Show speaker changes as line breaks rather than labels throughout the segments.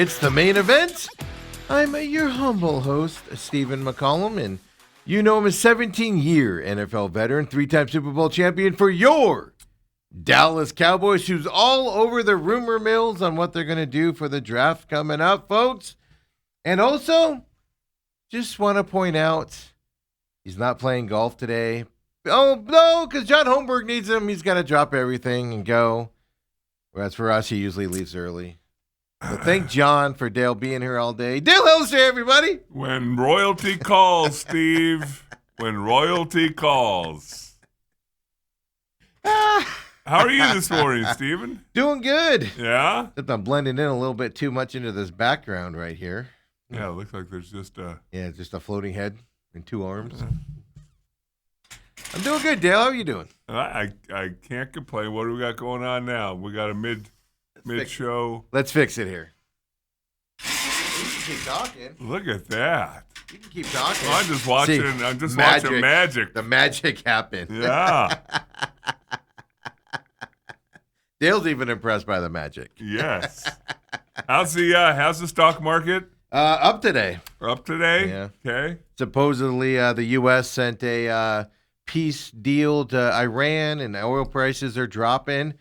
It's the main event. I'm your humble host, Stephen McCollum, and you know him as 17-year NFL veteran, 3-time Super Bowl champion for your Dallas Cowboys, who's all over the rumor mills on what they're going to do for the draft coming up, folks. And also, just want to point out, he's not playing golf today. Oh, no, because John Holmberg needs him. He's got to drop everything and go. Whereas for us, he usually leaves early. So thank John for Dale being here all day. Dale Hillister, everybody.
When royalty calls, Steve. When royalty calls. How are you this morning, Steven?
Doing good.
Yeah?
Except I'm blending in a little bit too much into this background right here.
Yeah, it looks like there's just a...
Yeah, just a floating head and two arms. I'm doing good, Dale. How are you doing?
I can't complain. What do we got going on now? We got a mid-show.
Let's fix it here. You can keep talking.
Look at that.
You can keep talking.
Well, I'm just watching.
See,
I'm just watching magic.
The magic happened.
Yeah.
Dale's even impressed by the magic.
Yes. How's the stock market?
Up today.
Up today?
Yeah.
Okay.
Supposedly, the U.S. sent a peace deal to Iran, and oil prices are dropping.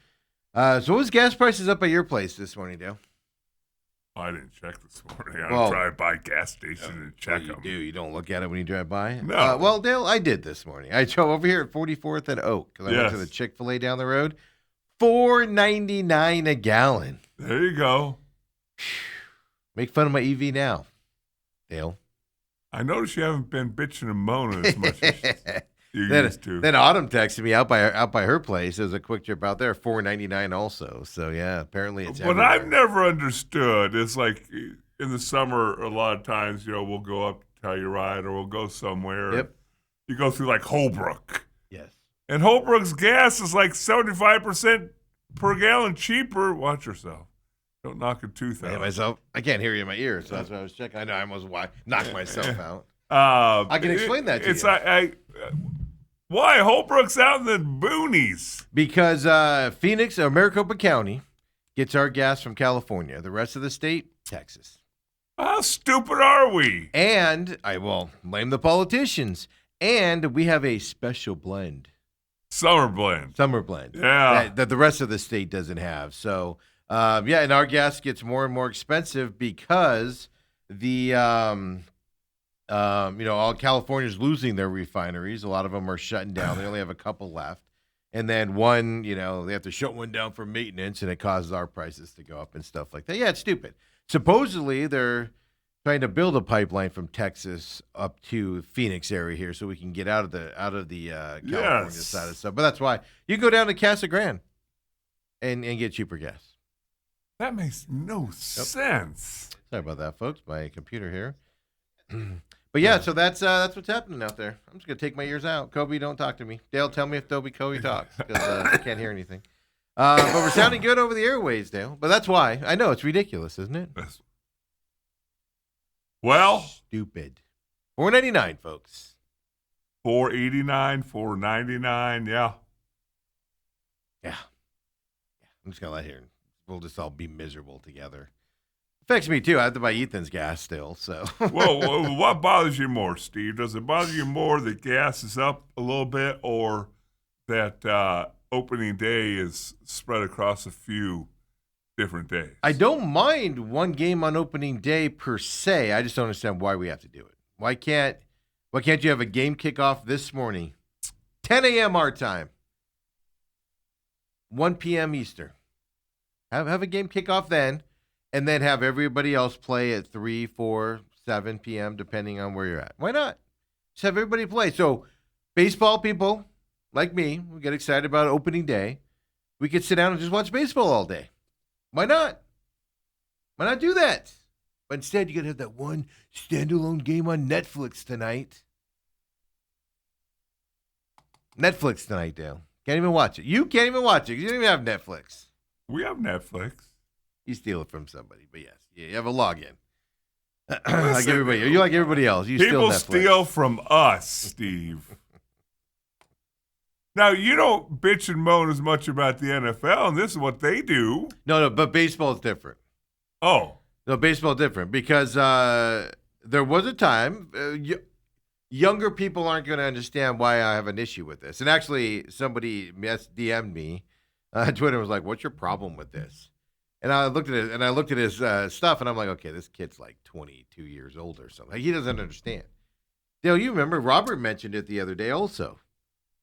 So what was gas prices up at your place this morning, Dale?
I didn't check this morning. I
Well,
drive by gas station and check
you
them.
do. You don't look at it when you drive by?
No.
Well, Dale, I did this morning. I drove over here at 44th and Oak because I went to the Chick-fil-A down the road. $4.99 a gallon.
There you go.
Make fun of my EV now, Dale.
I noticed you haven't been bitching and moaning as much as you used to.
Then Autumn texted me out by her place. There's a quick trip out there, $4.99 also. So yeah, apparently it's.
What
everywhere.
I've never understood is like in the summer, a lot of times we'll go up to Telluride or we'll go somewhere.
Yep.
You go through like Holbrook,
Yes.
and Holbrook's gas is like 75% per gallon cheaper. Watch yourself. Don't knock a tooth out.
Myself, I can't hear you in my ears, so that's what I was checking. I know I almost knocked myself out.
I
can explain that to
it's
you.
Why Holbrook's out in the boonies?
Because Phoenix or Maricopa County gets our gas from California. The rest of the state, Texas.
How stupid are we?
And I will blame the politicians. And we have a special blend.
Summer blend.
Summer blend.
Yeah.
That the rest of the state doesn't have. So, and our gas gets more and more expensive because the, all California's losing their refineries. A lot of them are shutting down. They only have a couple left. And then one, they have to shut one down for maintenance, and it causes our prices to go up and stuff like that. Yeah, it's stupid. Supposedly, they're trying to build a pipeline from Texas up to Phoenix area here so we can get out of the California side of stuff. But that's why you can go down to Casa Grande and get cheaper gas.
That makes no sense.
Sorry about that, folks. My computer here. But yeah, so that's what's happening out there. I'm just gonna take my ears out. Kobe, don't talk to me. Dale, tell me if Kobe talks because I can't hear anything. But we're sounding good over the airways, Dale. But that's why. I know it's ridiculous, isn't it?
Well,
Stupid. $4.99, folks.
$4.89, $4.99, yeah.
Yeah. I'm just gonna let here. We'll just all be miserable together. Affects me too. I have to buy Ethan's gas still. So.
Well, what bothers you more, Steve? Does it bother you more that gas is up a little bit, or that opening day is spread across a few different days?
I don't mind one game on opening day per se. I just don't understand why we have to do it. Why can't you have a game kickoff this morning, 10 a.m. our time, 1 p.m. Eastern? Have a game kickoff then, and then have everybody else play at 3, 4, 7 p.m. depending on where you're at. Why not? Just have everybody play. So baseball people like me, we get excited about opening day. We could sit down and just watch baseball all day. Why not? Why not do that? But instead, you got to have that one standalone game on Netflix tonight. Netflix tonight, Dale. Can't even watch it. You can't even watch it because you don't even have Netflix.
We have Netflix.
You steal it from somebody, but yes, you have a login. Like everybody, you like everybody else. You
People
steal Netflix.
steal from us, Steve. Now, you don't bitch and moan as much about the NFL, and this is what they do.
No, but baseball is different.
Oh.
No, baseball different because there was a time younger people aren't going to understand why I have an issue with this. And actually, somebody DM'd me on Twitter and was like, "What's your problem with this?" And I looked at it and I looked at his stuff and I'm like, "Okay, this kid's like 22 years old or something. Like, he doesn't understand." Dale, you remember Robert mentioned it the other day also.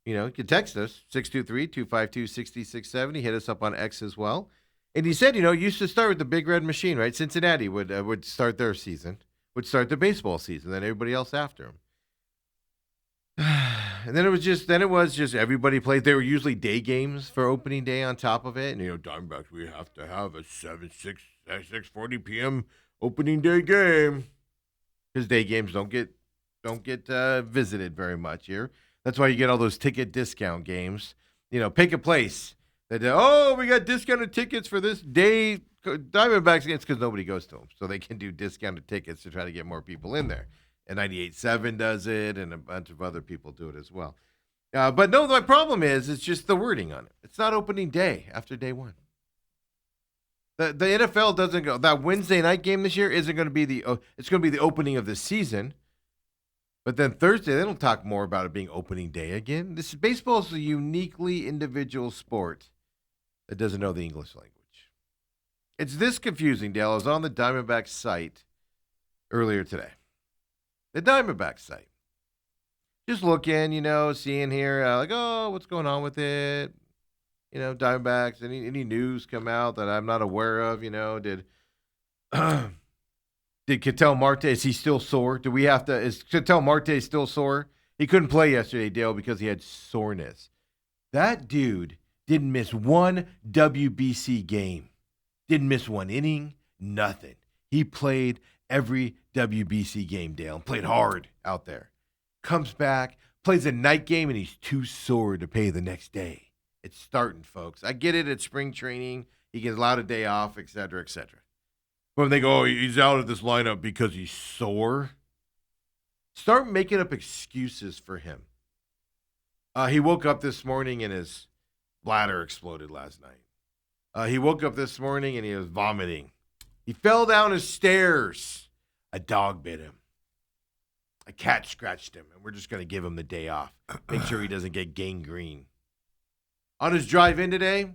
You can text us 623-252-6067. Hit us up on X as well. And he said, used to start with the Big Red Machine, right? Cincinnati would start their season, would start the baseball season, then everybody else after him. And then it was just everybody played. They were usually day games for opening day on top of it. And Diamondbacks, we have to have a 6:40 p.m. opening day game because day games don't get visited very much here. That's why you get all those ticket discount games. Pick a place. We got discounted tickets for this day. Diamondbacks games because nobody goes to them, so they can do discounted tickets to try to get more people in there. And 98.7 does it, and a bunch of other people do it as well. But no, my problem is it's just the wording on it. It's not opening day after day one. The NFL doesn't go. That Wednesday night game this year isn't going to be it's going to be the opening of the season. But then Thursday, they don't talk more about it being opening day again. Baseball is a uniquely individual sport that doesn't know the English language. It's this confusing, Dale. I was on the Diamondbacks site earlier today. The Diamondbacks site. Just looking, seeing here, what's going on with it? Diamondbacks, any news come out that I'm not aware of? Did Ketel Marte, is he still sore? Is Ketel Marte still sore? He couldn't play yesterday, Dale, because he had soreness. That dude didn't miss one WBC game. Didn't miss one inning, nothing. He played every WBC game, Dale, and played hard out there. Comes back, plays a night game, and he's too sore to play the next day. It's starting, folks. I get it. It's spring training. He gets allowed a day off, et cetera, et cetera. When they go, he's out of this lineup because he's sore, start making up excuses for him. He woke up this morning and his bladder exploded last night. He woke up this morning and he was vomiting. He fell down his stairs. A dog bit him. A cat scratched him, and we're just going to give him the day off. Make sure he doesn't get gangrene. On his drive in today,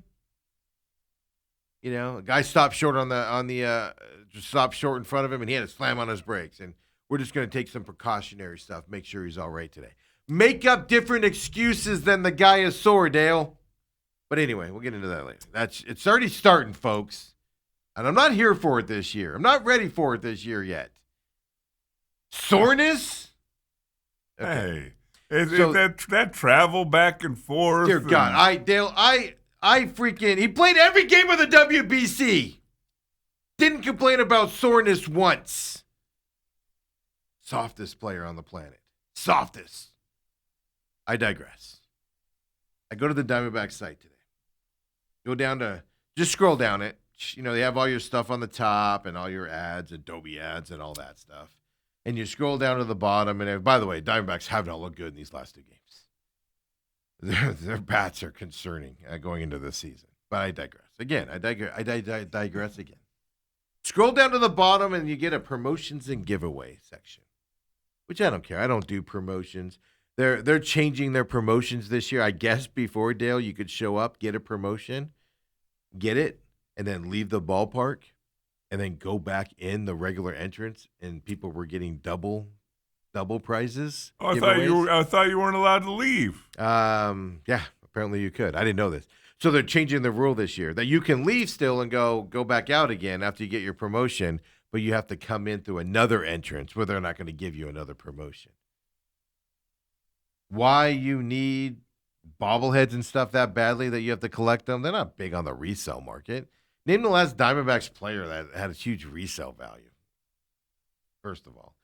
a guy stopped short just stopped short in front of him, and he had to slam on his brakes. And we're just going to take some precautionary stuff, make sure he's all right today. Make up different excuses than the guy is sore, Dale. But anyway, we'll get into that later. It's already starting, folks. And I'm not here for it this year. I'm not ready for it this year yet. Soreness?
Okay. Hey, that travel back and forth.
Dear God, I freaking, he played every game of the WBC. Didn't complain about soreness once. Softest player on the planet. Softest. I digress. I go to the Diamondback site today. Go down to, just scroll down it. They have all your stuff on the top and all your ads, Adobe ads and all that stuff. And you scroll down to the bottom. And by the way, Diamondbacks have not looked good in these last two games. Their bats are concerning going into this season. But I digress. Again, I digress again. Scroll down to the bottom and you get a promotions and giveaway section, which I don't care. I don't do promotions. They're changing their promotions this year. I guess before, Dale, you could show up, get a promotion, get it, and then leave the ballpark, and then go back in the regular entrance, and people were getting double prizes.
Oh, I thought you weren't allowed to leave.
Yeah, apparently you could. I didn't know this. So they're changing the rule this year that you can leave still and go back out again after you get your promotion, but you have to come in through another entrance where they're not going to give you another promotion. Why you need bobbleheads and stuff that badly that you have to collect them? They're not big on the resale market. Name the last Diamondbacks player that had a huge resale value. First of all.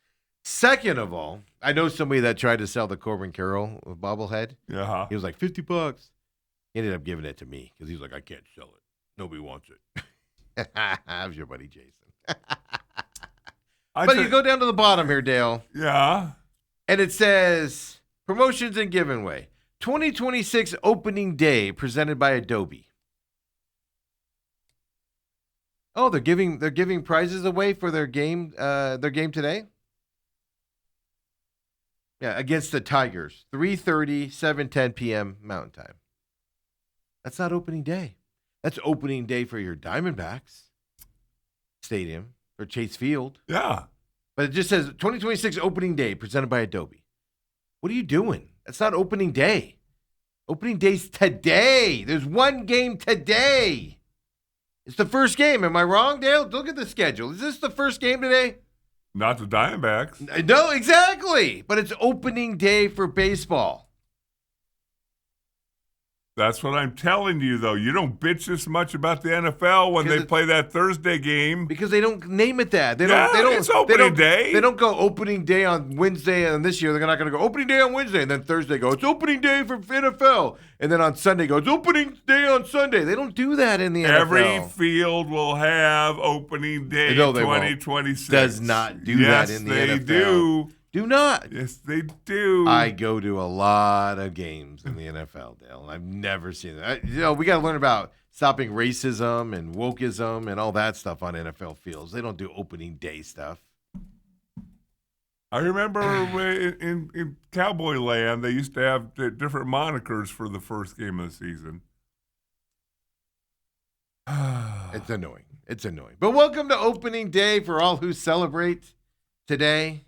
Second of all, I know somebody that tried to sell the Corbin Carroll bobblehead.
Yeah.
He was like, $50. He ended up giving it to me because he was like, I can't sell it. Nobody wants it. How's your buddy Jason? But you go down to the bottom here, Dale.
Yeah.
And it says, promotions and giveaway. 2026 opening day presented by Adobe. Oh, they're giving prizes away for their game today. Yeah, against the Tigers, 3:30, 7:10 p.m. Mountain Time. That's not opening day. That's opening day for your Diamondbacks Stadium or Chase Field.
Yeah.
But it just says 2026 opening day presented by Adobe. What are you doing? That's not opening day. Opening day's today. There's one game today. It's the first game. Am I wrong, Dale? Look at the schedule. Is this the first game today?
Not the Diamondbacks.
No, exactly. But it's opening day for baseball.
That's what I'm telling you, though. You don't bitch this much about the NFL when they play that Thursday game.
Because they don't name it that.
It's opening day.
They don't go opening day on Wednesday, and this year they're not going to go opening day on Wednesday, and then Thursday go, it's opening day for NFL. And then on Sunday go, it's opening day on Sunday. They don't do that in the NFL.
Every field will have opening day 2026.
Does not do that in the NFL.
Yes, they do.
Do not.
Yes, they do.
I go to a lot of games in the NFL, Dale, and I've never seen that. We got to learn about stopping racism and wokeism and all that stuff on NFL fields. They don't do opening day stuff.
I remember in Cowboy Land, they used to have different monikers for the first game of the season.
It's annoying. It's annoying. But welcome to opening day for all who celebrate today.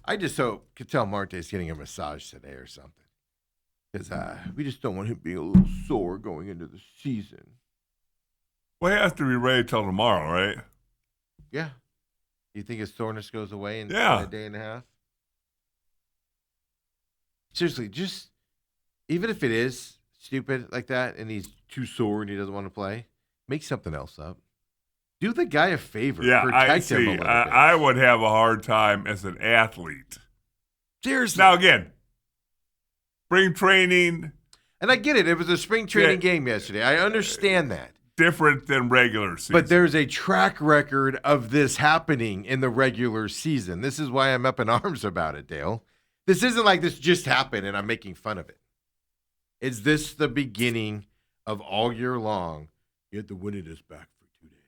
I just hope Ketel Marte's getting a massage today or something. Because we just don't want him being a little sore going into the season.
Well, he has to be ready till tomorrow, right?
Yeah. You think his soreness goes away in a day and a half? Seriously, just even if it is stupid like that and he's too sore and he doesn't want to play, make something else up. Do the guy a favor.
Yeah,
protect him a little bit.
I would have a hard time as an athlete.
Seriously.
Now, again, spring training.
And I get it. It was a spring training game yesterday. I understand that.
Different than regular season.
But there's a track record of this happening in the regular season. This is why I'm up in arms about it, Dale. This isn't like this just happened and I'm making fun of it. Is this the beginning of all year long? You had the wind at us back for 2 days.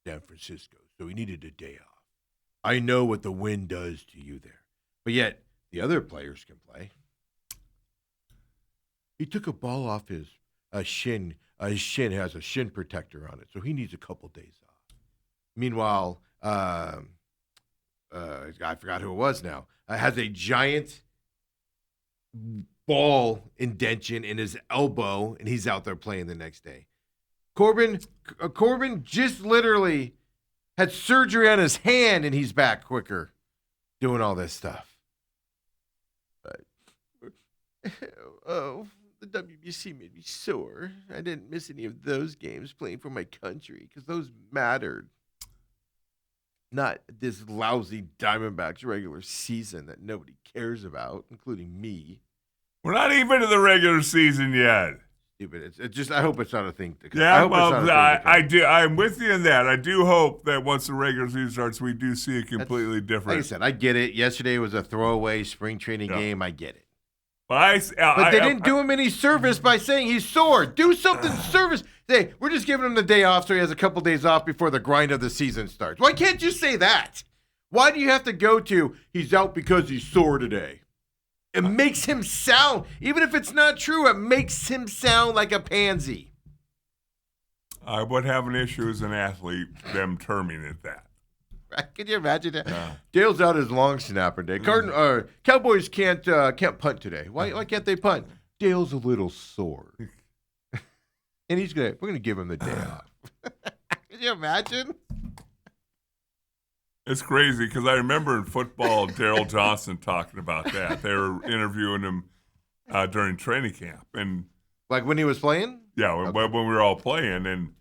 San Francisco, so he needed a day off. I know what the wind does to you there. But yet, the other players can play. He took a ball off his shin. His shin has a shin protector on it, so he needs a couple days off. Meanwhile, I forgot who it was now, has a giant ball indention in his elbow, and he's out there playing the next day. Corbin just literally had surgery on his hand, and he's back quicker doing all this stuff. But, the WBC made me sore. I didn't miss any of those games playing for my country because those mattered. Not this lousy Diamondbacks regular season that nobody cares about, including me.
We're not even in the regular season yet.
Stupid. It's just. I hope it's not a thing.
I'm with you in that. I do hope that once the regular season starts, we do see a completely different.
Like I said, I get it. Yesterday was a throwaway spring training game. I get it.
But
they didn't do him any service by saying he's sore. Do something service. Hey, we're just giving him the day off so he has a couple days off before the grind of the season starts. Why can't you say that? Why do you have to go to he's out because he's sore today? It makes him sound, even if it's not true, it makes him sound like a pansy.
I would have an issue as an athlete, them terming it that.
Right? Can you imagine that? Yeah. Dale's out his long snapper day. Cowboys can't punt today. Why can't they punt? Dale's a little sore. And we're gonna give him the day off. Can you imagine?
It's crazy because I remember in football, Daryl Johnson talking about that. They were interviewing him during training camp, and
like when he was playing.
Yeah, when we were all playing, and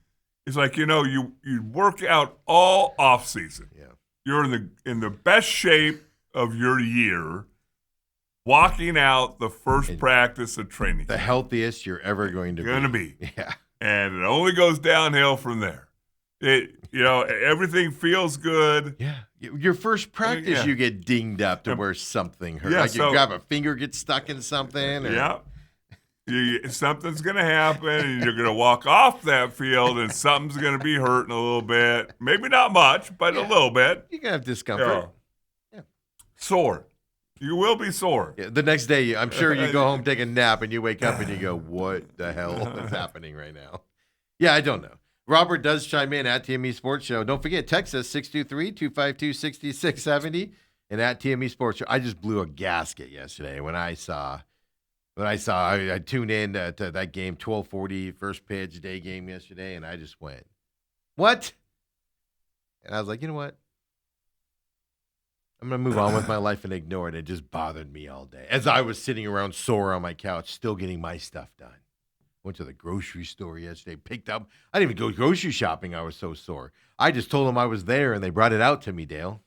it's like you work out all off season.
Yeah,
you're in the best shape of your year, walking out the first practice of training.
The healthiest you're ever going to
be.
Yeah,
and it only goes downhill from there. Everything feels good.
Yeah. Your first practice, you get dinged up to where something hurts.
Yeah,
like you grab a finger, get stuck in something.
Yeah. Something's going to happen, and you're going to walk off that field, and something's going to be hurting a little bit. Maybe not much, but a little bit.
You can have discomfort.
Yeah. Sore. You will be sore.
Yeah, the next day, I'm sure you go home, take a nap, and you wake up and you go, what the hell is happening right now? Yeah, I don't know. Robert does chime in at TME Sports Show. Don't forget, text us 623-252-6670 and at TME Sports Show. I just blew a gasket yesterday when I tuned in to that game, 12:40, first pitch, day game yesterday, and I just went, what? And I was like, you know what? I'm going to move on with my life and ignore it. It just bothered me all day. As I was sitting around sore on my couch, still getting my stuff done. Went to the grocery store yesterday, picked up. I didn't even go grocery shopping. I was so sore. I just told them I was there, and they brought it out to me, Dale.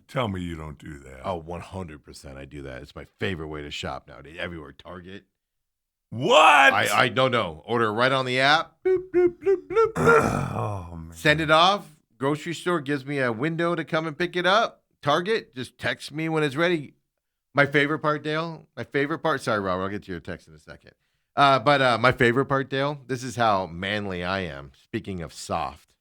Tell me you don't do that.
Oh, 100% I do that. It's my favorite way to shop nowadays. Everywhere, Target.
What?
I no. Order it right on the app. Bloop, bloop, bloop, bloop, bloop.
Oh, man.
Send it off. Grocery store gives me a window to come and pick it up. Target, just text me when it's ready. My favorite part, Dale, sorry, Robert, I'll get to your text in a second. But my favorite part, Dale, this is how manly I am. Speaking of soft,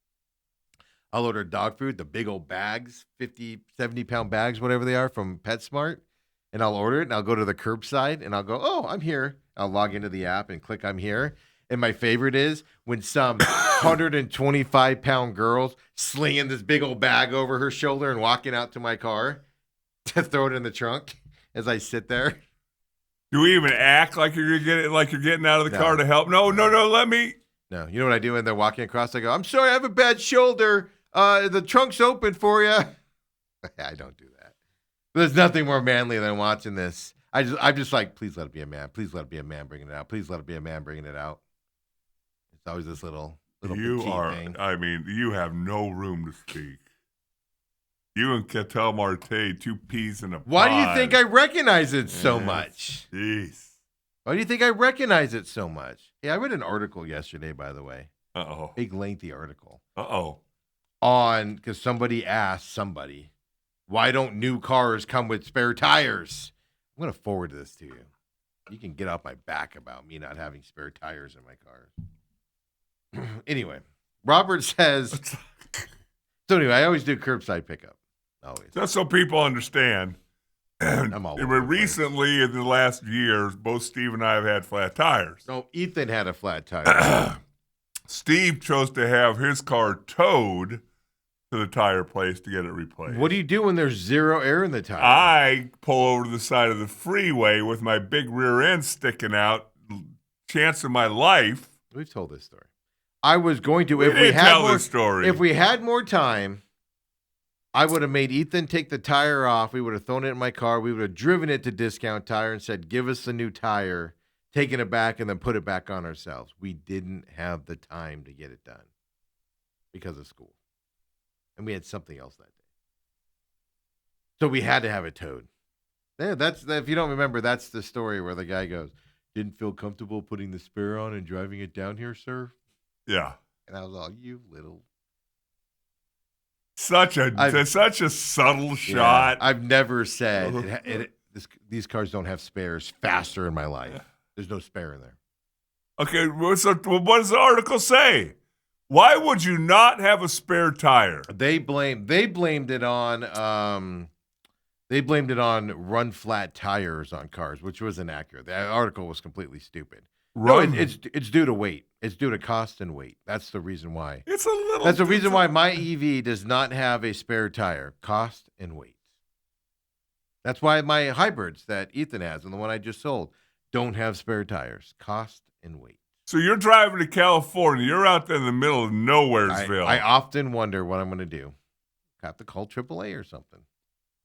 I'll order dog food, the big old bags, 50, 70-pound bags, whatever they are, from PetSmart, and I'll order it, and I'll go to the curbside, and I'll go, oh, I'm here. I'll log into the app and click I'm here. And my favorite is when some 125-pound girl's slinging this big old bag over her shoulder and walking out to my car to throw it in the trunk as I sit there.
Do we even act like you're getting out of the car to help? No, let me.
No, you know what I do when they're walking across? I go, I'm sorry, I have a bad shoulder. The trunk's open for you. I don't do that. There's nothing more manly than watching this. I'm just like, please let it be a man. Please let it be a man bringing it out. Please let it be a man bringing it out. It's always this little
you
petite
are.
thing.
I mean, you have no room to speak. You and Ketel Marte, two peas in a pod.
Why do you think I recognize it so much?
Jeez.
Why do you think I recognize it so much? Hey, I read an article yesterday, by the way.
Uh-oh.
Big, lengthy article.
Uh-oh.
Because somebody asked somebody, why don't new cars come with spare tires? I'm going to forward this to you. You can get off my back about me not having spare tires in my cars. Anyway, Robert says, so anyway, I always do curbside pickup. Always.
Just so people understand,
I'm all over the place.
recently in the last years, both Steve and I have had flat tires.
No, Ethan had a flat tire.
Steve chose to have his car towed to the tire place to get it replaced.
What do you do when there's zero air in the tire?
I pull over to the side of the freeway with my big rear end sticking out. Chance of my life.
We've told this story. I was going to, if we had more time, I would have made Ethan take the tire off. We would have thrown it in my car. We would have driven it to Discount Tire and said, give us the new tire, taken it back, and then put it back on ourselves. We didn't have the time to get it done because of school. And we had something else that day. So we had to have it towed. Yeah, if you don't remember, that's the story where the guy goes, didn't feel comfortable putting the spare on and driving it down here, sir?
Yeah.
And I was all, you little.
Such a subtle shot.
I've never said these cars don't have spares faster in my life. There's no spare in there.
Okay, so what does the article say? Why would you not have a spare tire?
They blamed it on run flat tires on cars, which was inaccurate. The article was completely stupid. It's due to weight. It's due to cost and weight. That's the reason why. That's the reason why my EV does not have a spare tire. Cost and weight. That's why my hybrids that Ethan has and the one I just sold don't have spare tires. Cost and weight.
So you're driving to California. You're out there in the middle of Nowheresville.
I often wonder what I'm going to do. Have to call AAA or something.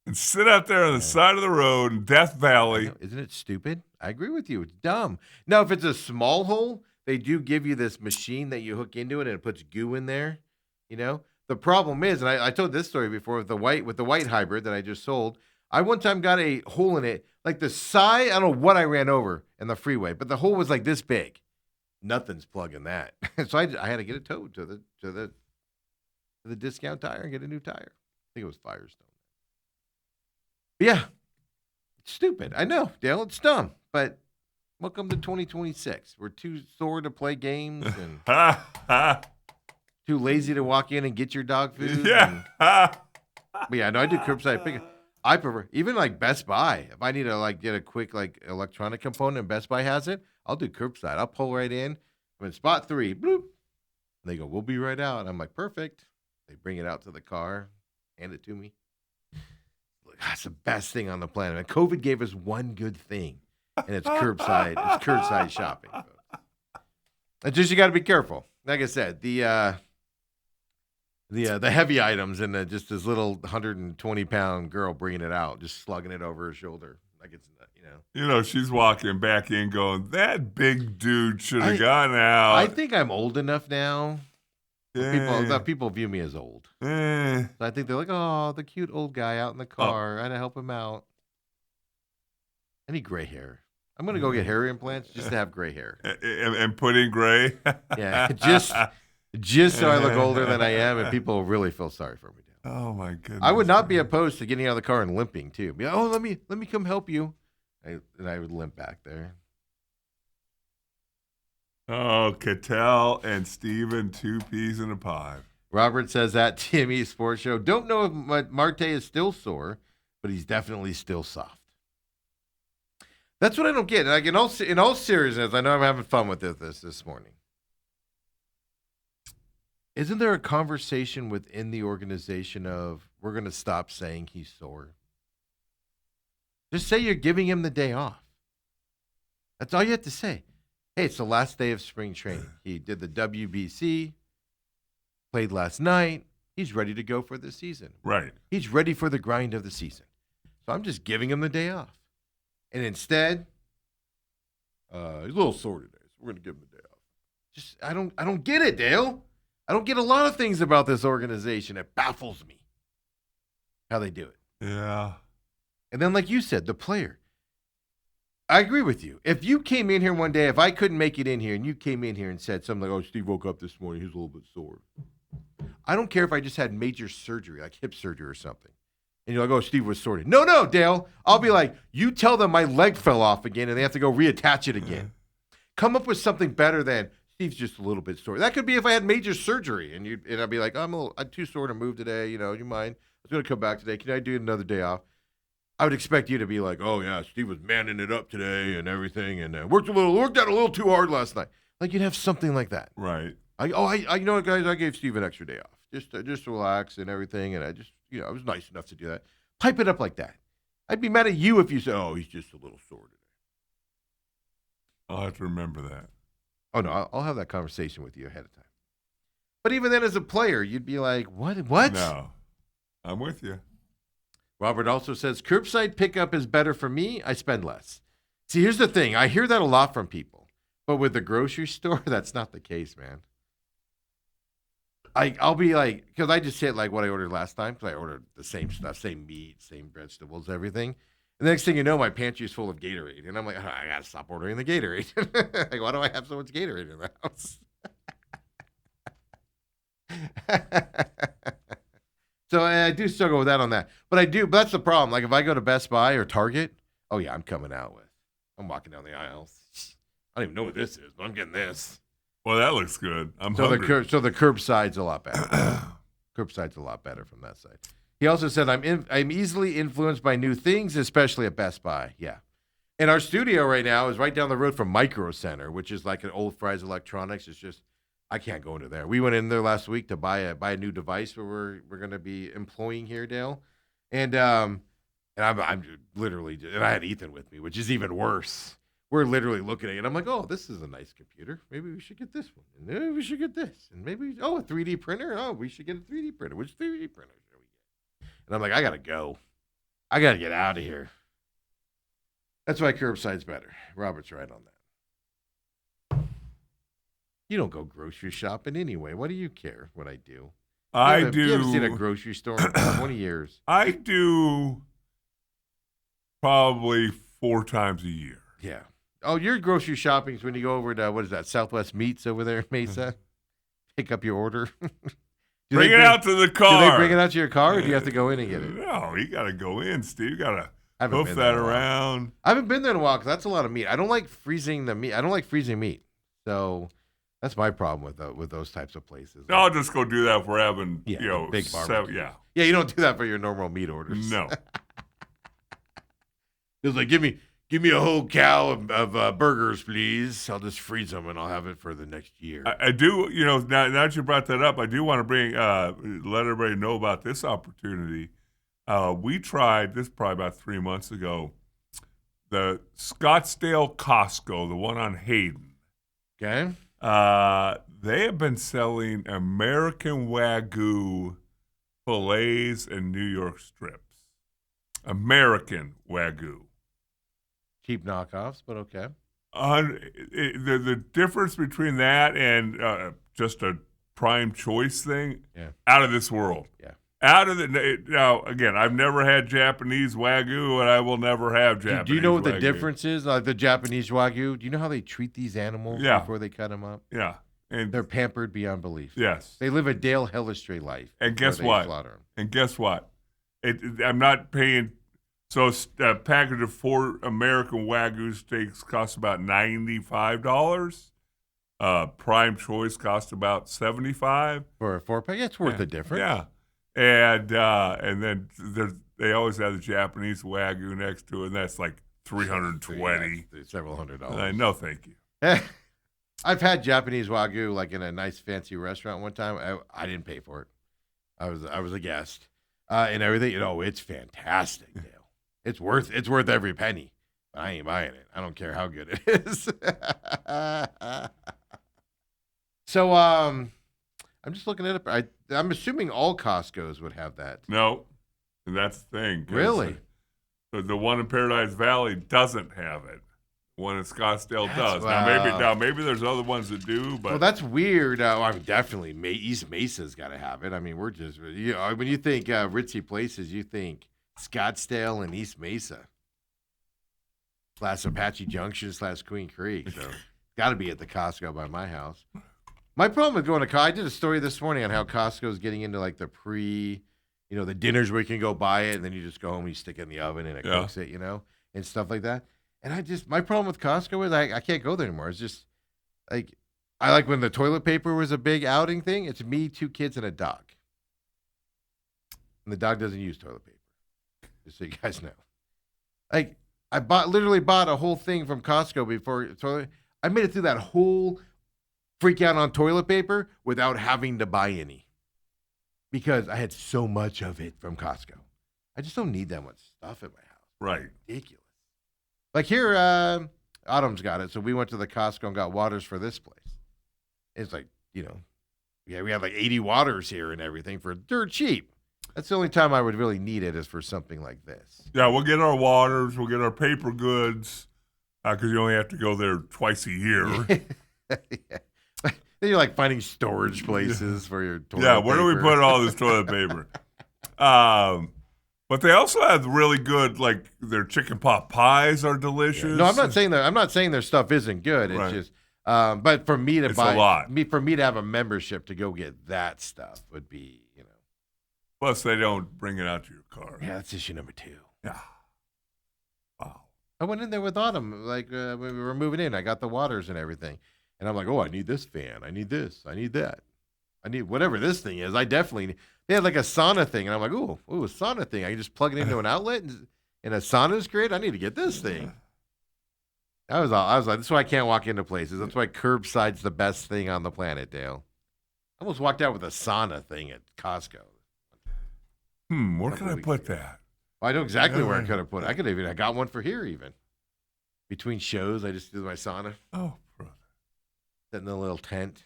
And sit out there on the side of the road in Death Valley.
Isn't it stupid? I agree with you. It's dumb. Now, if it's a small hole, they do give you this machine that you hook into it and it puts goo in there. You know, the problem is, and I told this story before with the white hybrid that I just sold. I one time got a hole in it, like the size. I don't know what I ran over in the freeway, but the hole was like this big. Nothing's plugging that. So I had to get it towed to the Discount Tire and get a new tire. I think it was Firestone. But yeah, it's stupid. I know, Dale. It's dumb, but Welcome to 2026. We're too sore to play games and too lazy to walk in and get your dog food.
Yeah.
But yeah, no, I do curbside pickup. I prefer even like Best Buy. If I need to like get a quick like electronic component and Best Buy has it, I'll do curbside. I'll pull right in. I'm in spot 3. Bloop. They go, we'll be right out. I'm like, perfect. They bring it out to the car, hand it to me. That's the best thing on the planet. And COVID gave us one good thing, and it's curbside. It's curbside shopping. It's just you got to be careful. Like I said, the heavy items and just this little 120-pound girl bringing it out, just slugging it over her shoulder like it's
she's walking back in going, that big dude should have gone out.
I think I'm old enough now. People view me as old. So I think they're like, oh, the cute old guy out in the car. I had to help him out. I need gray hair. I'm going to go get hair implants just to have gray hair.
And put in gray?
Yeah, just so I look older than I am, and people really feel sorry for me.
Oh, my goodness.
I would not be opposed to getting out of the car and limping, too. Be like, oh, let me come help you. And I would limp back there.
Oh, Cattell and Steven, 2 peas in a pod.
Robert says that TME Sports Show. Don't know if Marte is still sore, but he's definitely still soft. That's what I don't get. Like in all seriousness, I know I'm having fun with this morning. Isn't there a conversation within the organization of we're going to stop saying he's sore? Just say you're giving him the day off. That's all you have to say. Hey, it's the last day of spring training. He did the WBC, played last night. He's ready to go for the season.
Right.
He's ready for the grind of the season. So I'm just giving him the day off. And instead, he's a little sore today, so we're going to give him the day off. Just I don't get it, Dale. I don't get a lot of things about this organization. It baffles me how they do it.
Yeah.
And then, like you said, the player. I agree with you. If you came in here one day, if I couldn't make it in here and you came in here and said something like, oh, Steve woke up this morning, he's a little bit sore. I don't care if I just had major surgery, like hip surgery or something. And you're like, oh, Steve was sore. No, Dale. I'll be like, you tell them my leg fell off again and they have to go reattach it again. Come up with something better than Steve's just a little bit sore. That could be if I had major surgery and I'd be like, I'm too sore to move today. You mind? I was going to come back today. Can I do another day off? I would expect you to be like, oh, yeah, Steve was manning it up today and everything and worked out a little too hard last night. Like you'd have something like that.
Right.
I you know what, guys, I gave Steve an extra day off. Just relax and everything. And I just, I was nice enough to do that. Pipe it up like that. I'd be mad at you if you said, oh, he's just a little sore today.
I'll have to remember that.
Oh, no, I'll have that conversation with you ahead of time. But even then as a player, you'd be like, what?
No, I'm with you.
Robert also says, curbside pickup is better for me. I spend less. See, here's the thing. I hear that a lot from people. But with the grocery store, that's not the case, man. I'll be like, because I just hit like what I ordered last time. Because I ordered the same stuff, same meat, same vegetables, everything. And the next thing you know, my pantry is full of Gatorade. And I'm like, oh, I got to stop ordering the Gatorade. Like, why do I have so much Gatorade in the house? So I do struggle with that on that. But that's the problem. Like if I go to Best Buy or Target, oh yeah, I'm walking down the aisles. I don't even know what this is, but I'm getting this.
Well, that looks good. I'm hungry.
So the curbside's a lot better. Curbside's a lot better from that side. He also said, I'm easily influenced by new things, especially at Best Buy. Yeah. And our studio right now is right down the road from Micro Center, which is like an old Fry's Electronics. It's just, I can't go into there. We went in there last week to buy a new device where we're going to be employing here, Dale. And I'm literally, and I had Ethan with me, which is even worse. We're literally looking at it. I'm like, oh, this is a nice computer. Maybe we should get this one. And maybe we should get this. And maybe, a 3D printer. Oh, we should get a 3D printer. Which 3D printer should we get? And I'm like, I got to go. I got to get out of here. That's why curbside's better. Robert's right on that. You don't go grocery shopping anyway. What do you care what I do?
I do.
You haven't seen a grocery store in 20 years.
I do probably 4 times a year.
Yeah. Oh, your grocery shopping is when you go over to, what is that, Southwest Meats over there in Mesa? Pick up your order.
Bring it out to the car.
Do they bring it out to your car, or do you have to go in and get it?
No, you got to go in, Steve. You got to
I haven't
hoof
been there
that
in a while.
around.
I haven't been there in a while because that's a lot of meat. I don't like freezing the meat. I don't like freezing meat. So that's my problem with those types of places.
I'll just go do that if we're having,
Yeah, big barbecue.
yeah.
Yeah, you don't do that for your normal meat orders.
No.
It's like, give me a whole cow of burgers, please. I'll just freeze them and I'll have it for the next year.
I do, now that you brought that up, I do want to let everybody know about this opportunity. We tried this probably about 3 months ago. The Scottsdale Costco, the one on Hayden.
Okay.
They have been selling American Wagyu fillets and New York strips. American Wagyu.
Cheap knockoffs, but okay.
The difference between that and just a prime choice thing,
Yeah.
out of this world.
Yeah.
Now, again, I've never had Japanese Wagyu, and I will never have Japanese Wagyu.
Do you know what the difference is? Like the Japanese Wagyu, do you know how they treat these animals before they cut them up?
Yeah. And
They're pampered beyond belief.
yes.
They live a Dale Hellistray life.
And
before
guess
they
what?
slaughter 'em.
And guess what? I'm not paying. So a package of 4 American Wagyu steaks costs about $95. Prime choice costs about $75.
For a 4-pack, it's worth the difference.
Yeah, and then they always have the Japanese Wagyu next to it, and that's like $320.
Yeah, several $100s.
No, thank you.
I've had Japanese Wagyu like in a nice fancy restaurant one time. I didn't pay for it. I was a guest and everything. It's fantastic, Dale. It's worth every penny. But I ain't buying it. I don't care how good it is. So I'm just looking at it. I'm assuming all Costco's would have that.
No, and that's the thing. 'Cause
Really?
The one in Paradise Valley doesn't have it. The one in Scottsdale does.
Wow.
Now maybe there's other ones that do, but
Well, that's weird. I mean, definitely East Mesa's got to have it. I mean, we're just when you think ritzy places, you think Scottsdale and East Mesa / Apache Junction / Queen Creek. So got to be at the Costco by my house. My problem with going to Costco, I did a story this morning on how Costco is getting into like the the dinners where you can go buy it and then you just go home and you stick it in the oven and it cooks it, and stuff like that. And my problem with Costco is I can't go there anymore. It's just like, I like when the toilet paper was a big outing thing. It's me, 2 kids, and a dog. And the dog doesn't use toilet paper, just so you guys know. Like, I literally bought a whole thing from Costco before toilet. I made it through that whole freak out on toilet paper without having to buy any because I had so much of it from Costco. I just don't need that much stuff in my house.
right.
Ridiculous. Like here, Autumn's got it, so we went to the Costco and got waters for this place. It's like, we have like 80 waters here and everything for dirt cheap. That's the only time I would really need it is for something like this.
Yeah, we'll get our waters, we'll get our paper goods, because you only have to go there twice a year.
Yeah. Then you're like finding storage places for your toilet
Yeah, where do we
paper.
put all this toilet paper? But they also have really good, like their chicken pot pies are delicious.
No, I'm not saying that. I'm not saying their stuff isn't good. It's
Right.
just, but for me to
It's
buy,
a lot.
for me to have a membership to go get that stuff would be,
Plus, they don't bring it out to your car.
yeah, that's issue number 2.
Yeah. Wow.
I went in there with Autumn, like when we were moving in. I got the waters and everything, and I'm like, oh, I need this fan. I need this. I need that. I need whatever this thing is. They had like a sauna thing, and I'm like, ooh, a sauna thing. I can just plug it into an outlet, and a sauna is great. I need to get this thing. I was like, that's why I can't walk into places. That's why curbside's the best thing on the planet, Dale. I almost walked out with a sauna thing at Costco.
Where can I put that?
I know exactly where I could have put it. I got one for here even. Between shows, I just do my sauna.
Oh, brother.
Sit in a little tent.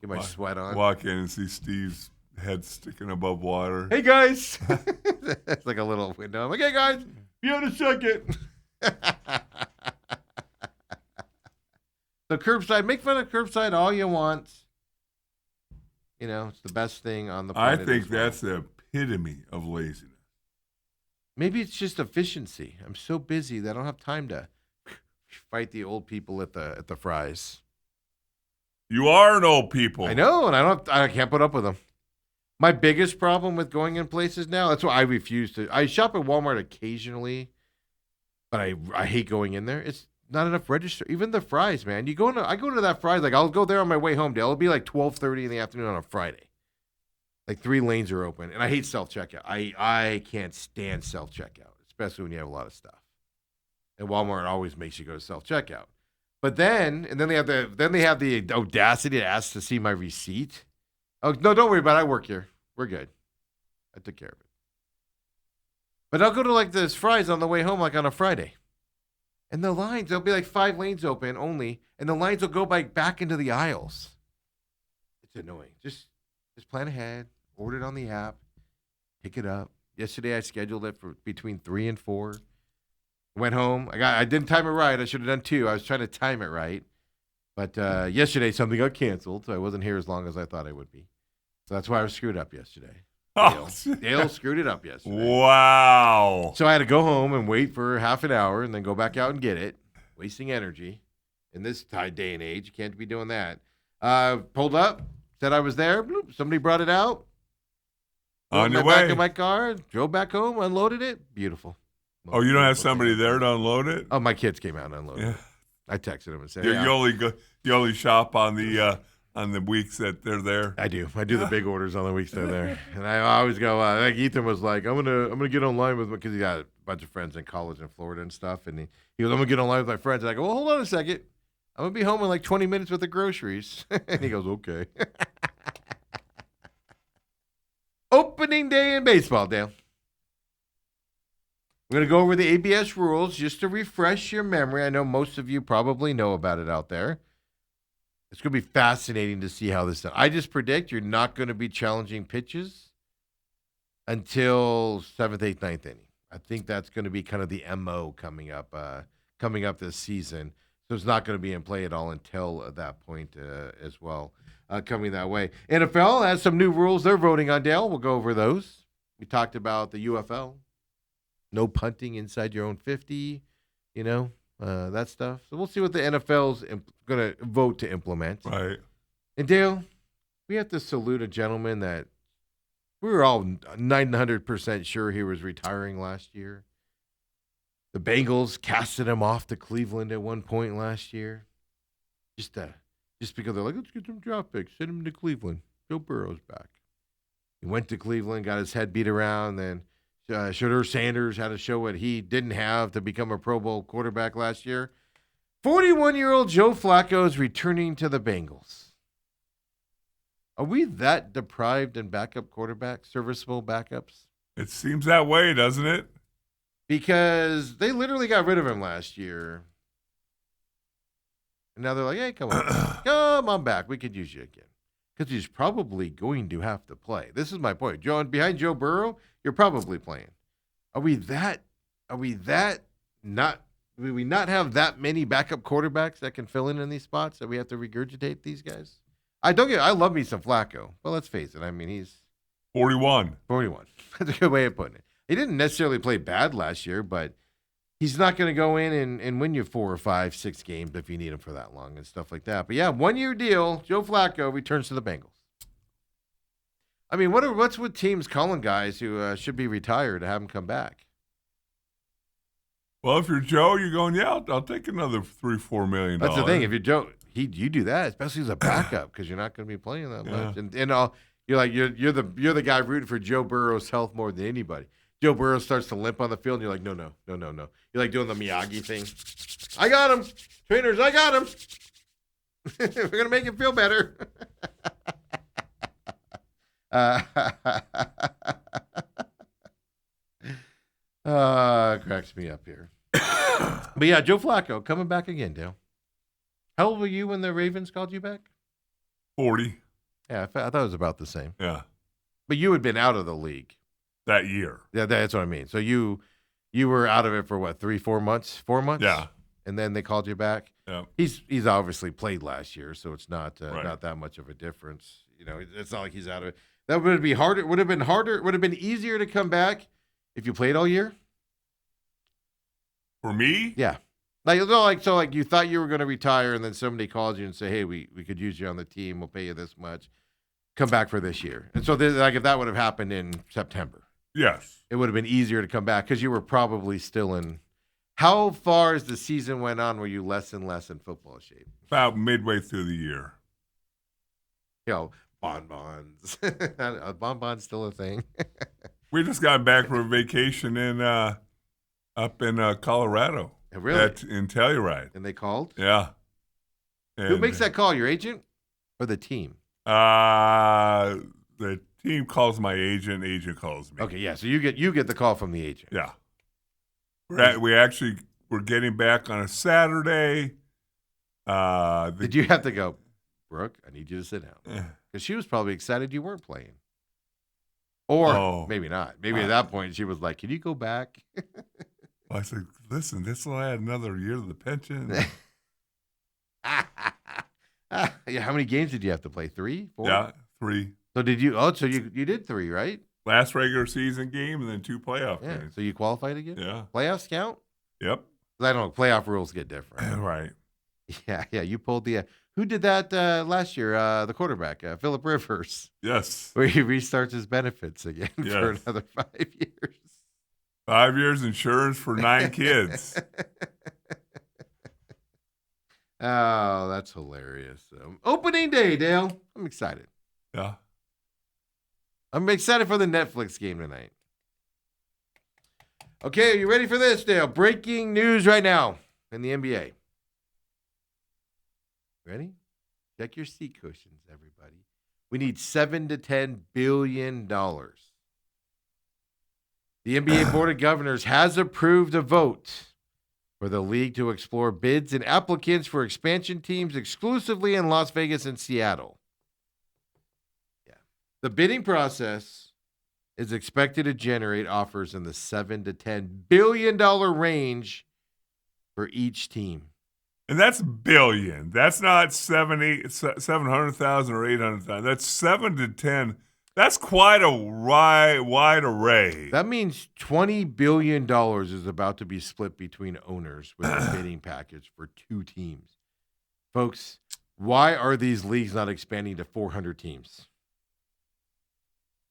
Get my sweat on.
Walk in and see Steve's head sticking above water.
Hey, guys. It's like a little window. I'm like, hey, guys, be on a second. So curbside, make fun of curbside all you want. It's the best thing on the
I
planet.
think
as well.
that's the epitome of laziness.
Maybe it's just efficiency. I'm so busy that I don't have time to fight the old people at the fries.
You are an old people.
I know, and I can't put up with them. My biggest problem with going in places now, that's why I refuse to. I shop at Walmart occasionally, but I hate going in there. It's not enough register. Even the fries, man. I go to that fries, like I'll go there on my way home, Dale. It'll be like 12:30 in the afternoon on a Friday. Like 3 lanes are open. And I hate self-checkout. I can't stand self-checkout, especially when you have a lot of stuff. And Walmart always makes you go to self-checkout. But then they have the audacity to ask to see my receipt. Oh, no, don't worry about it. I work here. We're good. I took care of it. But I'll go to like this fries on the way home, like on a Friday. And the lines, there'll be like 5 lanes open only, and the lines will go back into the aisles. It's annoying. Just plan ahead, order it on the app, pick it up. Yesterday I scheduled it for between 3 and 4. Went home. I didn't time it right. I should have done 2. I was trying to time it right. But yesterday something got canceled, so I wasn't here as long as I thought I would be. So that's why I was screwed up yesterday. Dale screwed it up yesterday.
Wow.
So I had to go home and wait for half an hour and then go back out and get it, wasting energy. In this day and age, you can't be doing that. Pulled up, said I was there. Bloop, somebody brought it out.
On your
back
way.
of my car, drove back home, unloaded it. Beautiful.
Oh, you don't have somebody there to unload it?
Oh, my kids came out and unloaded
Yeah.
it. I texted them and said,
You
yeah.
you only shop on the weeks that they're there.
I do the big orders on the weeks they're there, and I always go. Like Ethan was like, I'm gonna get online with because he got a bunch of friends in college in Florida and stuff, and he goes, I'm gonna get online with my friends. And I go, well, hold on a second, I'm gonna be home in like 20 minutes with the groceries, and he goes, okay. Opening day in baseball, Dale. We're going to go over the ABS rules just to refresh your memory. I know most of you probably know about it out there. It's going to be fascinating to see how this is done. I just predict you're not going to be challenging pitches until 7th, 8th, 9th inning. I think that's going to be kind of the MO coming up this season. So it's not going to be in play at all until that point as well, coming that way. NFL has some new rules they're voting on, Dale. We'll go over those. We talked about the UFL. No punting inside your own 50, that stuff. So we'll see what the NFL's going to vote to implement.
Right.
And Dale, we have to salute a gentleman that we were all 900% sure he was retiring last year. The Bengals casted him off to Cleveland at one point last year. Just because they're like, let's get some draft picks, send him to Cleveland. Joe Burrow's back. He went to Cleveland, got his head beat around, then Shedeur Sanders had to show what he didn't have to become a Pro Bowl quarterback last year. 41-year-old Joe Flacco is returning to the Bengals. Are we that deprived in backup quarterbacks, serviceable backups?
It seems that way, doesn't it?
Because they literally got rid of him last year. And now they're like, hey, come on back. We could use you again. Because he's probably going to have to play. This is my point. Behind Joe Burrow, you're probably playing. Do we not have that many backup quarterbacks that can fill in these spots that we have to regurgitate these guys? I love me some Flacco, but let's face it. I mean, he's
41.
41. That's a good way of putting it. He didn't necessarily play bad last year, but he's not going to go in and win you 4 or 5, 6 games if you need him for that long and stuff like that. But yeah, 1-year deal. Joe Flacco returns to the Bengals. I mean, what's with teams calling guys who should be retired to have them come back?
Well, if you're Joe, you're going, yeah, I'll take another $3-4 million.
That's the thing. If you're Joe, you do that, especially as a backup, because you're not going to be playing that much. And you're the guy rooting for Joe Burrow's health more than anybody. Joe Burrow starts to limp on the field, and you're like, no. You're like doing the Miyagi thing. I got him. Trainers, I got him. We're going to make him feel better. Cracks me up here. But yeah, Joe Flacco coming back again, Dale. How old were you when the Ravens called you back?
40.
Yeah, I thought it was about the same.
Yeah.
But you had been out of the league.
That year.
Yeah, that's what I mean. So you were out of it for what, 3-4 months? 4 months?
Yeah.
And then they called you back?
Yeah.
He's obviously played last year, so it's not
Right.
not that much of a difference. It's not like he's out of it. That would be harder. Would have been harder. It would have been easier to come back if you played all year.
For me?
Yeah. So you thought you were going to retire, and then somebody calls you and say, "Hey, we could use you on the team. We'll pay you this much." come back for this year. And so, like, if that would have happened in September,
Yes.
it would have been easier to come back because you were probably still in. How far as the season went on, were you less and less in football shape?
About midway through the year.
You know, bonbons. Are bonbons still a thing?
We just got back from a vacation up in Colorado.
Really?
In Telluride.
And they called?
Yeah.
Who makes that call? Your agent or the team?
The team calls my agent. Agent calls me.
Okay, yeah. So you get the call from the agent.
Yeah. We're getting back on a Saturday.
Did you have to go, Brooke? I need you to sit down because she was probably excited you weren't playing, or maybe not. Maybe at that point she was like, "Can you go back?"
I said, "Listen, this will add another year to the pension."
Yeah. How many games did you have to play? 3, 4?
Yeah, 3.
So did you? Oh, so you did 3, right?
Last regular season game and then 2 playoff
Yeah.
games.
So you qualified again?
Yeah.
Playoffs count?
Yep.
I don't know. Playoff rules get different.
Right.
Yeah. You pulled the. Who did that last year? The quarterback, Phillip Rivers.
Yes.
Where he restarts his benefits again for
Yes.
another 5 years.
5 years insurance for 9 kids.
Oh, that's hilarious. Opening day, Dale. I'm excited.
Yeah.
I'm excited for the Netflix game tonight. Okay, are you ready for this, Dale? Breaking news right now in the NBA. Ready? Check your seat cushions, everybody. We need $7 to $10 billion. The NBA Board of Governors has approved a vote for the league to explore bids and applicants for expansion teams exclusively in Las Vegas and Seattle. Yeah. The bidding process is expected to generate offers in the $7 to $10 billion range for each team.
And that's billion. That's not 700,000 or 800,000. That's 7 to 10. That's quite a wide array.
That means $20 billion is about to be split between owners with a bidding package for 2 teams. Folks, why are these leagues not expanding to 400 teams?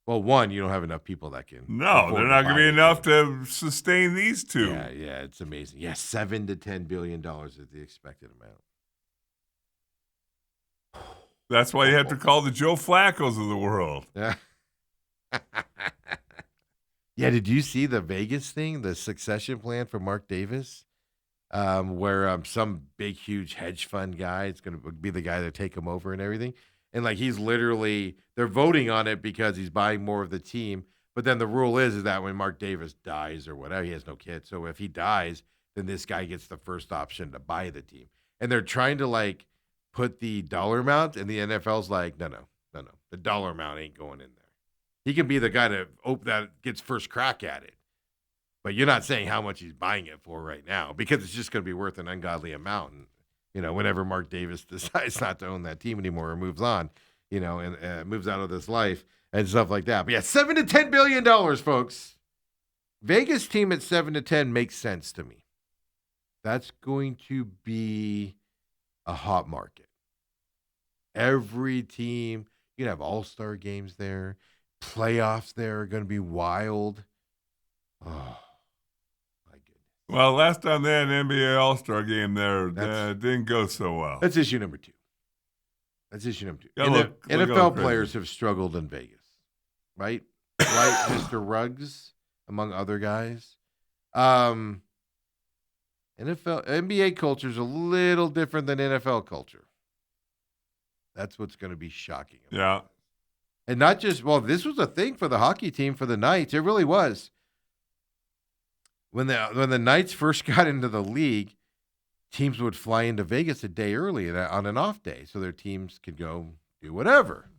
Well, one, you don't have enough people that can.
No, they're not going to be enough to sustain these 2.
Yeah, it's amazing. Yeah, $7 to $10 billion is the expected amount.
That's why you have to call the Joe Flaccos of the world.
Yeah. Yeah, did you see the Vegas thing, the succession plan for Mark Davis? Where some big, huge hedge fund guy is going to be the guy to take him over and everything. And, like, he's literally – they're voting on it because he's buying more of the team. But then the rule is that when Mark Davis dies or whatever, he has no kids. So if he dies, then this guy gets the first option to buy the team. And they're trying to, like, put the dollar amount, and the NFL's like, no. The dollar amount ain't going in there. He can be the guy that gets first crack at it. But you're not saying how much he's buying it for right now because it's just going to be worth an ungodly amount. And, whenever Mark Davis decides not to own that team anymore or moves on, and moves out of this life and stuff like that. But yeah, $7 to $10 billion, folks. Vegas team at 7 to 10 makes sense to me. That's going to be a hot market. Every team, you can have all-star games there. Playoffs there are going to be wild. Oh, my goodness.
Well, last time they had an NBA All-Star game there, didn't go so well.
That's issue number 2.
Yeah,
NFL players have struggled in Vegas, right? Right, Mr. Ruggs, among other guys. NBA culture is a little different than NFL culture. That's what's going to be shocking.
Yeah.
And not just, this was a thing for the hockey team for the Knights. It really was. When the Knights first got into the league, teams would fly into Vegas a day early on an off day so their teams could go do whatever.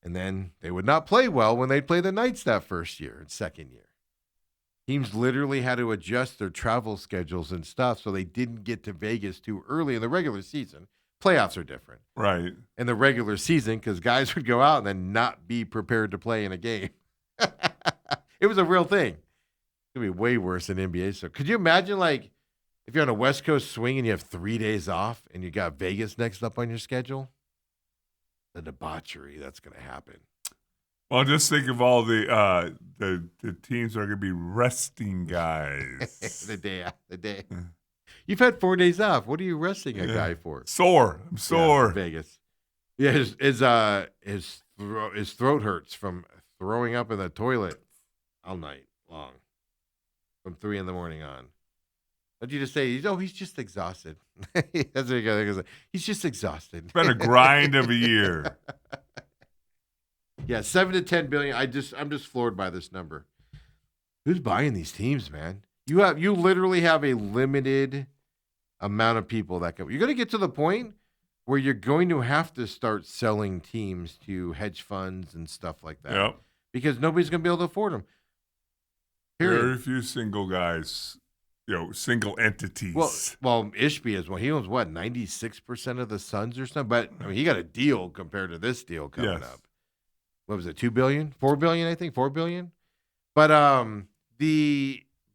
And then they would not play well when they'd play the Knights that first year and second year. Teams literally had to adjust their travel schedules and stuff so they didn't get to Vegas too early in the regular season. Playoffs are different.
Right.
In the regular season, because guys would go out and then not be prepared to play in a game. It was a real thing. It would be way worse than NBA. So could you imagine, like, if you're on a West Coast swing and you have 3 days off and you got Vegas next up on your schedule? the debauchery that's going to happen.
Well, just think of all the teams that are going to be resting guys.
the day. You've had 4 days off. What are you resting a guy for?
Sore. I'm sore.
Yeah, Vegas. Yeah, his throat hurts from throwing up in the toilet all night long, from 3 a.m. on. What'd you just say? He's just exhausted. That's what you gotta say. He's just exhausted.
It's been a grind of a year.
Yeah, 7 to 10 billion. I'm just floored by this number. Who's buying these teams, man? You literally have a limited amount of people that can. You're going to get to the point where you're going to have to start selling teams to hedge funds and stuff like that.
Yep.
Because nobody's going to be able to afford them. Period.
Very few single guys, single entities.
Well, Ishbia is one. He owns 96% of the Suns or something. But I mean, he got a deal compared to this deal coming up. What was it? $2 billion, $4 billion? I think $4 billion. But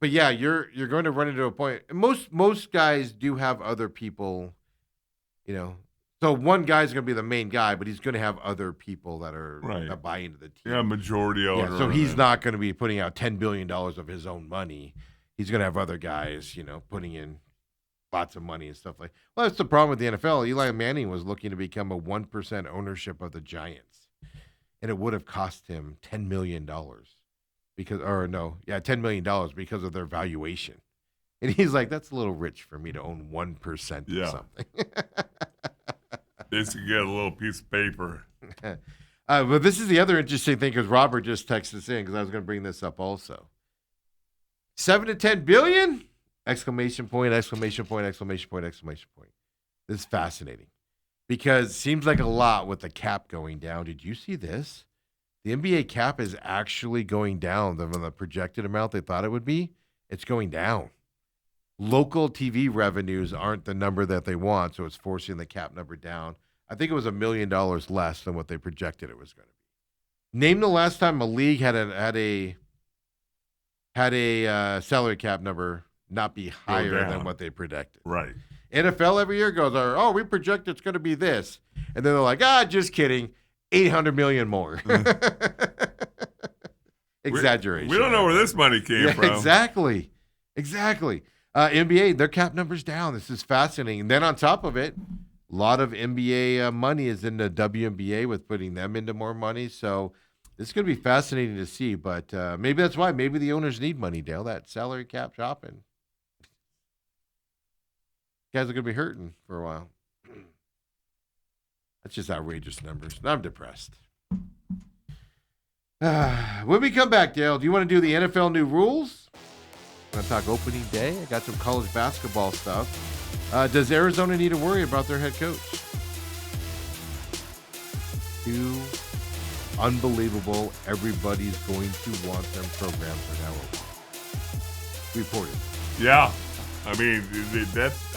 yeah, you're going to run into a point. Most guys do have other people, So one guy's going to be the main guy, but he's going to have other people that are that buy into the team.
Yeah, majority owner.
Yeah, so he's not going to be putting out $10 billion of his own money. He's going to have other guys, putting in lots of money and stuff like. Well, that's the problem with the NFL. Eli Manning was looking to become a 1% ownership of the Giants. And it would have cost him $10 million $10 million because of their valuation. And he's like, that's a little rich for me to own 1% of something.
Just to get a little piece of paper.
But this is the other interesting thing because Robert just texted us in because I was going to bring this up also. 7 to 10 billion? Exclamation point, exclamation point, exclamation point, exclamation point. This is fascinating. Because it seems like a lot with the cap going down. Did you see this? The NBA cap is actually going down from the projected amount they thought it would be. It's going down. Local TV revenues aren't the number that they want, so it's forcing the cap number down. I think it was $1 million less than what they projected it was going to be. Name the last time a league had a salary cap number not be higher than what they predicted.
Right.
NFL every year goes, we project it's going to be this. And then they're like, just kidding, $800 million more. Exaggeration.
We don't know where this money came from.
Exactly. NBA, their cap number's down. This is fascinating. And then on top of it, a lot of NBA money is in the WNBA with putting them into more money. So this is going to be fascinating to see. But maybe that's why. Maybe the owners need money, Dale, that salary cap shopping. Guys are going to be hurting for a while. That's just outrageous numbers. I'm depressed. When we come back, Dale, do you want to do the NFL new rules? I'm going to talk opening day. I got some college basketball stuff. Does Arizona need to worry about their head coach? Unbelievable. Everybody's going to want them programs are now open. Reported.
Yeah. I mean,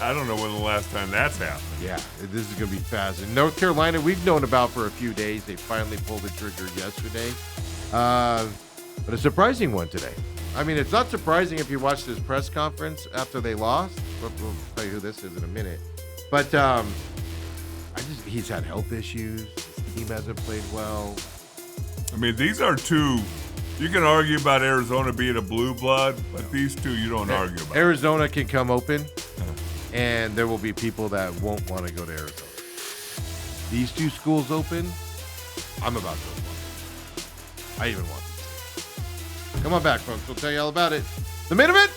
I don't know when the last time that's happened.
Yeah, this is going to be fast. In North Carolina, we've known about for a few days. They finally pulled the trigger yesterday. But a surprising one today. I mean, it's not surprising if you watch this press conference after they lost. We'll tell you who this is in a minute. But he's had health issues. His team hasn't played well.
I mean, these are two. You can argue about Arizona being a blue blood, but these two you don't argue about.
Arizona can come open, and there will be people that won't want to go to Arizona. These two schools open, I'm about to apply. I even want this. Come on back, folks. We'll tell you all about it. The main event.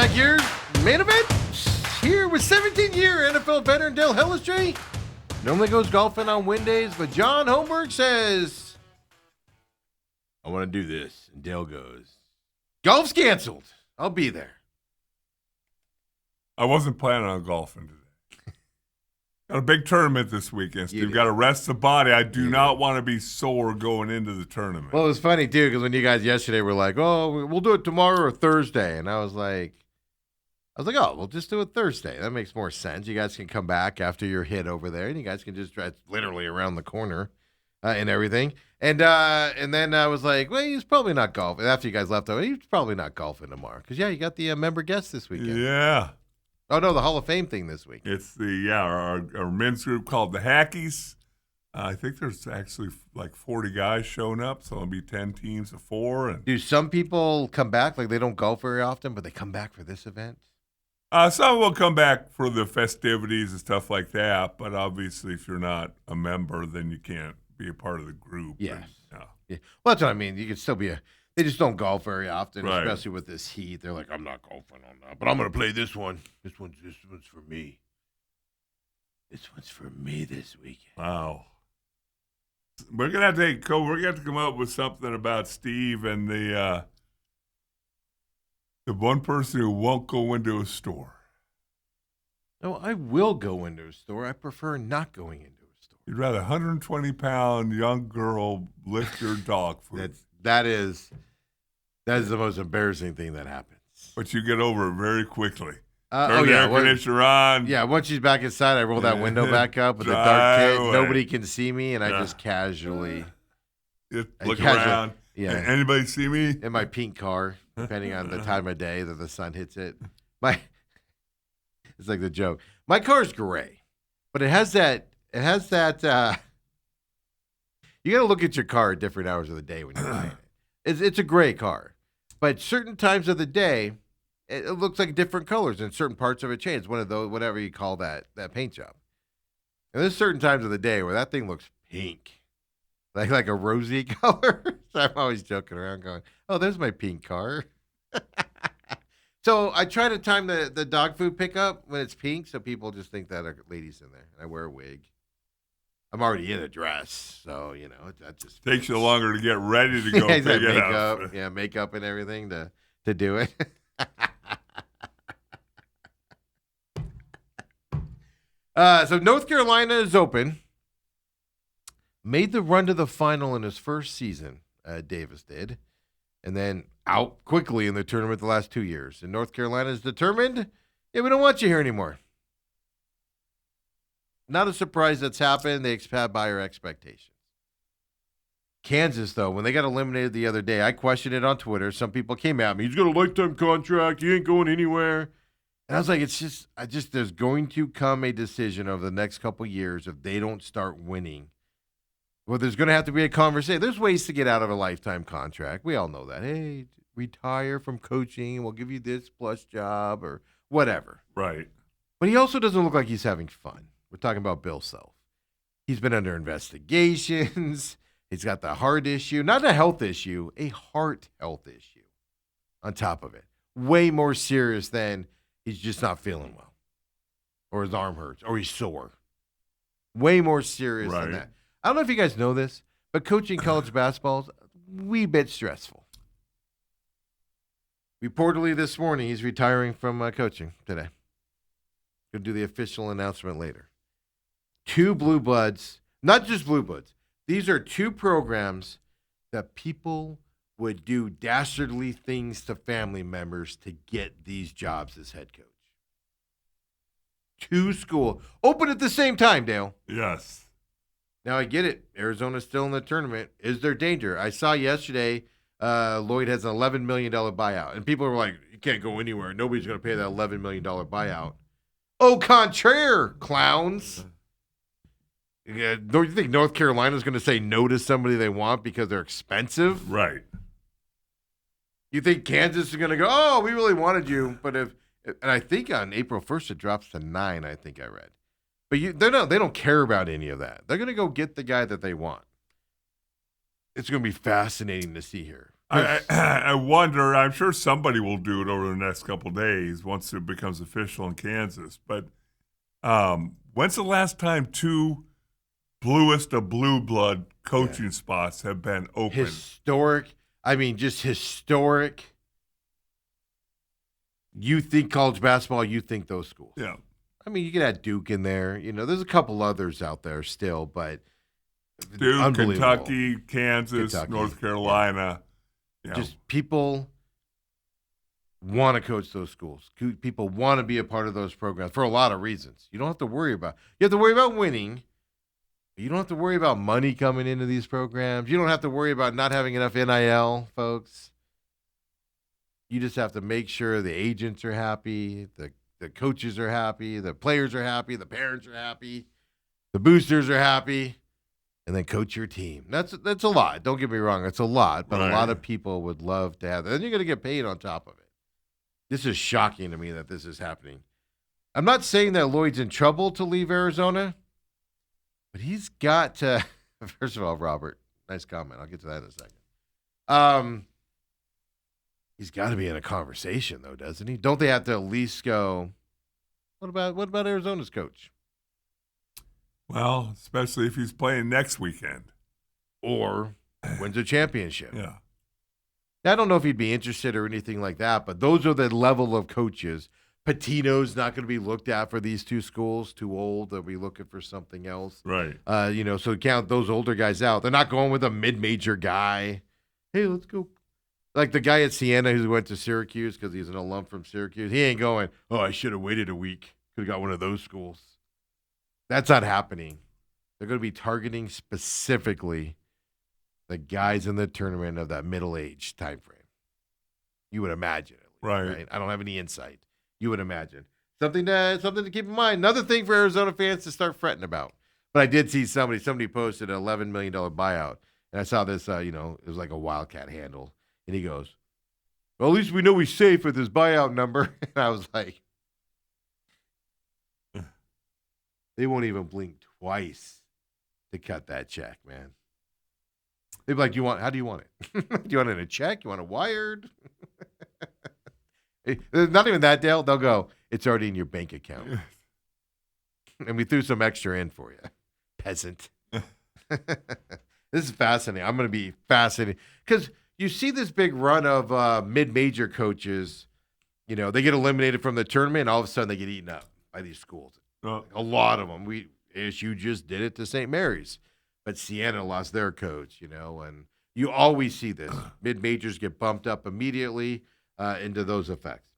back here. Main event here with 17-year NFL veteran Dale Hellestrae. Normally goes golfing on Wednesdays, but John Holmberg says, I want to do this. And Dale goes, golf's canceled. I'll be there.
I wasn't planning on golfing today. Got a big tournament this weekend, Steve. Got to rest the body. I do not want to be sore going into the tournament.
Well, it was funny, too, because when you guys yesterday were like, oh, we'll do it tomorrow or Thursday. And I was like, oh, we'll just do it Thursday. That makes more sense. You guys can come back after your hit over there, and you guys can just drive literally around the corner and everything. And then I was like, well, he's probably not golfing. After you guys left, he's probably not golfing tomorrow. Because, you got the member guest this weekend.
Yeah.
Oh, no, the Hall of Fame thing this week.
It's our men's group called the Hackies. I think there's actually like 40 guys showing up, so it'll be 10 teams of 4. And
do some people come back? Like, they don't golf very often, but they come back for this event?
Some will come back for the festivities and stuff like that, but obviously if you're not a member, then you can't be a part of the group.
Yes. Yeah. Well, that's what I mean. You can still be they just don't golf very often,
right.
Especially with this heat. They're like, I'm not golfing on that, but I'm going to play this one. This one's for me. This one's for me this weekend.
Wow. We're going to have to come up with something about Steve and the one person who won't go into a store.
No, I will go into a store. I prefer not going into a store.
You'd rather 120-pound young girl lift your dog food.
That is the most embarrassing thing that happens.
But you get over it very quickly.
Turn
the air conditioner on.
Yeah, once she's back inside, I roll that window back up with the dark kit. Nobody can see me, and I just casually
look around.
Yeah.
Anybody see me?
In my pink car, depending on the time of day that the sun hits it. It's like the joke. My car's gray, but it has that. You got to look at your car at different hours of the day when you're buying it. It's a gray car, but certain times of the day, it looks like different colors, and certain parts of it change. One of those, whatever you call that paint job. And there's certain times of the day where that thing looks pink, like a rosy color. So I'm always joking around, going, "Oh, there's my pink car." So I try to time the dog food pickup when it's pink, so people just think that a lady's in there. And I wear a wig. I'm already in a dress, so that just
takes you longer to get ready to go pick it up.
Yeah, makeup and everything to do it. So North Carolina is open. Made the run to the final in his first season, Davis did. And then out quickly in the tournament the last 2 years. And North Carolina is determined, we don't want you here anymore. Not a surprise that's happened. They had higher expectations. Kansas, though, when they got eliminated the other day, I questioned it on Twitter. Some people came at me. He's got a lifetime contract. He ain't going anywhere. And I was like, there's going to come a decision over the next couple of years if they don't start winning. Well, there's going to have to be a conversation. There's ways to get out of a lifetime contract. We all know that. Hey, retire from coaching. We'll give you this plus job or whatever.
Right.
But he also doesn't look like he's having fun. We're talking about Bill Self. He's been under investigations. He's got the heart issue. Not a health issue, a heart health issue on top of it. Way more serious than he's just not feeling well or his arm hurts or he's sore. Way more serious than that. I don't know if you guys know this, but coaching college basketball is a wee bit stressful. Reportedly this morning, he's retiring from coaching today. Going to do the official announcement later. 2 Blue Bloods, not just Blue Bloods. These are 2 programs that people would do dastardly things to family members to get these jobs as head coach. 2 schools. Open at the same time, Dale.
Yes.
Now, I get it. Arizona's still in the tournament. Is there danger? I saw yesterday Lloyd has an $11 million buyout. And people were like, you can't go anywhere. Nobody's going to pay that $11 million buyout. Au contraire, clowns. Don't you think North Carolina's going to say no to somebody they want because they're expensive?
Right.
You think Kansas is going to go, oh, we really wanted you. But and I think on April 1st it drops to 9, I think I read. But they don't care about any of that. They're going to go get the guy that they want. It's going to be fascinating to see here.
I wonder. I'm sure somebody will do it over the next couple of days once it becomes official in Kansas. But when's the last time two bluest of blue blood coaching spots have been open?
Historic. I mean, just historic. You think college basketball, you think those schools.
Yeah.
I mean, you could add Duke in there. You know, there's a couple others out there still, but
Duke, Kentucky, Kansas, North Carolina. Yeah.
Just people want to coach those schools. People want to be a part of those programs for a lot of reasons. You don't have to worry about. You have to worry about winning. You don't have to worry about money coming into these programs. You don't have to worry about not having enough NIL, folks. You just have to make sure the agents are happy, the coaches are happy, the players are happy, the parents are happy, the boosters are happy, and then coach your team. That's a lot. Don't get me wrong, it's a lot, but
Right.
a lot of people would love to have that. And you're going to get paid on top of it. This is shocking to me that this is happening. I'm not saying that Lloyd's in trouble to leave Arizona, but he's got to. First of all, Robert, nice comment. I'll get to that in a second. He's got to be in a conversation, though, doesn't he? Don't they have to at least go, what about Arizona's coach?
Well, especially if he's playing next weekend.
Or wins a championship.
Yeah.
I don't know if he'd be interested or anything like that, but those are the level of coaches. Patino's not going to be looked at for these two schools. Too old. They'll be looking for something else.
Right.
So count those older guys out. They're not going with a mid-major guy. Hey, let's go. Like the guy at Siena who went to Syracuse because he's an alum from Syracuse. He ain't going, oh, I should have waited a week. Could have got one of those schools. That's not happening. They're going to be targeting specifically the guys in the tournament of that middle-age time frame. You would imagine. Right? I don't have any insight. You would imagine. Something to keep in mind. Another thing for Arizona fans to start fretting about. But I did see somebody posted an $11 million buyout. And I saw this, it was like a Wildcat handle. And he goes, well, at least we know he's safe with his buyout number. And I was like, they won't even blink twice to cut that check, man. They'd be like, how do you want it? Do you want it in a check? You want it wired? Not even that, Dale. They'll go, it's already in your bank account. And we threw some extra in for you, peasant. This is fascinating. I'm going to be fascinated. Because you see this big run of mid-major coaches, they get eliminated from the tournament, and all of a sudden they get eaten up by these schools. A lot of them. ASU just did it to St. Mary's. But Siena lost their coach, and you always see this. Mid-majors get bumped up immediately into those effects.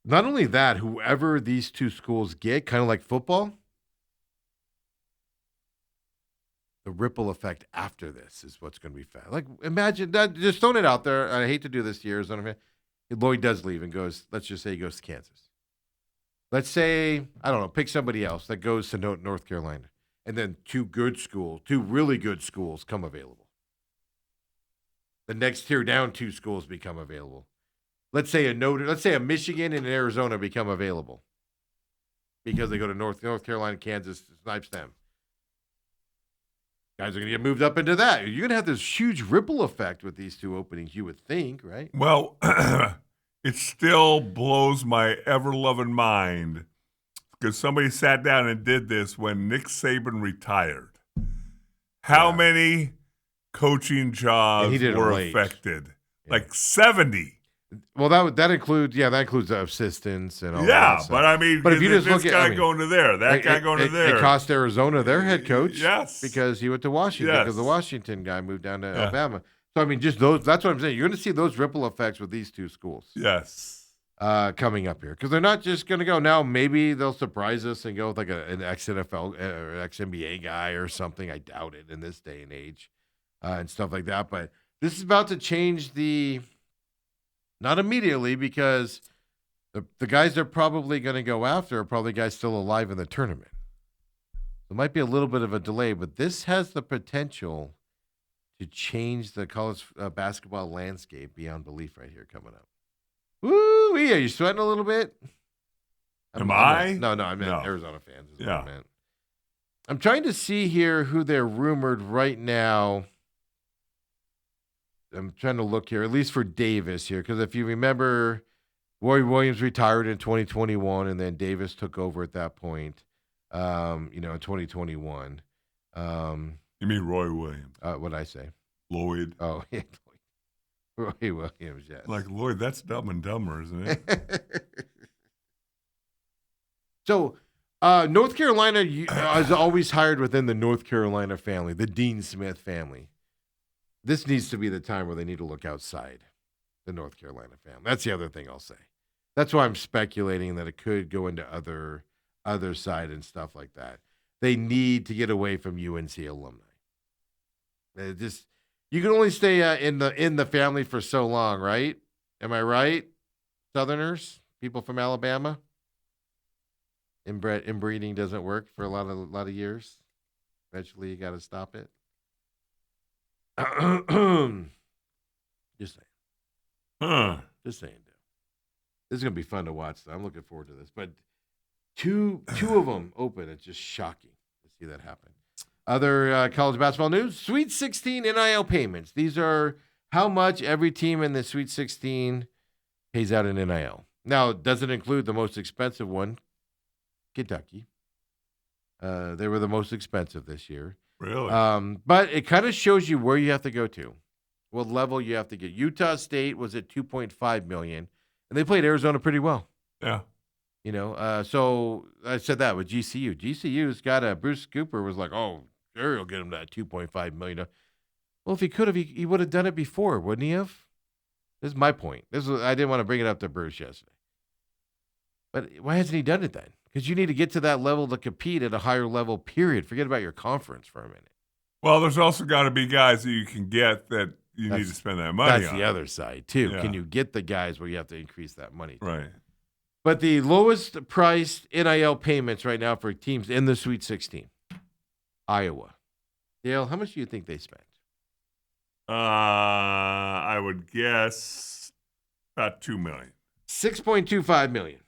Not only that, whoever these two schools get, kind of like football, the ripple effect after this is what's going to be fast. Like, imagine that, just throwing it out there. I hate to do this to Arizona. Lloyd does leave and goes, let's just say he goes to Kansas. Let's say, I don't know, pick somebody else that goes to North Carolina. And then two really good schools come available. The next tier down, two schools become available. Let's say a Michigan and an Arizona become available because they go to North Carolina, Kansas, snipes them. Guys are going to get moved up into that. You're going to have this huge ripple effect with these two openings, you would think, right?
Well, it still blows my ever-loving mind because somebody sat down and did this when Nick Saban retired. How many coaching jobs were affected? Yeah. Like 70.
Well, that includes assistants and all that.
Yeah, but I mean,
if you just
this guy going to there, that guy going to there.
It cost Arizona their head coach.
Yes.
Because he went to Washington because the Washington guy moved down to Alabama. So, I mean, just those, that's what I'm saying. You're going to see those ripple effects with these two schools.
Yes.
Coming up here. Because they're not just going to go, now maybe they'll surprise us and go with like an ex-NFL or ex-NBA guy or something. I doubt it in this day and age and stuff like that. But this is about to change not immediately, because the guys they're probably going to go after are probably guys still alive in the tournament. There might be a little bit of a delay, but this has the potential to change the college basketball landscape beyond belief right here coming up. Woo! Are you sweating a little bit?
Am I?
No, I meant Arizona fans.
Yeah.
I'm trying to see here who they're rumored right now I'm trying to look here, at least for Davis here, because if you remember, Roy Williams retired in 2021, and then Davis took over at that point, in 2021.
You mean Roy Williams?
What did I say?
Lloyd.
Oh, yeah, Roy Williams, yes.
Like, Lloyd, that's Dumb and Dumber, isn't it?
So, North Carolina is always hired within the North Carolina family, the Dean Smith family. This needs to be the time where they need to look outside the North Carolina family. That's the other thing I'll say. That's why I'm speculating that it could go into other side and stuff like that. They need to get away from UNC alumni. You can only stay in the family for so long, right? Am I right? Southerners, people from Alabama. Inbreeding doesn't work for a lot of years. Eventually, you got to stop it. Just saying. Just saying, dude. This is gonna be fun to watch. Though. I'm looking forward to this. But two of them open. It's just shocking to see that happen. Other college basketball news: Sweet 16 NIL payments. These are how much every team in the Sweet 16 pays out in NIL. Now, it doesn't include the most expensive one, Kentucky. They were the most expensive this year.
Really?
But it kind of shows you where you have to go to, what level you have to get. Utah State was at $2.5 million, and they played Arizona pretty well.
Yeah.
So I said that with GCU. GCU's got Bruce Cooper was like, oh, sure, he'll get him that $2.5 million. Well, if he could have, he would have done it before, wouldn't he have? This is my point. I didn't want to bring it up to Bruce yesterday. But why hasn't he done it then? Because you need to get to that level to compete at a higher level, period. Forget about your conference for a minute.
Well, there's also got to be guys that you can get that you need to spend that money on.
That's the other side, too.
Yeah.
Can you get the guys where you have to increase that money?
Right.
But the lowest priced NIL payments right now for teams in the Sweet 16, Iowa. Dale, how much do you think they spent?
I would guess about $2 million.
$6.25 million.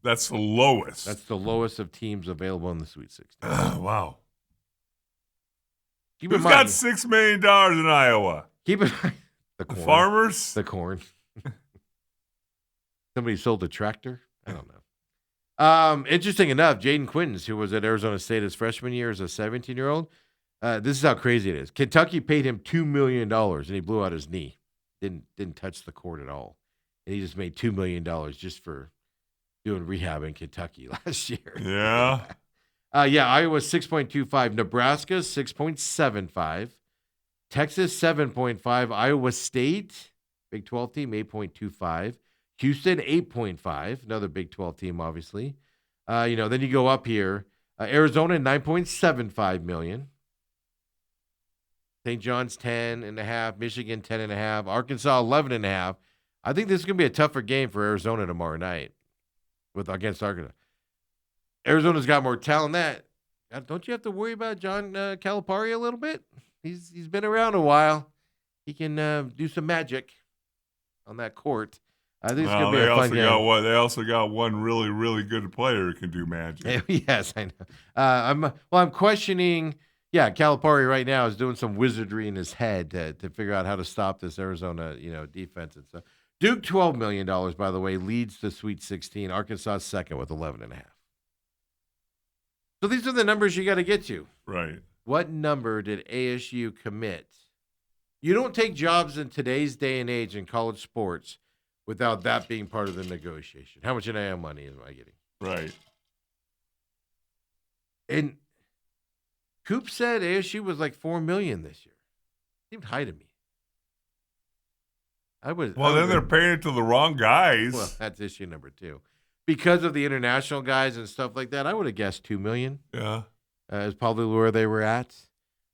That's the lowest.
That's the lowest of teams available in the Sweet 16.
Wow.
Keep in
Who's
mind,
got $6 million in Iowa?
keep in mind
The farmers?
The corn. Somebody sold a tractor? I don't know. Interesting enough, Jaden Quintons, who was at Arizona State his freshman year as a 17-year-old, this is how crazy it is. Kentucky paid him $2 million, and he blew out his knee. Didn't touch the court at all. And he just made $2 million just for doing rehab in Kentucky last year.
Yeah.
Iowa 6.25, Nebraska 6.75, Texas 7.5, Iowa State, Big 12 team 8.25, Houston 8.5, another Big 12 team obviously. Then you go up here, Arizona 9.75 million, St. John's 10.5, Michigan 10.5, Arkansas 11.5. I think this is gonna be a tougher game for Arizona tomorrow night against Arkansas. Arizona's got more talent than that. Don't you have to worry about John Calipari a little bit? He's been around a while. He can do some magic on that court. I think it's going to be a fun game.
They also got one really, really good player who can do magic.
Yes, I know. I'm questioning. Yeah, Calipari right now is doing some wizardry in his head to figure out how to stop this Arizona, defense and stuff. Duke, $12 million, by the way, leads the Sweet 16. Arkansas second with 11.5. So these are the numbers you got to get to.
Right.
What number did ASU commit? You don't take jobs in today's day and age in college sports without that being part of the negotiation. How much NIL money am I getting?
Right.
And Coop said ASU was like $4 million this year. Seemed high to me.
They're paying it to the wrong guys.
Well, that's issue number 2. Because of the international guys and stuff like that, I would have guessed $2 million.
Yeah.
Is probably where they were at.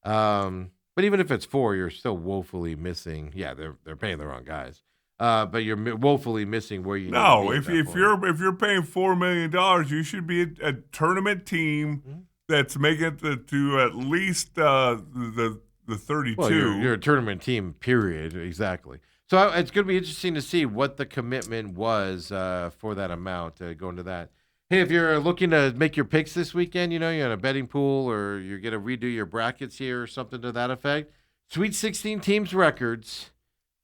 But even if it's 4, you're still woefully missing. Yeah, they're paying the wrong guys. But you're woefully missing where you need to be
if you're paying $4 million, you should be a tournament team that's making it to at least the 32.
Well, you're a tournament team, period. Exactly. So it's going to be interesting to see what the commitment was for that amount going to that. Hey, if you're looking to make your picks this weekend, you're in a betting pool or you're going to redo your brackets here or something to that effect, Sweet 16 teams records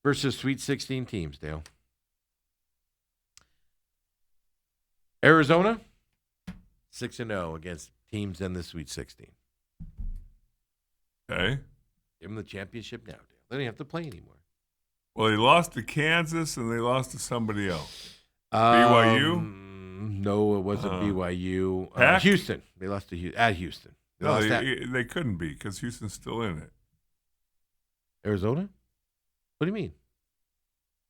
versus Sweet 16 teams, Dale. Arizona, 6-0 against teams in the Sweet 16.
Okay.
Give them the championship now, Dale. They don't have to play anymore.
Well, they lost to Kansas and they lost to somebody else. BYU?
No, it wasn't BYU.
Pack?
Houston. They lost to at Houston.
No, they couldn't be because Houston's still in it.
Arizona? What do you mean?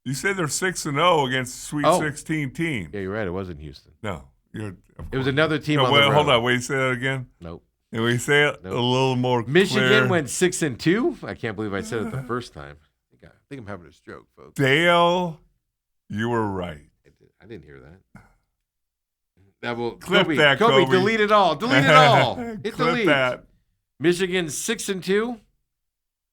You say they're 6-0 against Sweet 16 teams.
Yeah, you're right. It wasn't Houston.
No.
It was another team
No,
on the road.
hold on. Wait, say that again?
Nope.
Can we say it a little more
Michigan
clear?
went 6-2. I can't believe I said it the first time. I think I'm having a stroke, folks.
Dale, you were right.
I didn't hear that. That will
Clip that, Kobe.
Delete it all. Delete it all. Hit
Clip
delete.
that.
Michigan 6-2.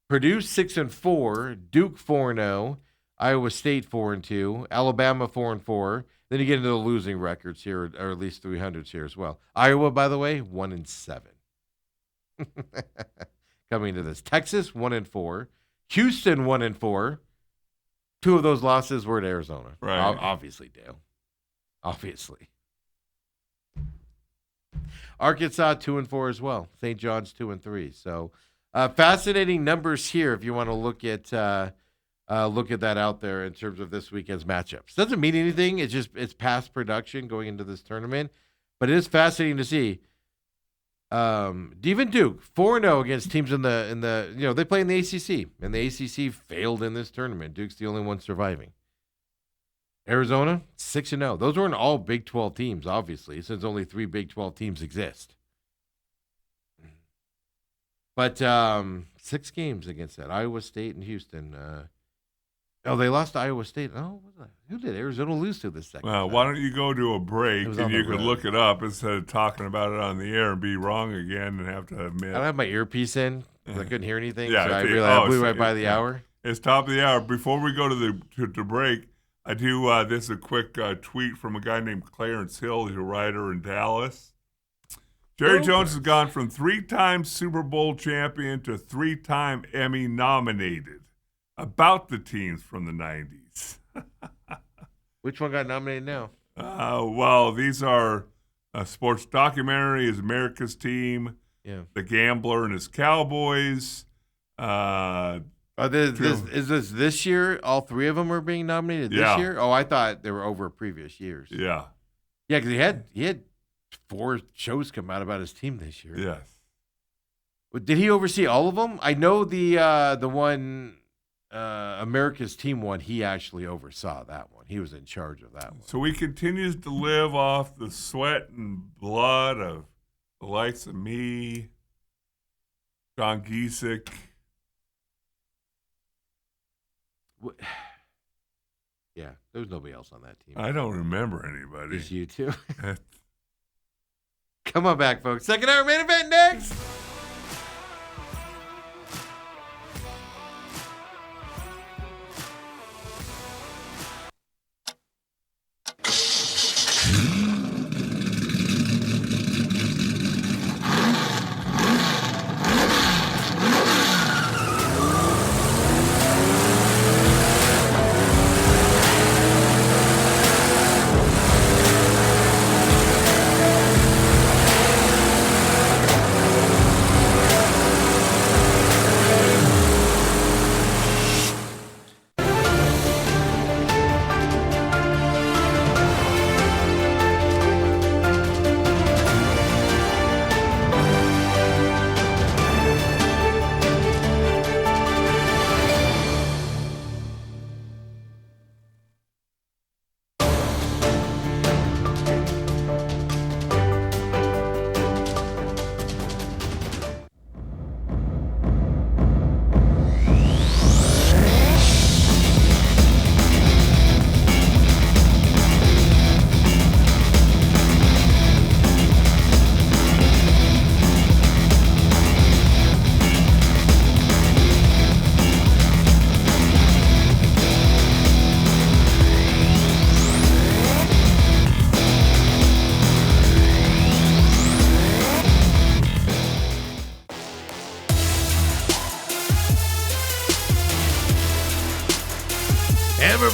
Purdue 6-4. Duke 4-0. Iowa State 4-2. Alabama 4-4. Then you get into the losing records here, or at least 300s here as well. Iowa, by the way, 1-7. Coming into this, Texas 1-4. Houston 1-4. Two of those losses were at Arizona.
Right.
Obviously, Dale. Obviously. Arkansas 2-4 as well. St. John's 2-3. So fascinating numbers here if you want to look at that out there in terms of this weekend's matchups. Doesn't mean anything. It's past production going into this tournament, but it is fascinating to see. Even Duke 4-0 against teams in the they play in the ACC, and the ACC failed in this tournament. Duke's the only one surviving. Arizona 6-0. Those weren't all Big 12 teams, obviously, since only 3 Big 12 teams exist. But 6 games against that. Iowa State and Houston. They lost to Iowa State. Oh, who did Arizona lose to this second?
Well, why don't you go to a break and you could look it up instead of talking about it on the air and be wrong again and have to admit.
I don't have my earpiece in because I couldn't hear anything.
Yeah,
so I realized I blew right by the hour.
It's top of the hour. Before we go to the break, I do this is a quick tweet from a guy named Clarence Hill. He's a writer in Dallas. Jerry Jones has gone from 3-time Super Bowl champion to 3-time Emmy nominated. About the teams from the 90s.
Which one got nominated now?
Well, these are a sports documentary, is America's Team, The Gambler and His Cowboys.
Is this year? All 3 of them are being nominated this year? Oh, I thought they were over previous years.
Yeah.
Yeah, because he had 4 shows come out about his team this year.
Yes.
Did he oversee all of them? I know the one America's Team one. He actually oversaw that one. He was in charge of that one.
So he continues to live off the sweat and blood of the likes of me, John Giesick.
Yeah, there was nobody else on that team.
I don't remember anybody.
Just you two. Come on back, folks. Second hour main event next.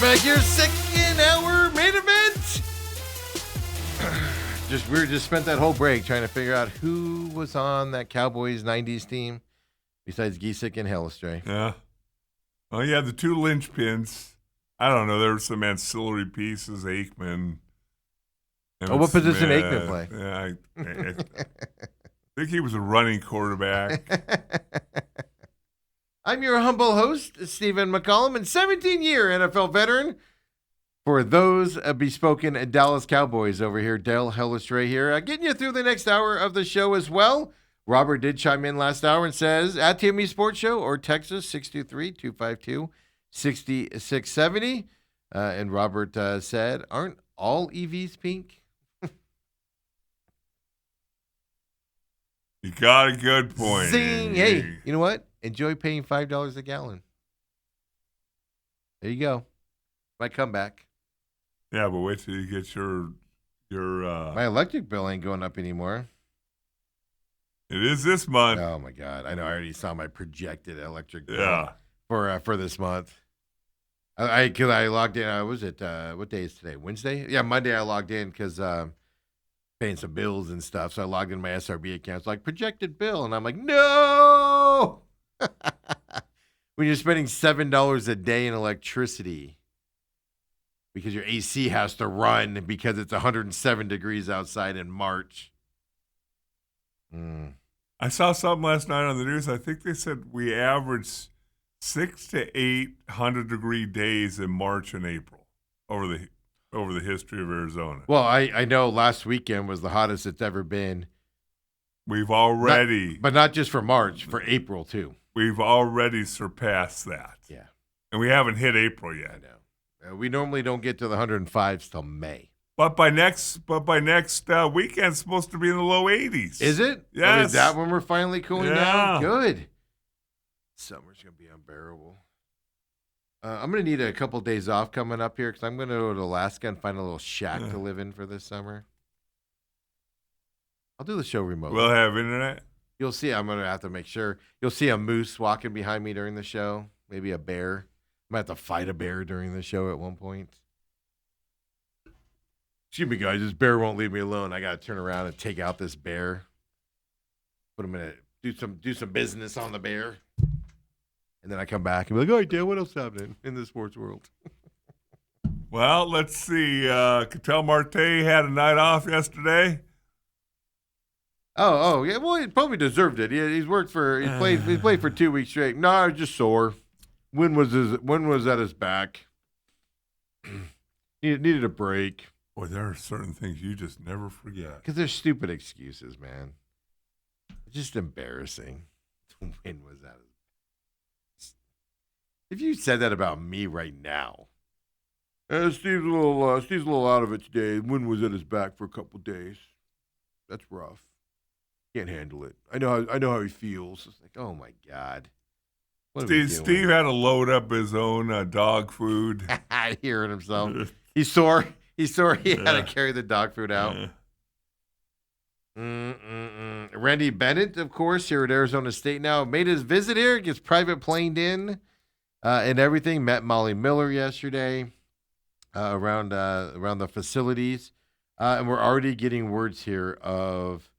back here, second hour main event. We just spent that whole break trying to figure out who was on that Cowboys 90s team besides Giesick and Hellestray.
Yeah. Well, yeah, the two linchpins. I don't know. There were some ancillary pieces. Aikman.
What position
Smith.
Aikman play?
Yeah, I think he was a running quarterback.
I'm your humble host, Stephen McCollum, and 17-year NFL veteran for those bespoken Dallas Cowboys over here. Dale Hellestray here, getting you through the next hour of the show as well. Robert did chime in last hour and says, at TME Sports Show or Texas 623-252-6670. And Robert said, aren't all EVs pink?
You got a good point.
Zing. Hey, you know what? Enjoy paying $5 a gallon. There you go. My comeback.
Yeah, but wait till you get your
My electric bill ain't going up anymore.
It is this month.
Oh my God! I know. I already saw my projected electric bill
Yeah.
for this month. Because I logged in. Was it what day is today? Wednesday? Yeah, Monday. I logged in because paying some bills and stuff. So I logged in my SRB account. It's like projected bill, and I'm like, no. When you're spending $7 a day in electricity because your AC has to run because it's 107 degrees outside in March.
I saw something last night on the news. I think they said we averaged 600 to 800-degree days in March and April over the history of Arizona.
Well, I know last weekend was the hottest it's ever been.
We've already,
but not just for March, for April too.
We've already surpassed that.
Yeah,
and we haven't hit April yet.
I know. We normally don't get to the 105s till May.
But by next weekend, it's supposed to be in the low 80s.
Is it?
Yes.
Oh, is that when we're finally cooling down? Good. Summer's going to be unbearable. I'm going to need a couple days off coming up here because I'm going to go to Alaska and find a little shack to live in for this summer. I'll do the show remotely.
We'll have internet?
You'll see. I'm going to have to make sure. You'll see a moose walking behind me during the show. Maybe a bear. I might have to fight a bear during the show at one point. Excuse me, guys. This bear won't leave me alone. I got to turn around and take out this bear. Put him in do some business on the bear. And then I come back and be like, all right, Dan, what else is happening in the sports world?
Well, let's see. Cattell Marte had a night off yesterday.
Oh, yeah. Well, he probably deserved it. He played for 2 weeks straight. No, I was just sore. When was at his back? Needed a break.
Boy, there are certain things you just never forget.
Because they're stupid excuses, man. It's just embarrassing. When was that? If you said that about me right now, Steve's a little out of it today. When was at his back for a couple days? That's rough. Can't handle it. I know how he feels. It's like, oh my God.
Steve had to load up his own dog food.
Hearing himself. He's sore. He had to carry the dog food out. Randy Bennett, of course, here at Arizona State now, made his visit here, gets private planed in and everything. Met Molly Miller yesterday around the facilities. And we're already getting words here of,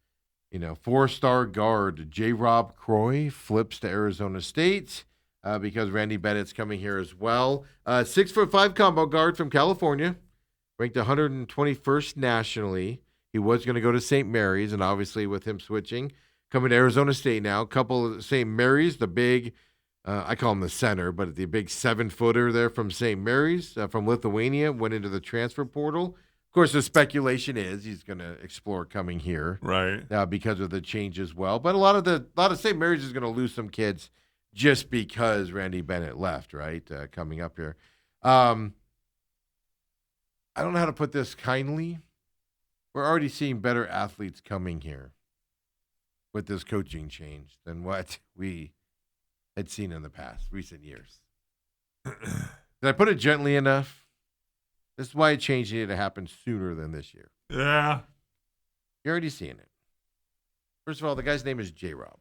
4-star guard J-Rob Croy flips to Arizona State because Randy Bennett's coming here as well. 6'5" combo guard from California, ranked 121st nationally. He was going to go to St. Mary's, and obviously with him switching, coming to Arizona State now. A couple of St. Mary's, the big, I call him the center, but the big 7-footer there from St. Mary's, from Lithuania, went into the transfer portal. Of course, the speculation is he's going to explore coming here,
right?
Because of the change as well. But a lot of St. Mary's is going to lose some kids just because Randy Bennett left, right? Coming up here, I don't know how to put this kindly. We're already seeing better athletes coming here with this coaching change than what we had seen in the past, recent years. Did I put it gently enough? This is why a change needed to happen sooner than this year.
Yeah.
You're already seeing it. First of all, the guy's name is J-Rob.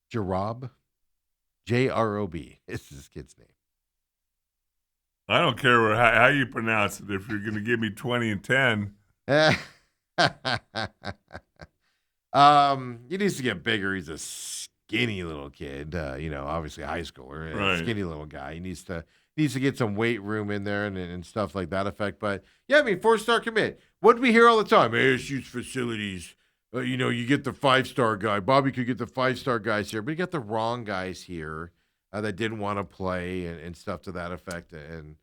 J-Rob? J-R-O-B. It's this kid's name.
I don't care how you pronounce it. If you're going to give me 20 and 10,
He needs to get bigger. He's a skinny little kid. Obviously a high schooler, a
Right.
skinny little guy. He needs to get some weight room in there and stuff like that effect. But yeah, I mean, 4-star commit. What do we hear all the time? ASU's facilities. You get the 5-star guy. Bobby could get the 5-star guys here, but he got the wrong guys here that didn't want to play and stuff to that effect, and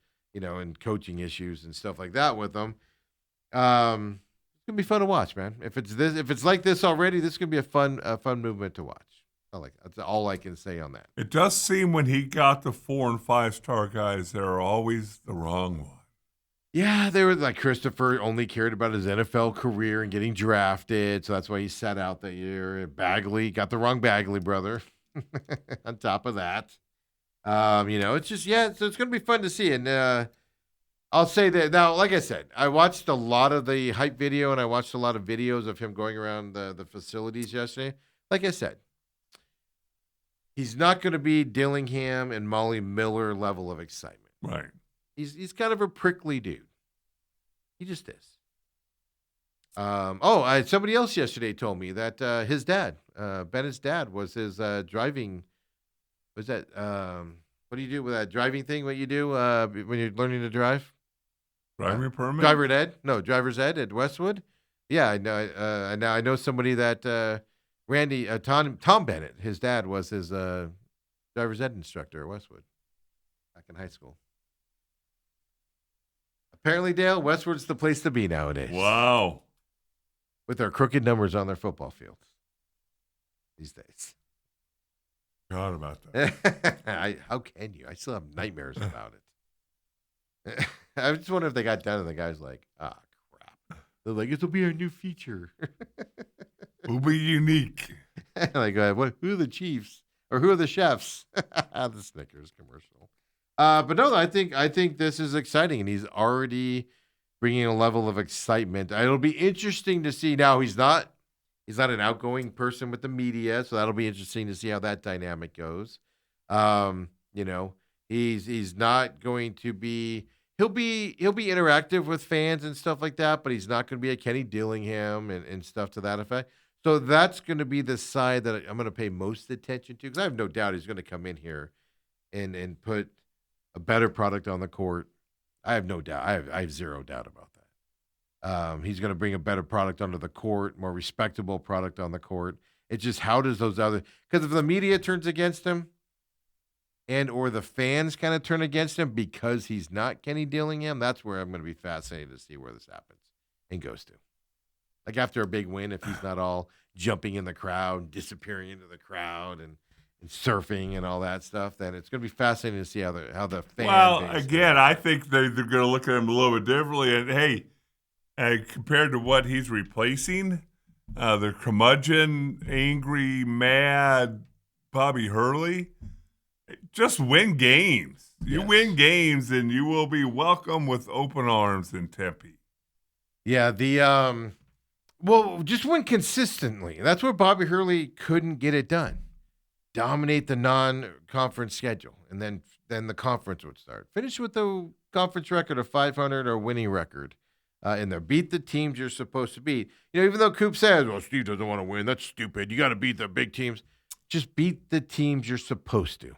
coaching issues and stuff like that with them. It's gonna be fun to watch, man. If it's like this already, this is gonna be a fun movement to watch. That's all I can say on that.
it does seem when he got the 4 and 5-star guys, they're always the wrong one.
Yeah, they were like Christopher only cared about his NFL career and getting drafted, so that's why he sat out that year. Bagley got the wrong Bagley brother. On top of that, it's just so it's gonna be fun to see. And I'll say that now, like I said, I watched a lot of the hype video and I watched a lot of videos of him going around the facilities yesterday. Like I said, he's not going to be Dillingham and Molly Miller level of excitement.
Right.
He's kind of a prickly dude. He just is. Somebody else yesterday told me that his dad, Bennett's dad, was his driving. Was that what do you do with that driving thing? What you do when you're learning to drive?
Driving permit?
Driver's ed at Westwood. Yeah, I know. Now I know somebody that Randy Tom Bennett, his dad was his driver's ed instructor at Westwood back in high school. Apparently, Dale, Westwood's the place to be nowadays.
Wow.
With their crooked numbers on their football fields these days.
Forgot about that.
How can you? I still have nightmares about it. I just wonder if they got done and the guy's like, crap. They're like, this will be our new feature.
We'll be unique.
Like, who are the Chiefs? Or who are the chefs? The Snickers commercial. But no, I think this is exciting, and he's already bringing a level of excitement. It'll be interesting to see. Now, he's not an outgoing person with the media, so that'll be interesting to see how that dynamic goes. He's not going to be. He'll be interactive with fans and stuff like that, but he's not going to be a Kenny Dillingham and stuff to that effect. So that's going to be the side that I'm going to pay most attention to, because I have no doubt he's going to come in here and put a better product on the court. I have no doubt. I have zero doubt about that. He's going to bring a better product onto the court, more respectable product on the court. It's just, how does those other, because if the media turns against him and or the fans kind of turn against him because he's not Kenny Dillingham, that's where I'm going to be fascinated to see where this happens and goes to. Like after a big win, if he's not all jumping in the crowd, disappearing into the crowd and surfing and all that stuff, then it's going to be fascinating to see how the fan base
again, I think they're going to look at him a little bit differently. And hey, compared to what he's replacing, the curmudgeon, angry, mad Bobby Hurley, just win games. You win games, and you will be welcome with open arms in Tempe.
Yeah, just win consistently. That's where Bobby Hurley couldn't get it done. Dominate the non-conference schedule, and then the conference would start. Finish with the conference record of 500 or winning record in there. Beat the teams you're supposed to beat. Even though Coop says, well, Steve doesn't want to win. That's stupid. You got to beat the big teams. Just beat the teams you're supposed to.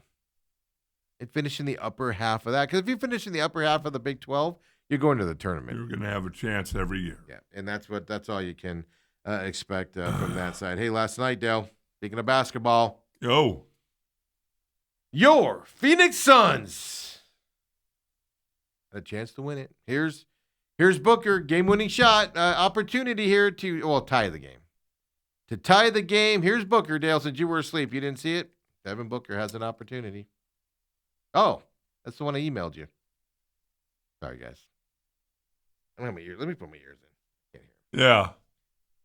And finish in the upper half of that. Because if you finish in the upper half of the Big 12, you're going to the tournament.
You're going to have a chance every year.
Yeah, and that's all you can expect from that side. Hey, last night, Dale, speaking of basketball, your Phoenix Suns had a chance to win it. Here's Booker, game-winning shot, opportunity here to tie the game. To tie the game, here's Booker, Dale, since you were asleep. You didn't see it? Devin Booker has an opportunity. Oh, that's the one I emailed you. Sorry, guys. I don't have my ears. Let me put my ears in. Can't hear.
Yeah.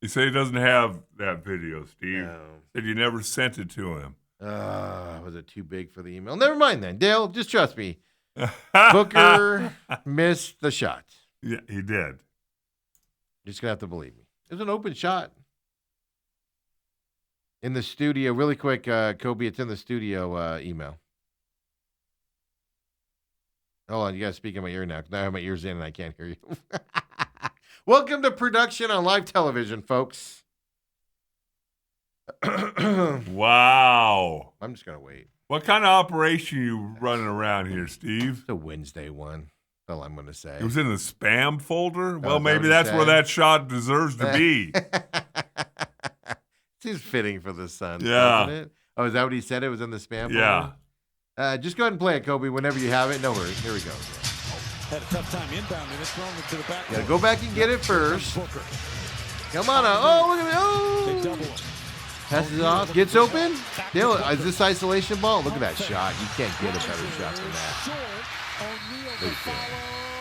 You say he doesn't have that video, Steve.
No.
Said you never sent it to him.
Was it too big for the email? Never mind then. Dale, just trust me. Booker missed the shot.
Yeah, he did.
You're just going to have to believe me. It was an open shot. In the studio, really quick, Kobe, it's in the studio email. Hold on, you got to speak in my ear now. Now I have my ears in and I can't hear you. Welcome to production on live television, folks.
Wow.
I'm just going to wait.
What kind of operation you running around here, Steve?
It's a Wednesday one. That's all I'm going to say.
It was in the spam folder? Well,
is that
maybe
what you
that's
said?
where that shot deserves to be.
Seems fitting for the Suns,
Yeah.
doesn't it? Oh, is that what he said? It was in the spam
Yeah.
folder? Just go ahead and play it, Kobe, whenever you have it. No worries. Here we go.
Had a tough time inbounding it, throwing it to the back.
Got to go back and get it first.
Booker.
Come on. Oh, look at me.
They
Oh.
double him.
Passes it off. Gets open. Dale, is this isolation ball? Look at that shot. You can't get a better shot than that. But he can.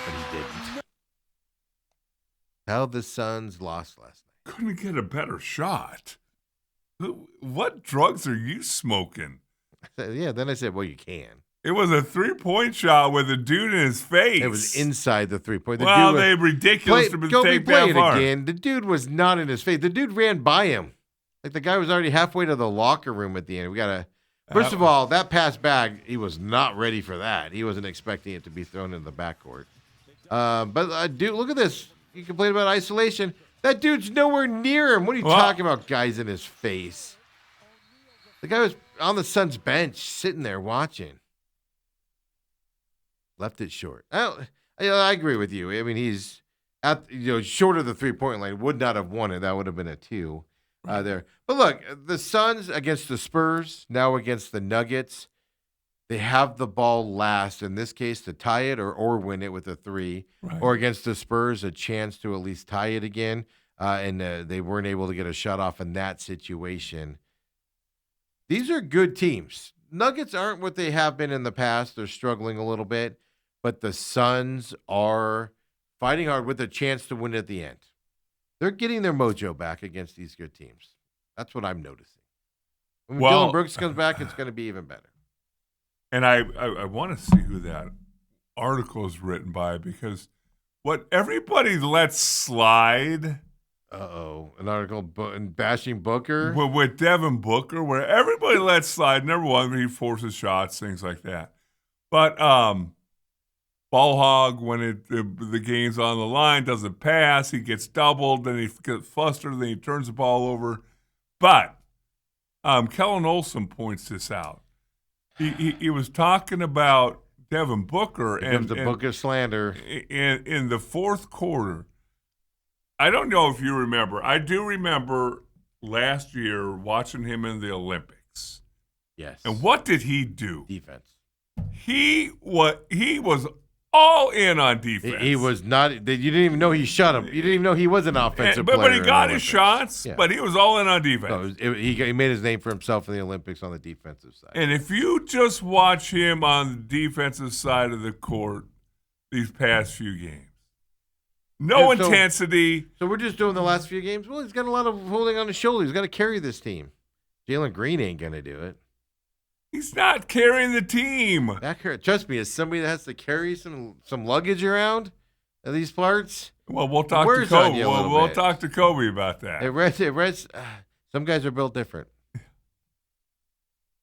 But he didn't. How the Suns lost last night.
Couldn't get a better shot. What drugs are you smoking?
Yeah, then I said, well, you can.
It was a 3-point shot with a dude in his face.
It was inside the three-point.
Well, they ridiculous to take
play
that
it
far.
again. The dude was not in his face. The dude ran by him. Like the guy was already halfway to the locker room at the end. We got to, first of all, that pass back, he was not ready for that. He wasn't expecting it to be thrown in the backcourt. Dude, look at this. You complain about isolation. That dude's nowhere near him. What are you talking about, guys in his face? The guy was on the Suns bench, sitting there watching. Left it short. I agree with you. I mean, he's at short of the 3-point line. Would not have won it. That would have been a 2 there. But look, the Suns against the Spurs, now against the Nuggets. They have the ball last. In this case, to tie it or win it with a 3.
Right.
Or against the Spurs, a chance to at least tie it again. And they weren't able to get a shot off in that situation. These are good teams. Nuggets aren't what they have been in the past. They're struggling a little bit. But the Suns are fighting hard with a chance to win at the end. They're getting their mojo back against these good teams. That's what I'm noticing. When Dylan Brooks comes back, it's going to be even better.
And I want to see who that article is written by, because what everybody lets slide.
An article bashing Booker?
With Devin Booker, where everybody lets slide. Number one, he forces shots, things like that. But ball hog, when the game's on the line, doesn't pass, he gets doubled, then he gets flustered, then he turns the ball over. But Kellen Olson points this out. He was talking about Devin Booker
and the Booker slander
in the fourth quarter. I don't know if you remember. I do remember last year watching him in the Olympics.
Yes.
And what did he do?
Defense.
He was all in on defense.
He was not. You didn't even know he shot him. You didn't even know he was an offensive player.
But he got his shots. Yeah. But he was all in on defense.
So he made his name for himself in the Olympics on the defensive side.
And if you just watch him on the defensive side of the court these past few games, intensity.
So we're just doing the last few games. Well, he's got a lot of holding on his shoulder. He's got to carry this team. Jalen Green ain't going to do it.
He's not carrying the team.
Trust me, as somebody that has to carry some luggage around at these parts.
Well, we'll talk to Kobe. We'll talk to Kobe about that.
Some guys are built different.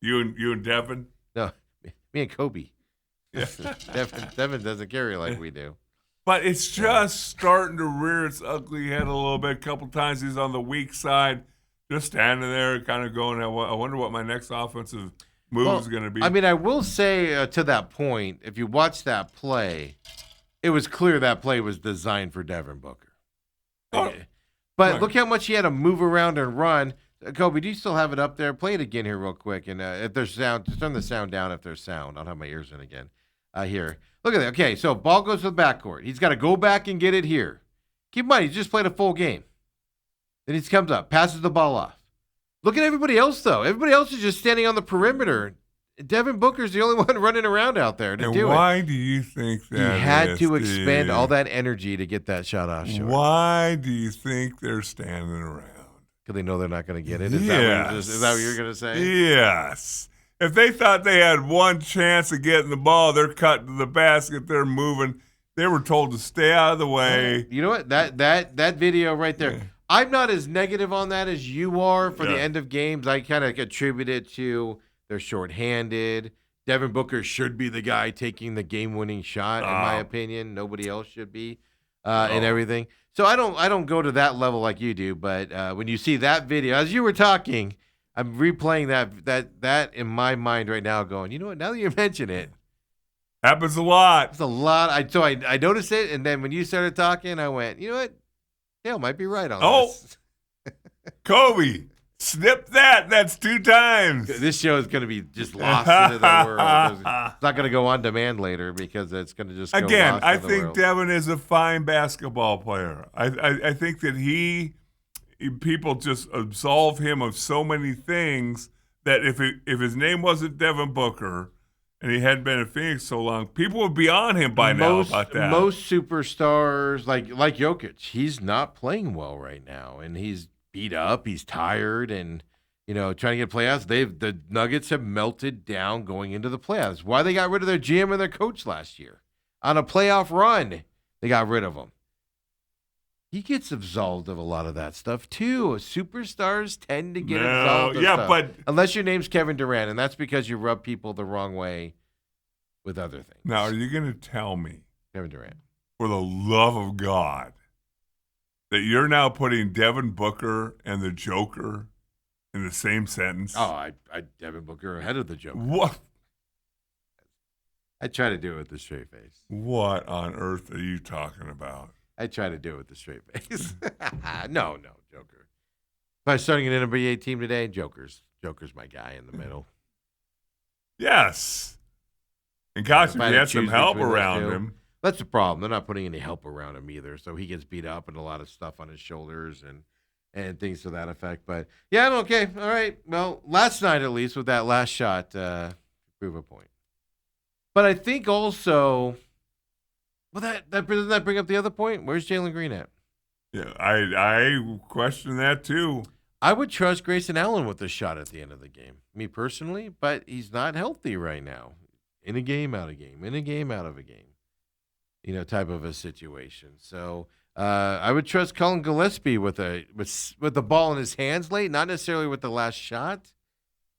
You and Devin?
No, me and Kobe.
Yeah.
Devin doesn't carry like we do.
But it's just starting to rear its ugly head a little bit. A couple times he's on the weak side, just standing there kind of going, I wonder what my next offensive move is going to be.
I mean, I will say to that point, if you watch that play, it was clear that play was designed for Devin Booker.
Oh,
but
right.
Look how much he had to move around and run. Kobe, do you still have it up there? Play it again here real quick. And if there's sound, turn the sound down if there's sound. I don't have my ears in again. Here. Look at that. Okay, so ball goes to the backcourt. He's got to go back and get it here. Keep in mind, he just played a full game. Then he comes up, passes the ball off. Look at everybody else, though. Everybody else is just standing on the perimeter. Devin Booker's the only one running around out there to do it.
Why do you think that
he had to expend all that energy to get that shot off short?
Why do you think they're standing around?
Because they know they're not going to get it? Is that what you're going to say?
Yes. If they thought they had one chance of getting the ball, they're cutting to the basket, they're moving. They were told to stay out of the way.
You know what? That video right there. Yeah. I'm not as negative on that as you are for the end of games. I kind of attribute it to they're shorthanded. Devin Booker should be the guy taking the game-winning shot, in my opinion. Nobody else should be, and everything. So I don't go to that level like you do. But when you see that video, as you were talking, I'm replaying that in my mind right now, going, you know what? Now that you mention it,
Happens a lot.
it's a lot. I noticed it, and then when you started talking, I went, you know what? Dale might be right on this.
Kobe, snip that. That's 2 times.
This show is going to be just lost into the world. It's not going to go on demand later because it's going to just go
Again,
lost
I
in the
think
world.
Devin is a fine basketball player. I think that people just absolve him of so many things that if his name wasn't Devin Booker and he hadn't been in Phoenix so long, people would be on him by now about that.
Most superstars, like Jokic, he's not playing well right now, and he's beat up, he's tired, and trying to get playoffs. The Nuggets have melted down going into the playoffs. Why they got rid of their GM and their coach last year on a playoff run? They got rid of them. He gets absolved of a lot of that stuff too. Superstars tend to get absolved of stuff.
but
unless your name's Kevin Durant, and that's because you rub people the wrong way with other things.
now are you going to tell me,
Kevin Durant.
for the love of God, that you're now putting Devin Booker and the Joker in the same sentence?
Oh, I Devin Booker ahead of the Joker.
What?
I try to do it with a straight face.
What on earth are you talking about?
I try to do it with a straight face. No, Joker. If I was starting an NBA team today, Joker's my guy in the middle.
Yes. And gosh, if
If I
he
had to
had some
choose
help
between those
around
two.
him.
That's the problem. They're not putting any help around him either, so he gets beat up and a lot of stuff on his shoulders and things to that effect. But yeah, I'm okay. All right. Well, last night at least with that last shot, prove a point. But I think also, well, doesn't that bring up the other point? Where's Jalen Green at?
Yeah, I question that too.
I would trust Grayson Allen with the shot at the end of the game, me personally, but he's not healthy right now. In a game, out of game, in a game, out of a game, type of a situation. So I would trust Colin Gillespie with the ball in his hands late, not necessarily with the last shot,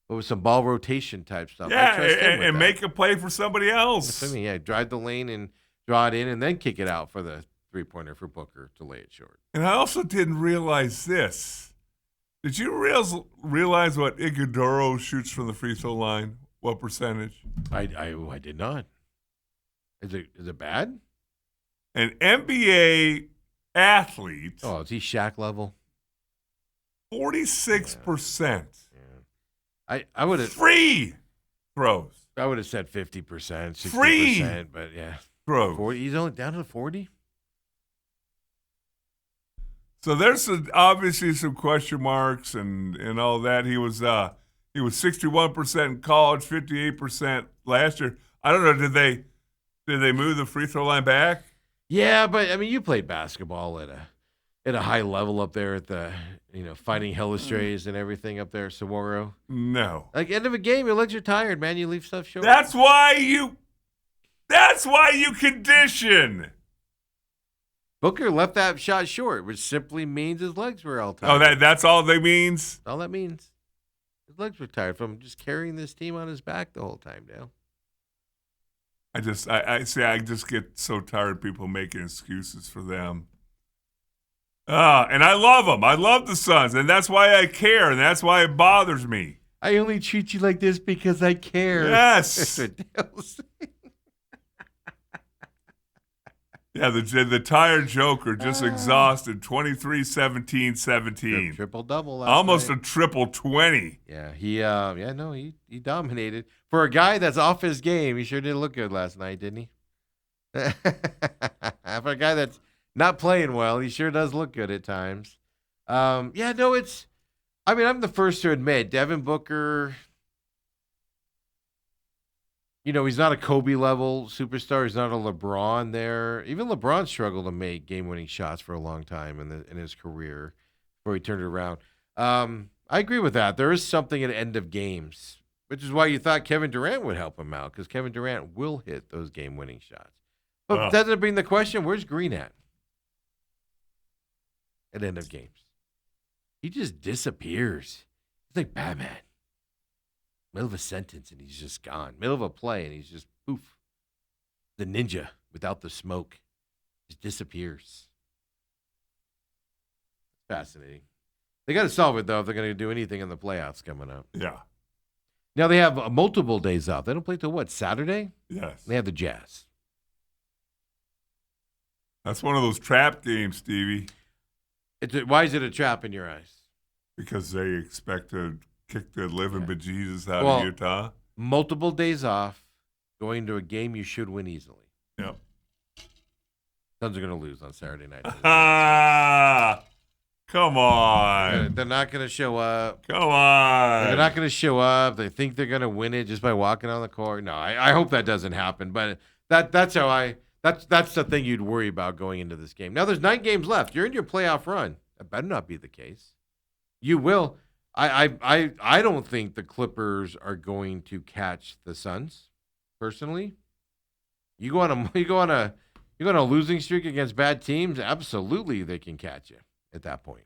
but with some ball rotation type stuff.
Yeah,
I trust him with
and
that.
make a play for somebody else.
That's what I mean. Yeah, drive the lane and draw it in, and then kick it out for the three-pointer for Booker to lay it short.
And I also didn't realize this. Did you realize what Iguodaro shoots from the free throw line? What percentage?
I did not. Is it bad?
An NBA athlete,
Oh, is he Shaq level?
46%
I would have
free throws.
said 50%, 60%,
Free
but yeah,
throws.
40. He's only down to 40.
So there's obviously some question marks and all that. He was 61% in college, 58% last year. I don't know. Did they move the free throw line back?
Yeah, but I mean, you played basketball at a high level up there at the Fighting Hellestrays and everything up there, Saguaro.
No.
Like end of a game, your legs are tired, man. You leave stuff short.
That's why you condition.
Booker left that shot short, which simply means his legs were all tired.
Oh, that's all that means?
That's all that means. His legs were tired from just carrying this team on his back the whole time, Dale.
I just get so tired of people making excuses for them. And I love them. I love the Suns, and that's why I care, and that's why it bothers me.
I only treat you like this because I care.
Yes.
That's what Dale's saying.
Yeah, the tired Joker just exhausted 23, 17, 17.
Triple double.
Almost
night.
a triple 20.
Yeah, he dominated. For a guy that's off his game, he sure did look good last night, didn't he? For a guy that's not playing well, he sure does look good at times. I'm the first to admit, Devin Booker, he's not a Kobe level superstar. He's not a LeBron there. Even LeBron struggled to make game-winning shots for a long time in his career before he turned it around. I agree with that. There is something at the end of games, which is why you thought Kevin Durant would help him out, because Kevin Durant will hit those game-winning shots. But doesn't bring the question, where's Green at end of games? He just disappears. He's like Batman. Middle of a sentence, and he's just gone. Middle of a play, and he's just poof. The ninja without the smoke just disappears. Fascinating. They got to solve it, though, if they're going to do anything in the playoffs coming up.
Yeah.
Now, they have multiple days off. They don't play till what, Saturday?
Yes.
They have the Jazz.
That's one of those trap games, Stevie,
Why is it a trap in your eyes?
because they expect to kick the living bejesus out
Well,
of Utah.
Multiple days off, going to a game you should win easily.
Yep.
Suns are going to lose on Saturday night.
Ah, come on.
They're not going to show up.
Come on.
They're not going to show up. They think they're going to win it just by walking on the court. No, I hope that doesn't happen. But that's the thing you'd worry about going into this game. Now there's 9 games left. You're in your playoff run. That better not be the case. You will. I don't think the Clippers are going to catch the Suns. Personally, you go on a losing streak against bad teams. Absolutely, they can catch you at that point.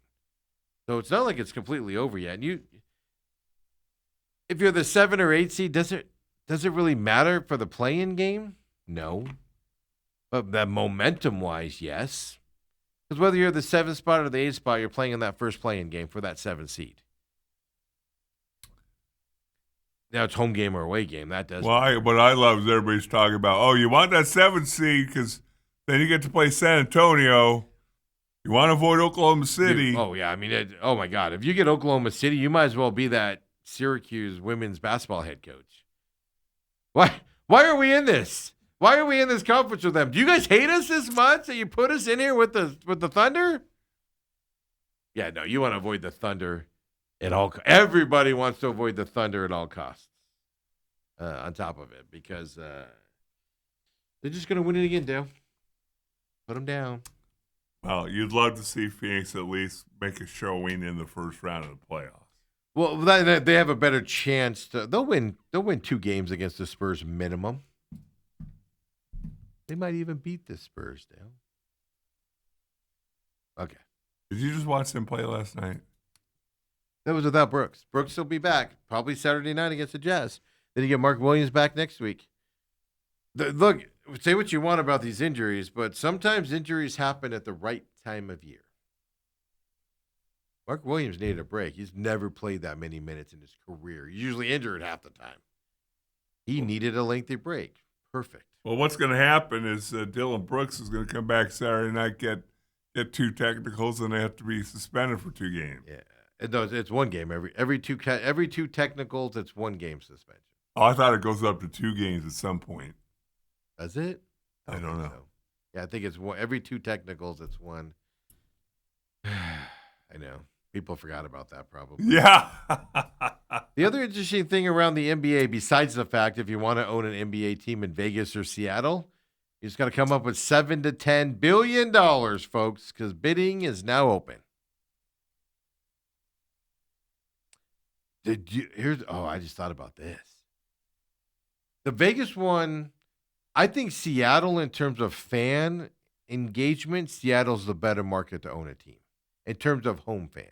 So it's not like it's completely over yet. And if you're the 7 or 8 seed, does it really matter for the play-in game? No. But that momentum-wise, yes. Because whether you're the 7th spot or the 8th spot, you're playing in that first play-in game for that 7th seed. Now it's home game or away game. That does.
Well, what I love is everybody's talking about, oh, you want that 7th seed because then you get to play San Antonio. You want to avoid Oklahoma City.
Oh, yeah. I mean, oh, my God. If you get Oklahoma City, you might as well be that Syracuse women's basketball head coach. Why are we in this? Why are we in this conference with them? Do you guys hate us this much that you put us in here with the Thunder? Yeah, no, you want to avoid the Thunder at all. Everybody wants to avoid the Thunder at all costs. On top of it, because they're just going to win it again, Dale. Put them down.
Well, you'd love to see Phoenix at least make a showing in the first round of the playoffs.
Well, they have a better chance to. They'll win 2 games against the Spurs minimum. They might even beat the Spurs, Dale. Okay.
Did you just watch them play last night?
That was without Brooks. Brooks will be back probably Saturday night against the Jazz. Then you get Mark Williams back next week. Look, say what you want about these injuries, but sometimes injuries happen at the right time of year. Mark Williams needed a break. He's never played that many minutes in his career. He's usually injured half the time. He needed a lengthy break. Perfect.
Well, what's going to happen is Dylan Brooks is going to come back Saturday night, get 2 technicals, and they have to be suspended for 2 games.
Yeah, it's 1 game every two technicals. It's 1 game suspension.
Oh, I thought it goes up to 2 games at some point.
Does it?
I don't know.
So. Yeah, I think it's every 2 technicals. It's 1. I know. People forgot about that probably.
Yeah.
The other interesting thing around the NBA, besides the fact if you want to own an NBA team in Vegas or Seattle, you just got to come up with $7 to $10 billion, folks, because bidding is now open. I just thought about this. The Vegas one, I think Seattle, in terms of fan engagement, Seattle's the better market to own a team in terms of home fans.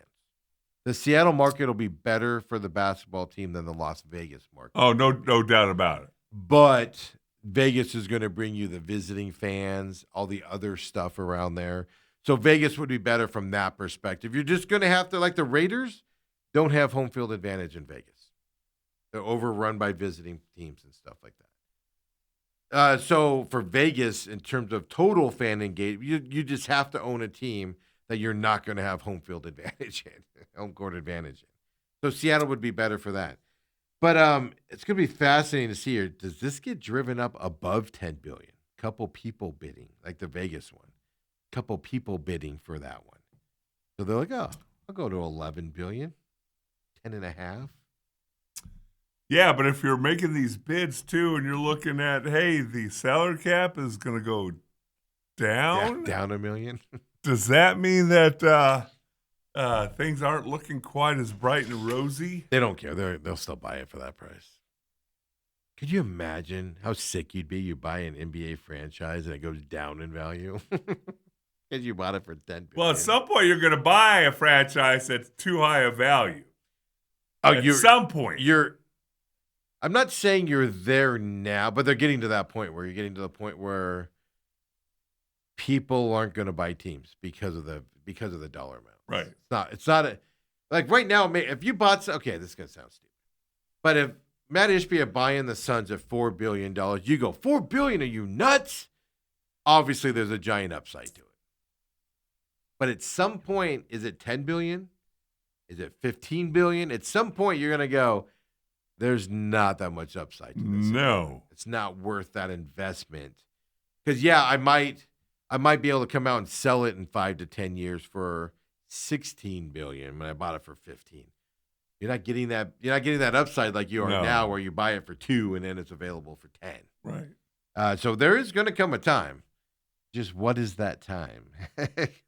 The Seattle market will be better for the basketball team than the Las Vegas market.
Oh, no doubt about it.
But Vegas is going to bring you the visiting fans, all the other stuff around there. So Vegas would be better from that perspective. You're just going to have to, like the Raiders, don't have home field advantage in Vegas. They're overrun by visiting teams and stuff like that. So for Vegas, in terms of total fan engagement, you just have to own a team that you're not going to have home field advantage in, home court advantage in. So Seattle would be better for that. But it's going to be fascinating to see here. Does this get driven up above $10 billion? Couple people bidding, like the Vegas one. Couple people bidding for that one. So they're like, oh, I'll go to $11 billion, 10.5.
Yeah, but if you're making these bids too, and you're looking at, hey, the salary cap is going to go down.
Yeah, down $1 million.
Does that mean that things aren't looking quite as bright and rosy?
They don't care. They'll still buy it for that price. Could you imagine how sick you'd be? You buy an NBA franchise and it goes down in value because you bought it for $10 billion.
Well, at some point you're going to buy a franchise that's too high a value.
Oh,
at some point.
I'm not saying you're there now, but they're getting to that point where you're getting to the point where people aren't going to buy teams because of the dollar amount.
Right.
It's not like right now. If you bought, okay, this is going to sound stupid, but if Matt Ishbia buying the Suns at $4 billion, you go, $4 billion? Are you nuts? Obviously, there's a giant upside to it. But at some point, is it $10 billion? Is it $15 billion? At some point, you're going to go, there's not that much upside to this.
No.
It's not worth that investment. Because, yeah, I might be able to come out and sell it in 5 to 10 years for $16 billion when I bought it for 15. You're not getting that upside like you are now, where you buy it for 2 and then it's available for 10.
Right.
So there is going to come a time. Just what is that time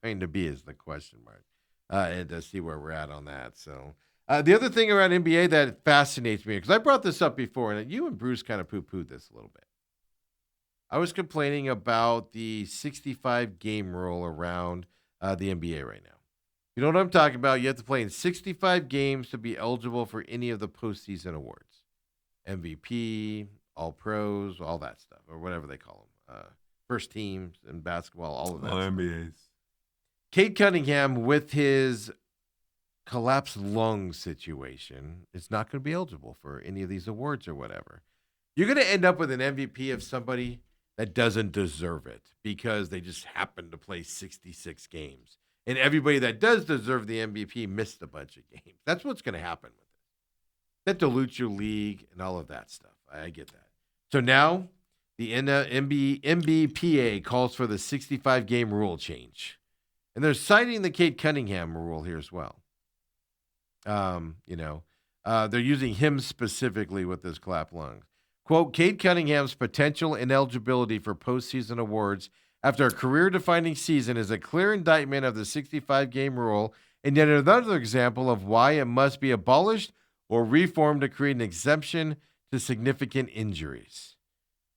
going to be is the question mark. And to see where we're at on that. So the other thing around NBA that fascinates me, because I brought this up before, and you and Bruce kind of poo-pooed this a little bit. I was complaining about the 65-game rule around the NBA right now. You know what I'm talking about? You have to play in 65 games to be eligible for any of the postseason awards. MVP, All-Pros, all that stuff, or whatever they call them. First teams in basketball, all of that
All
stuff.
NBAs.
Cade Cunningham, with his collapsed lung situation, is not going to be eligible for any of these awards or whatever. You're going to end up with an MVP of somebody that doesn't deserve it because they just happen to play 66 games. And everybody that does deserve the MVP missed a bunch of games. That's what's going to happen with it. That dilutes your league and all of that stuff. I get that. So now the NBPA calls for the 65-game rule change. And they're citing the Cade Cunningham rule here as well. They're using him specifically with this collapsed lung. Quote, Cade Cunningham's potential ineligibility for postseason awards after a career-defining season is a clear indictment of the 65-game rule and yet another example of why it must be abolished or reformed to create an exemption to significant injuries.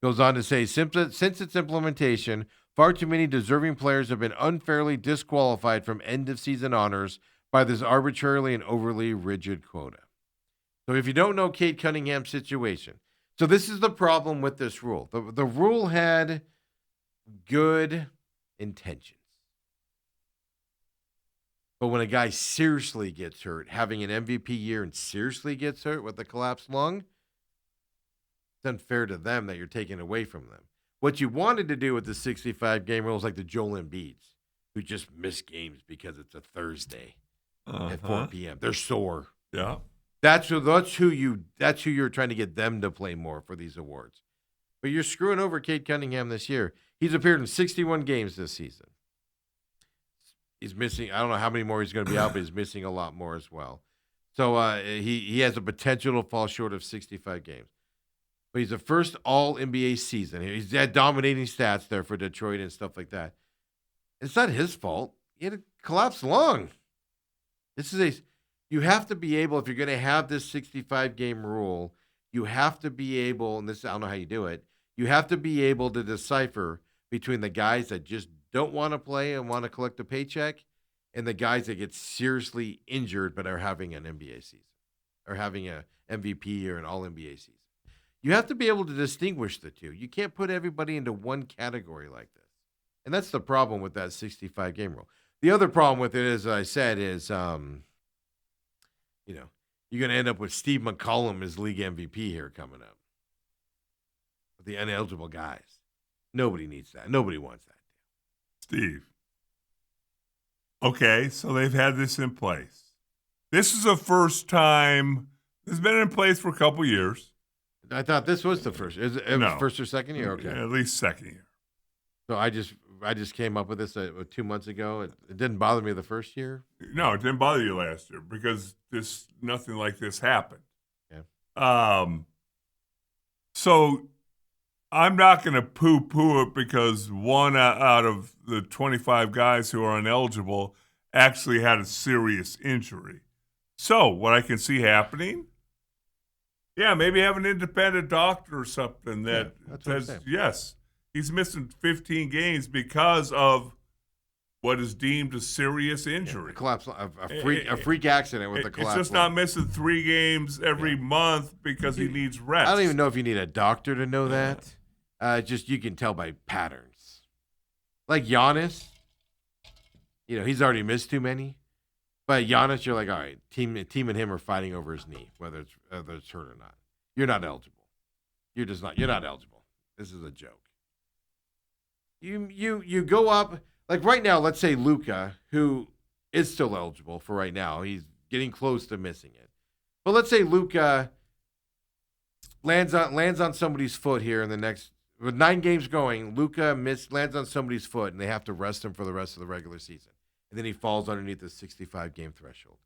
Goes on to say, since its implementation, far too many deserving players have been unfairly disqualified from end-of-season honors by this arbitrarily and overly rigid quota. So if you don't know Cade Cunningham's situation, so this is the problem with this rule. The rule had good intentions. But when a guy seriously gets hurt, having an MVP year and seriously gets hurt with a collapsed lung, it's unfair to them that you're taking away from them. What you wanted to do with the 65-game rule is like the Joel Embiids, who just miss games because it's a Thursday at 4 p.m. They're sore.
Yeah.
That's who you're trying to get them to play more for these awards. But you're screwing over Cade Cunningham this year. He's appeared in 61 games this season. He's missing, I don't know how many more he's going to be out, but he's missing a lot more as well. So he has a potential to fall short of 65 games. But he's the first all-NBA season. He's had dominating stats there for Detroit and stuff like that. It's not his fault. He had a collapsed lung. You have to be able, if you're going to have this 65-game rule, you have to be able, and this, I don't know how you do it, you have to be able to decipher between the guys that just don't want to play and want to collect a paycheck and the guys that get seriously injured but are having an NBA season or having an MVP or an all-NBA season. You have to be able to distinguish the two. You can't put everybody into one category like this. And that's the problem with that 65-game rule. The other problem with it, as I said, is, you're going to end up with Steve McCollum as league MVP here coming up. The ineligible guys. Nobody needs that. Nobody wants that.
Steve. Okay, so they've had this in place. This is the first time. It's been in place for a couple years.
I thought this was the first. Is it
No.
first or second year? Okay.
At least second year.
So I just came up with this 2 months ago. It didn't bother me the first year.
No, it didn't bother you last year because nothing like this happened.
Yeah.
So I'm not going to poo-poo it because one out of the 25 guys who are ineligible actually had a serious injury. So what I can see happening, maybe have an independent doctor or something that says, yes, he's missing 15 games because of, what is deemed a serious injury.
Collapse, a freak accident with the collapse.
It's just not missing 3 games every month because he needs rest.
I don't even know if you need a doctor to know that. Just you can tell by patterns. Like Giannis, he's already missed too many. But Giannis, you're like, all right, team and him are fighting over his knee, whether it's hurt or not. You're not eligible. You're not eligible. This is a joke. You go up, like right now, let's say Luka, who is still eligible for right now. He's getting close to missing it. But let's say Luka lands on somebody's foot here in the next, with 9 games going, Luka lands on somebody's foot and they have to rest him for the rest of the regular season. And then he falls underneath the 65-game threshold.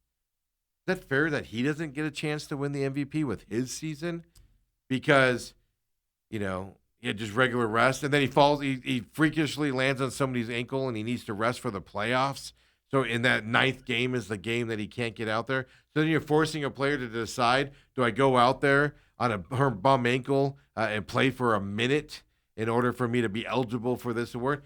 Is that fair that he doesn't get a chance to win the MVP with his season? Because, he had just regular rest, and then he falls, he freakishly lands on somebody's ankle, and he needs to rest for the playoffs. So in that 9th game is the game that he can't get out there. So then you're forcing a player to decide, do I go out there on her bum ankle and play for a minute in order for me to be eligible for this award?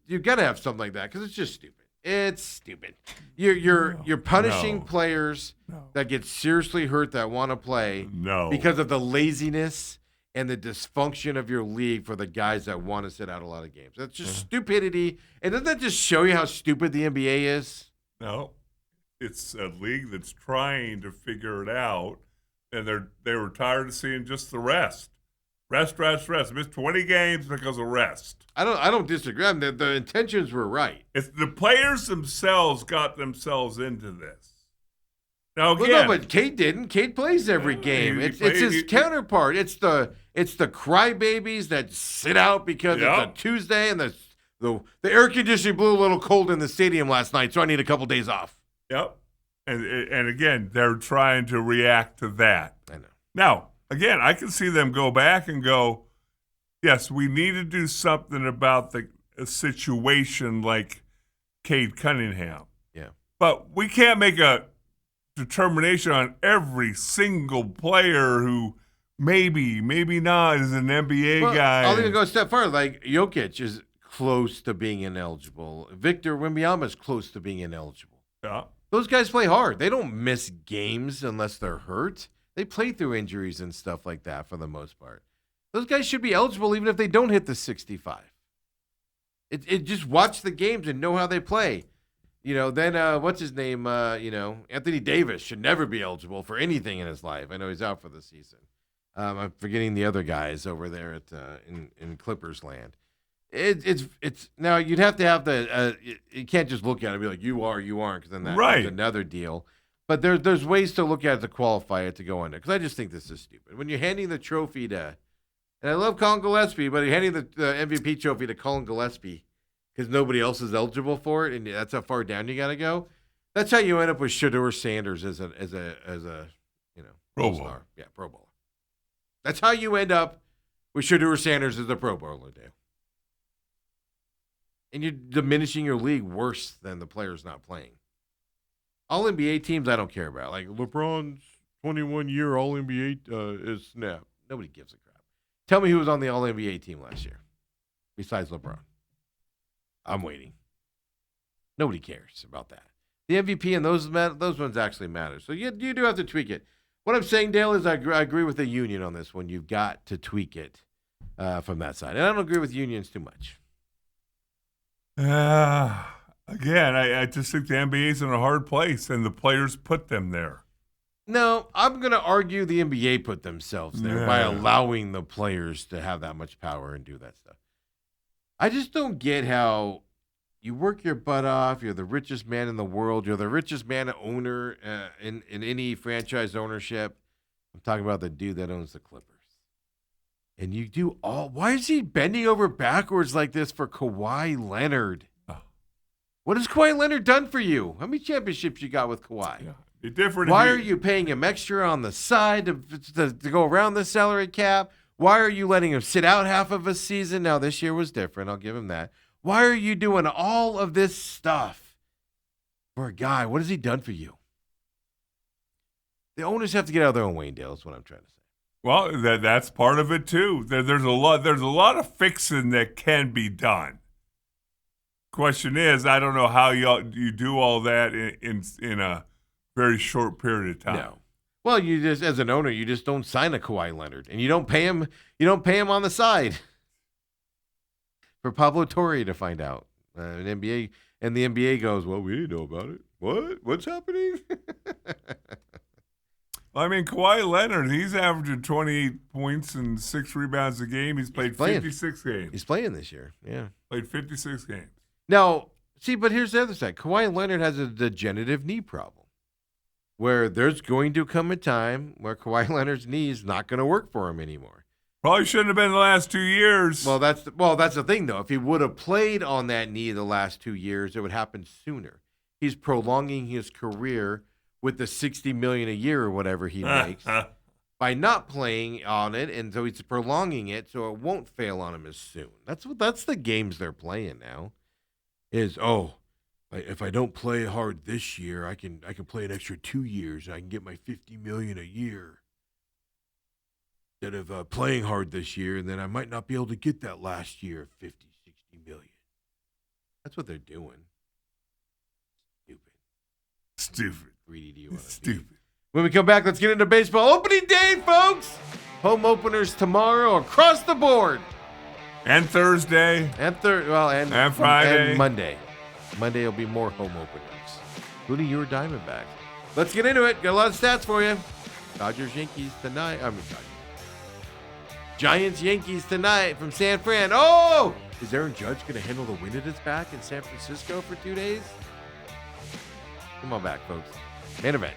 You've got to have something like that because it's just stupid. It's stupid. You're punishing players that get seriously hurt that want to play because of the laziness and the dysfunction of your league for the guys that want to sit out a lot of games. That's just stupidity. And doesn't that just show you how stupid the NBA is?
No. It's a league that's trying to figure it out, and they were tired of seeing just the rest. Rest. Missed 20 games because of rest.
I don't disagree. I mean, the intentions were right.
It's the players themselves got themselves into this. Now again,
well, no, but Cade didn't. Cade plays every game. It's his counterpart. It's the crybabies that sit out because it's a Tuesday and the air conditioning blew a little cold in the stadium last night, so I need a couple days off.
Yep. And again, they're trying to react to that.
I know.
Now, again, I can see them go back and go, yes, we need to do something about a situation like Cade Cunningham.
Yeah.
But we can't make a determination on every single player who maybe not is an NBA guy.
I'll even go a step further. Like Jokic is close to being ineligible. Victor Wembanyama is close to being ineligible.
Yeah.
Those guys play hard. They don't miss games unless they're hurt. They play through injuries and stuff like that for the most part. Those guys should be eligible even if they don't hit the 65. It just watch the games and know how they play. Then what's his name? Anthony Davis should never be eligible for anything in his life. I know he's out for the season. I'm forgetting the other guys over there at in Clippers land. It's now you'd have to have you can't just look at it and be like you are, you aren't, because then that's another deal. But there's ways to look at it to qualify it to go under. Because I just think this is stupid. When you're handing the trophy to, and I love Colin Gillespie, but you're handing the MVP trophy to Colin Gillespie because nobody else is eligible for it, and that's how far down you got to go. That's how you end up with Shedeur Sanders as a
Pro
star.
Bowler.
Yeah, Pro Bowler. That's how you end up with Shedeur Sanders as a Pro Bowler, Dale. And you're diminishing your league worse than the players not playing. All NBA teams, I don't care about. Like LeBron's 21-year All NBA is snap. Nobody gives a crap. Tell me who was on the All NBA team last year, besides LeBron. I'm waiting. Nobody cares about that. The MVP and those ones actually matter. So you do have to tweak it. What I'm saying, Dale, is I agree with the union on this one. You've got to tweak it from that side. And I don't agree with unions too much.
Again, I just think the NBA's in a hard place, and the players put them there.
No, I'm going to argue the NBA put themselves there by allowing the players to have that much power and do that stuff. I just don't get how you work your butt off. You're the richest man in the world. You're the richest man owner in any franchise ownership. I'm talking about the dude that owns the Clippers. And you do all. Why is he bending over backwards like this for Kawhi Leonard? What has Kawhi Leonard done for you? How many championships you got with Kawhi?
Yeah. Different.
Why are you paying him extra on the side to go around the salary cap? Why are you letting him sit out half of a season? Now, this year was different. I'll give him that. Why are you doing all of this stuff for a guy? What has he done for you? The owners have to get out of their own way, Dale, is what I'm trying to say.
Well, that's part of it, too. There's a lot of fixing that can be done. Question is, I don't know how you do all that in a very short period of time.
No. Well, you just, as an owner, you just don't sign a Kawhi Leonard, and you don't pay him. You don't pay him on the side for Pablo Torre to find out. The NBA goes, well, we didn't know about it. What? What's happening?
I mean, Kawhi Leonard, he's averaging 28 points and 6 rebounds a game. He's played 56 games.
He's playing this year. Yeah.
Played 56 games.
Now, see, but here's the other side. Kawhi Leonard has a degenerative knee problem where there's going to come a time where Kawhi Leonard's knee is not going to work for him anymore.
Probably shouldn't have been the last 2 years.
Well, that's the thing, though. If he would have played on that knee the last 2 years, it would happen sooner. He's prolonging his career with the $60 million a year or whatever he makes by not playing on it, and so he's prolonging it so it won't fail on him as soon. That's the games they're playing now. If I don't play hard this year, I can play an extra 2 years and I can get my $50 million a year. Instead of playing hard this year, and then I might not be able to get that last year of 50, 60 million. That's what they're doing.
Stupid.
Greedy do you want to
Stupid.
be? When we come back, let's get into baseball. Opening day, folks. Home openers tomorrow across the board.
And Thursday.
And Friday. And Monday. Monday will be more home openers, including your Diamondbacks. Let's get into it. Got a lot of stats for you. Dodgers, Yankees tonight. Giants, Yankees tonight from San Fran. Oh! Is Aaron Judge going to handle the wind at his back in San Francisco for 2 days? Come on back, folks. Main event.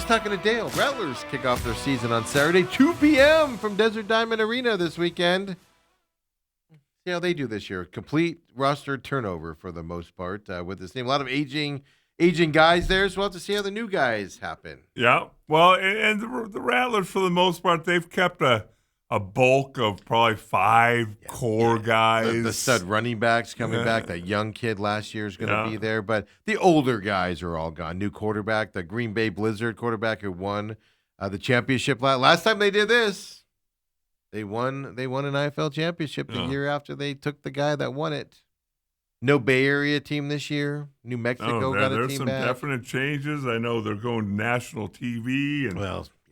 Talking to Dale. Rattlers kick off their season on Saturday, 2 p.m. from Desert Diamond Arena this weekend. See how they do this year. Complete roster turnover for the most part with this team. A lot of aging guys there, so we'll have to see how the new guys happen.
Yeah. Well, and the Rattlers, for the most part, they've kept a bulk of probably 5 core guys.
The stud running backs coming back. That young kid last year is going to be there. But the older guys are all gone. New quarterback, the Green Bay Blizzard quarterback who won the championship. Last time they did this, they won an IFL championship the year after they took the guy that won it. No Bay Area team this year. New Mexico got a team back.
There's some definite changes. I know they're going to national TV.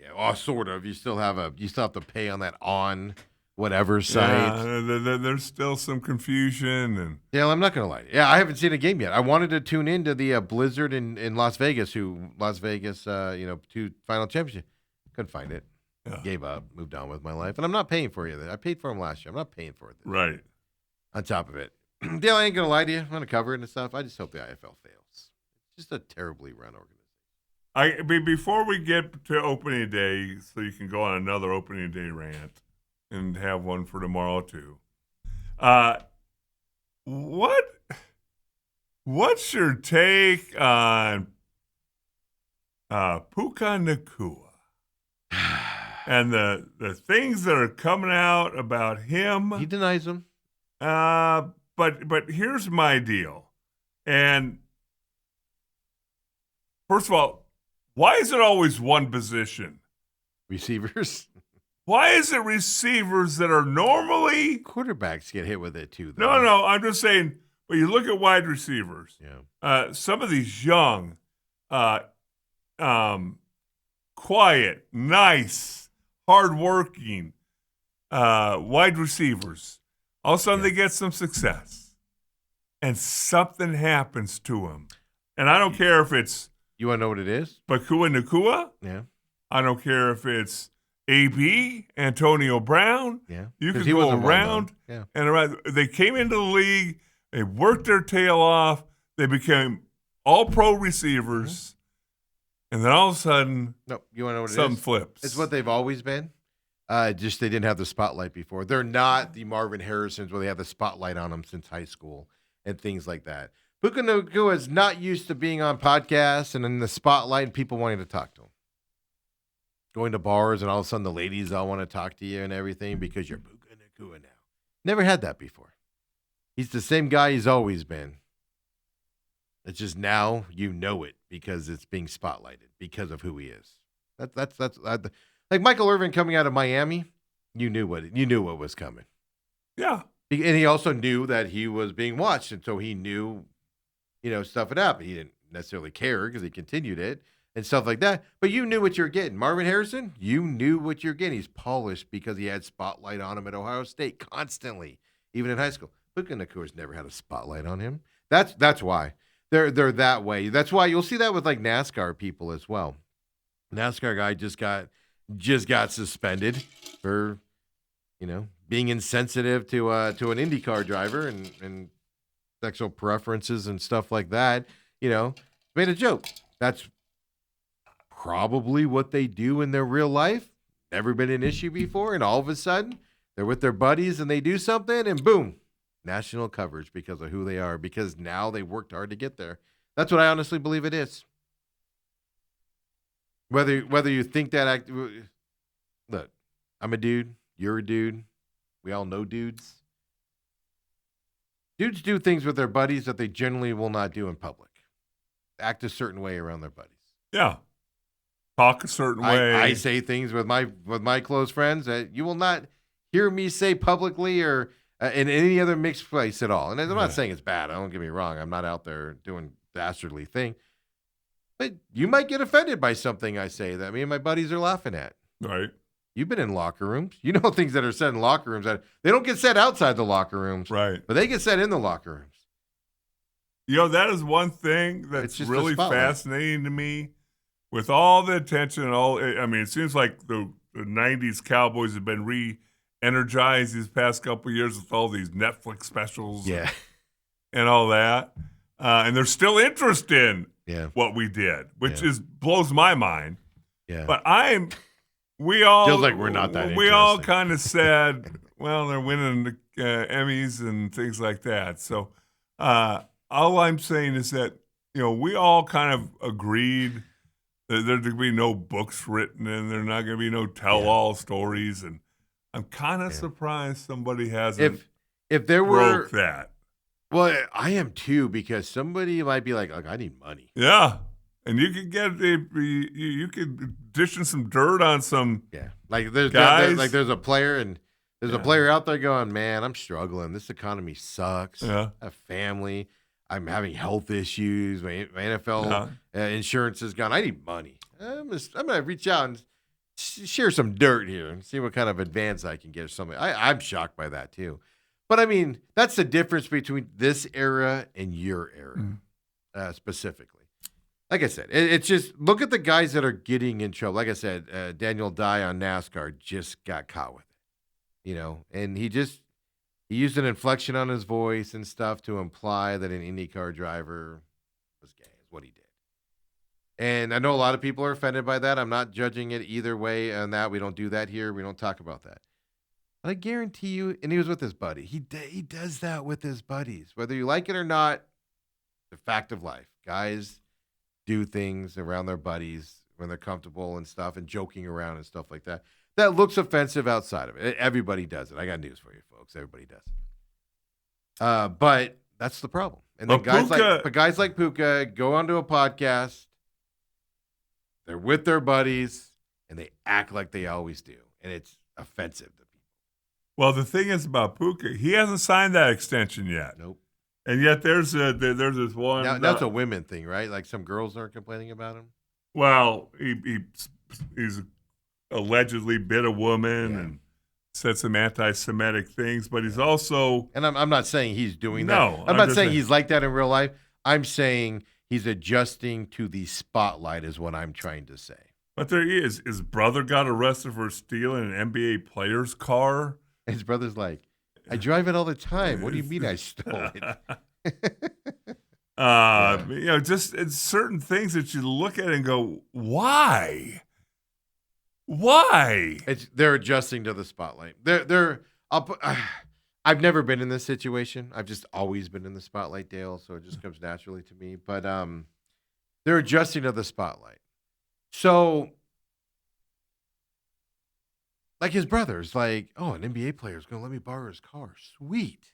Yeah, sort of. You still have to pay on that on whatever site.
Yeah, there's still some confusion. And
yeah, I'm not gonna lie. Yeah, I haven't seen a game yet. I wanted to tune into the Blizzard in Las Vegas, 2 final championship. Couldn't find it. Yeah. Gave up. Moved on with my life, and I'm not paying for it. I paid for them last year. I'm not paying for it.
Right.
On top of it, Dale, I ain't gonna lie to you. I'm gonna cover it and stuff. I just hope the IFL fails. It's just a terribly run organization.
Before we get to opening day, so you can go on another opening day rant and have one for tomorrow too. What's your take on Puka Nacua? And the things that are coming out about him,
He denies them.
but here's my deal. And first of all, why is it always one position?
Receivers.
Why is it receivers that are normally
Quarterbacks get hit with it too, though.
No, I'm just saying, but you look at wide receivers.
Yeah.
Some of these young, quiet, nice, hardworking wide receivers, all of a sudden they get some success, and something happens to them. And I don't care if it's
You want to know what it is?
Bakua Nakua.
Yeah.
I don't care if it's AB, Antonio Brown.
Yeah.
You
'Cause
could
he
go
wasn't
around
well-known.
and around. They came into the league. They worked their tail off. They became all-pro receivers. And then all of a sudden,
No, you want to know what it is?
something flips.
It's what they've always been. Just they didn't have the spotlight before. They're not the Marvin Harrisons where they have the spotlight on them since high school and things like that. Puka Nacua is not used to being on podcasts and in the spotlight and people wanting to talk to him. Going to bars and all of a sudden the ladies all want to talk to you and everything because you're Puka Nacua now. Never had that before. He's the same guy he's always been. It's just now you know it because it's being spotlighted because of who he is. That's like Michael Irvin coming out of Miami. You knew what was coming,
yeah.
and he also knew that he was being watched, and so he knew, stuff had happened. He didn't necessarily care because he continued it and stuff like that. But you knew what you're getting. Marvin Harrison, you knew what you're getting. He's polished because he had spotlight on him at Ohio State constantly, even in high school. Puka Nacua's never had a spotlight on him. That's why. They're that way. That's why you'll see that with like NASCAR people as well. NASCAR guy just got suspended for, being insensitive to an IndyCar driver and sexual preferences and stuff like that. Made a joke. That's probably what they do in their real life. Never been an issue before, and all of a sudden they're with their buddies and they do something, and boom. National coverage because of who they are, because now they worked hard to get there. That's what I honestly believe it is. Whether you think that, look, I'm a dude, you're a dude, we all know dudes. Dudes do things with their buddies that they generally will not do in public. Act a certain way around their buddies.
Yeah. Talk a certain way.
I say things with my close friends that you will not hear me say publicly or in any other mixed place at all. And I'm not saying it's bad. Don't get me wrong. I'm not out there doing dastardly thing. But you might get offended by something I say that me and my buddies are laughing at.
Right.
You've been in locker rooms. You know things that are said in locker rooms that they don't get said outside the locker rooms.
Right.
But they get said in the locker rooms.
That is one thing that's
just
really fascinating to me. With all the attention and it seems like the 90s Cowboys have been energized these past couple of years with all these Netflix specials and all that. And there's still interest in what we did, which blows my mind.
Yeah.
But we all
feels like we're not that
we all
interesting.
kind of said, well, they're winning the Emmys and things like that. So all I'm saying is that, we all kind of agreed that there's going to be no books written and there's not going to be no tell-all stories. And I'm kind of surprised somebody hasn't
if there were
broke that.
Well, I am too, because somebody might be like, I need money.
Yeah. And you could you could dish in some dirt on some
Like there's
guys.
there's a player and there's a player out there going, man, I'm struggling. This economy sucks.
Yeah.
I have family. I'm having health issues. My NFL insurance is gone. I need money. I'm gonna reach out and share some dirt here and see what kind of advance I can get or something. I'm shocked by that too. But I mean, that's the difference between this era and your era, specifically. Like I said, it's just look at the guys that are getting in trouble. Like I said, Daniel Dye on NASCAR just got caught with it, and he used an inflection on his voice and stuff to imply that an IndyCar driver was gay, is what he did. And I know a lot of people are offended by that. I'm not judging it either way on that. We don't do that here. We don't talk about that. But I guarantee you, and he was with his buddy. He does that with his buddies. Whether you like it or not, the fact of life. Guys do things around their buddies when they're comfortable and stuff and joking around and stuff like that. That looks offensive outside of it. Everybody does it. I got news for you, folks. Everybody does it. But that's the problem. And then guys like Puka go onto a podcast. They're with their buddies, and they act like they always do, and it's offensive to people.
Well, the thing is about Puka, he hasn't signed that extension yet.
Nope.
And yet there's this one.
Now, that's a women thing, right? Like some girls are complaining about him.
Well, he's allegedly bit a woman and said some anti-Semitic things, but he's also.
And I'm not saying he's doing that.
No,
I'm not saying he's like that in real life. I'm saying he's adjusting to the spotlight, is what I'm trying to say.
But there he is. His brother got arrested for stealing an NBA player's car.
His brother's like, I drive it all the time. What do you mean I stole it?
Just it's certain things that you look at and go, why? Why?
They're adjusting to the spotlight. I've never been in this situation. I've just always been in the spotlight, Dale, so it just comes naturally to me. But they're adjusting to the spotlight. So, like his brother's like, oh, an NBA player is going to let me borrow his car. Sweet.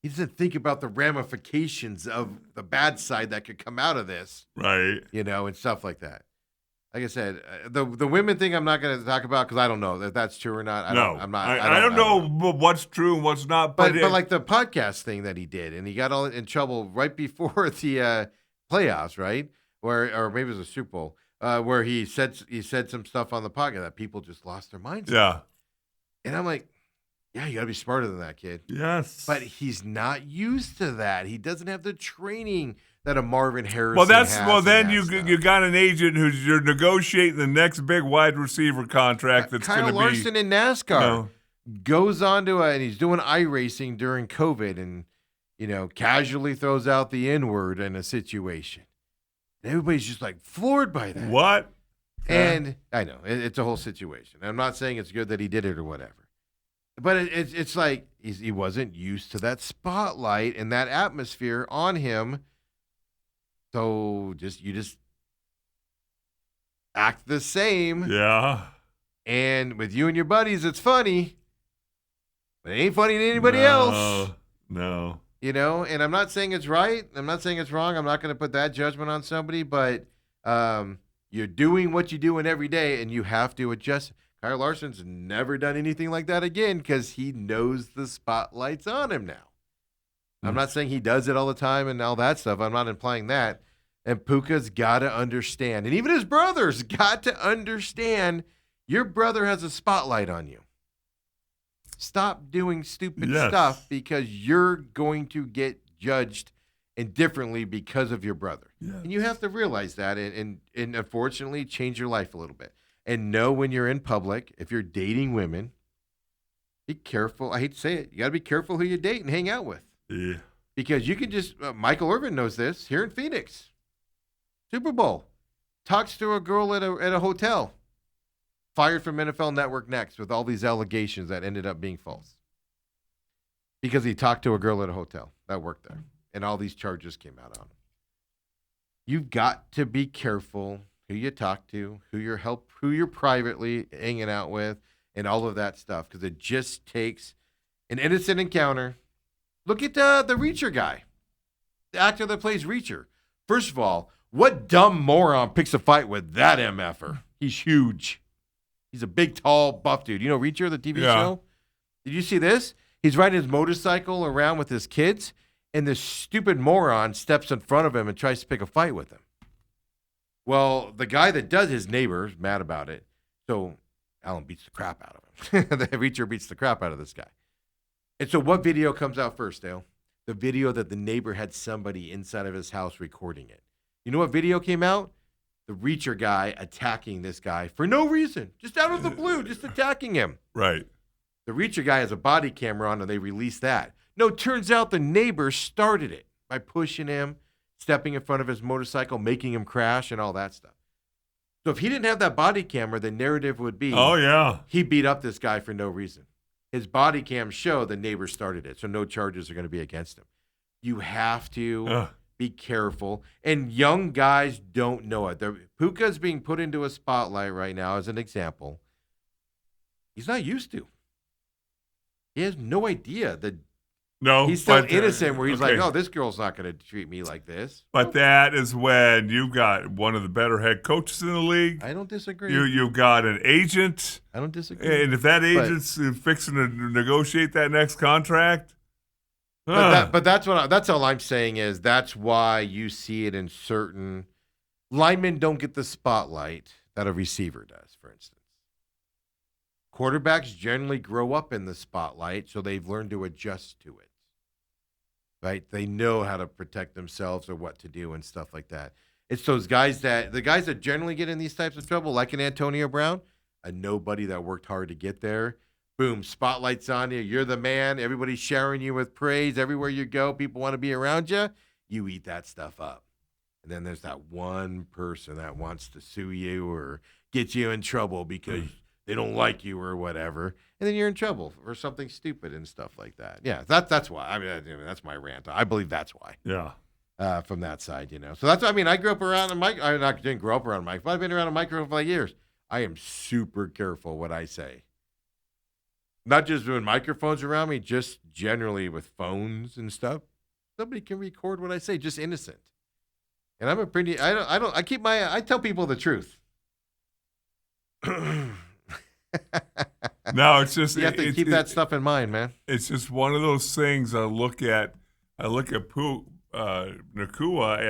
He doesn't think about the ramifications of the bad side that could come out of this.
Right.
And stuff like that. Like I said, the women thing I'm not going to talk about because I don't know if that's true or not. I don't know
what's true and what's not.
But like the podcast thing that he did, and he got all in trouble right before the playoffs, right? Or maybe it was a Super Bowl, where he said some stuff on the podcast that people just lost their minds.
Yeah.
And I'm like, yeah, you got to be smarter than that, kid.
Yes.
But he's not used to that. He doesn't have the training that a Marvin Harrison
then you got an agent you're negotiating the next big wide receiver contract that's going to be.
Kyle Larson in NASCAR goes on to and he's doing iRacing during COVID and casually throws out the N-word in a situation. And everybody's just like floored by that.
What?
And I know it's a whole situation. I'm not saying it's good that he did it or whatever, but it's like he wasn't used to that spotlight and that atmosphere on him. So you just act the same.
Yeah.
And with you and your buddies, it's funny. But it ain't funny to anybody else.
No.
And I'm not saying it's right. I'm not saying it's wrong. I'm not going to put that judgment on somebody. But you're doing what you're doing every day, and you have to adjust. Kyle Larson's never done anything like that again because he knows the spotlight's on him now. I'm not saying he does it all the time and all that stuff. I'm not implying that. And Puka's got to understand, and even his brother's got to understand, your brother has a spotlight on you. Stop doing stupid stuff because you're going to get judged indifferently because of your brother. Yes. And you have to realize that and unfortunately change your life a little bit. And know when you're in public, if you're dating women, be careful. I hate to say it. You got to be careful who you date and hang out with.
Yeah.
Because you can just, Michael Irvin knows this, here in Phoenix. Super Bowl. Talks to a girl at a hotel. Fired from NFL Network next with all these allegations that ended up being false. Because he talked to a girl at a hotel that worked there. And all these charges came out on him. You've got to be careful who you talk to, who you're privately hanging out with, and all of that stuff. Because it just takes an innocent encounter. Look at the Reacher guy, the actor that plays Reacher. First of all, what dumb moron picks a fight with that MFer? He's huge. He's a big, tall, buff dude. You know Reacher, the TV show? Did you see this? He's riding his motorcycle around with his kids, and this stupid moron steps in front of him and tries to pick a fight with him. Well, the guy that does his neighbor is mad about it, so Alan beats the crap out of him. The Reacher beats the crap out of this guy. And so what video comes out first, Dale? The video that the neighbor had somebody inside of his house recording it. You know what video came out? The Reacher guy attacking this guy for no reason. Just out of the blue, just attacking him.
Right.
The Reacher guy has a body camera on and they released that. No, turns out the neighbor started it by pushing him, stepping in front of his motorcycle, making him crash and all that stuff. So if he didn't have that body camera, the narrative would be, he beat up this guy for no reason. His body cam show the neighbor started it, so no charges are going to be against him. You have to Be careful. And young guys don't know it. Puka's being put into a spotlight right now as an example. He's not used to. He has no idea that
No,
he's still
but,
innocent where he's
okay.
like, oh, this girl's not going to treat me like this.
But that is when you've got one of the better head coaches in the league.
I don't disagree.
You've got an agent.
I don't disagree.
And if that agent's fixing to negotiate that next contract,
but that's all I'm saying is that's why you see it in certain linemen don't get the spotlight that a receiver does, for instance. Quarterbacks generally grow up in the spotlight, so they've learned to adjust to it. Right? They know how to protect themselves or what to do and stuff like that. It's the guys that generally get in these types of trouble, like an Antonio Brown, a nobody that worked hard to get there. Boom, spotlight's on you. You're the man. Everybody's showering you with praise. Everywhere you go, people want to be around you. You eat that stuff up. And then there's that one person that wants to sue you or get you in trouble because they don't like you or whatever. And then you're in trouble for something stupid and stuff like that. Yeah, that's why. I mean, that's my rant. I believe that's why.
yeah.
From that side, So that's, I mean, I grew up around a mic. I didn't grow up around a mic, but I've been around a microphone for like years. I am super careful what I say. Not just with microphones around me, just generally with phones and stuff. Somebody can record what I say, just innocent. And I'm a pretty, I tell people the truth.
No, it's just
You have to keep that stuff in mind, man.
It's just one of those things. I look at Nakua,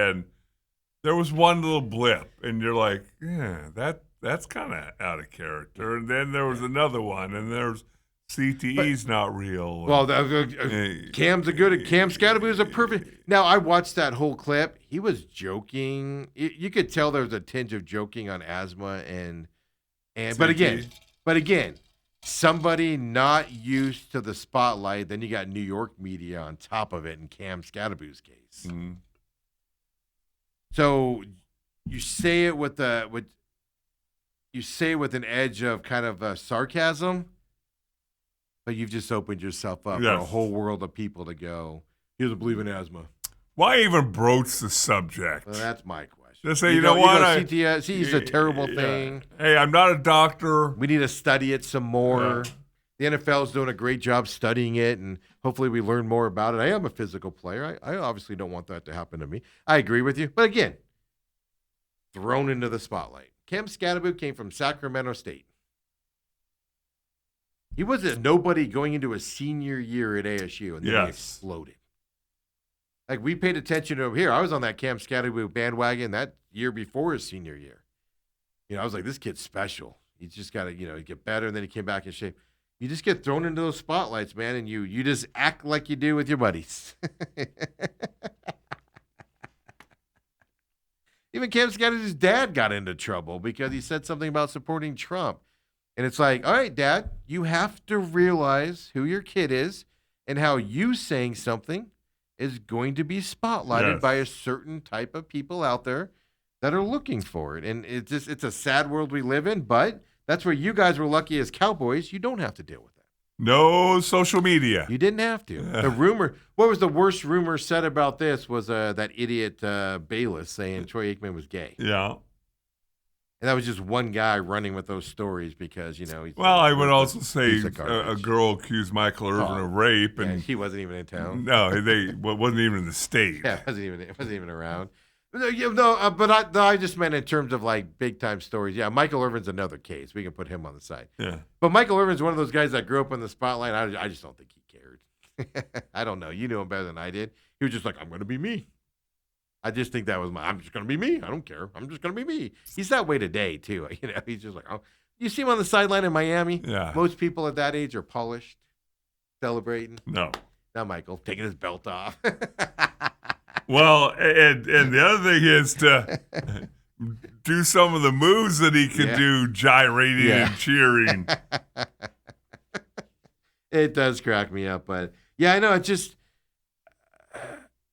and there was one little blip, and you're like, yeah, that's kind of out of character. And then there was another one, and there's CTE's not real.
Well, Cam Scatterboo is a perfect. Now I watched that whole clip. He was joking. You could tell there was a tinge of joking on asthma and but again, somebody not used to the spotlight. Then you got New York media on top of it in Cam Scatterboo's case.
Mm-hmm.
So you say it with an edge of kind of sarcasm. But you've just opened yourself up for a whole world of people to go, he doesn't believe in asthma.
Why even broach the subject?
Well, that's my question.
Just say, you know what?
CTE is a terrible thing.
Hey, I'm not a doctor.
We need to study it some more. Yeah. The NFL is doing a great job studying it, and hopefully we learn more about it. I am a physical player. I obviously don't want that to happen to me. I agree with you. But again, thrown into the spotlight. Cam Scatterboo came from Sacramento State. He was a nobody going into a senior year at ASU, and then he exploded. Like, we paid attention over here. I was on that Cam Scatterboo bandwagon that year before his senior year. I was like, this kid's special. He's just got to, get better, and then he came back in shape. You just get thrown into those spotlights, man, and you just act like you do with your buddies. Even Cam Scatterboo's dad got into trouble because he said something about supporting Trump. And it's like, all right, Dad, you have to realize who your kid is and how you saying something is going to be spotlighted by a certain type of people out there that are looking for it. And it's a sad world we live in, but that's where you guys were lucky as Cowboys. You don't have to deal with that.
No social media.
You didn't have to. The rumor, what was the worst rumor said about this was that idiot Bayless saying Troy Aikman was gay.
Yeah.
And that was just one guy running with those stories because, he's
I would also say a girl accused Michael Irvin of rape. And
he wasn't even in town.
No, they wasn't even in the state.
Yeah, it wasn't even around. But I just meant in terms of, like, big-time stories. Yeah, Michael Irvin's another case. We can put him on the side.
Yeah.
But Michael Irvin's one of those guys that grew up in the spotlight. I just don't think he cared. I don't know. You knew him better than I did. He was just like, I'm going to be me. I just think that was I'm just going to be me. I don't care. I'm just going to be me. He's that way today, too. He's just like, oh. You see him on the sideline in Miami?
Yeah.
Most people at that age are polished, celebrating.
No.
Not Michael, taking his belt off.
Well, and the other thing is to do some of the moves that he can do, gyrating and cheering.
It does crack me up, but I know it's just,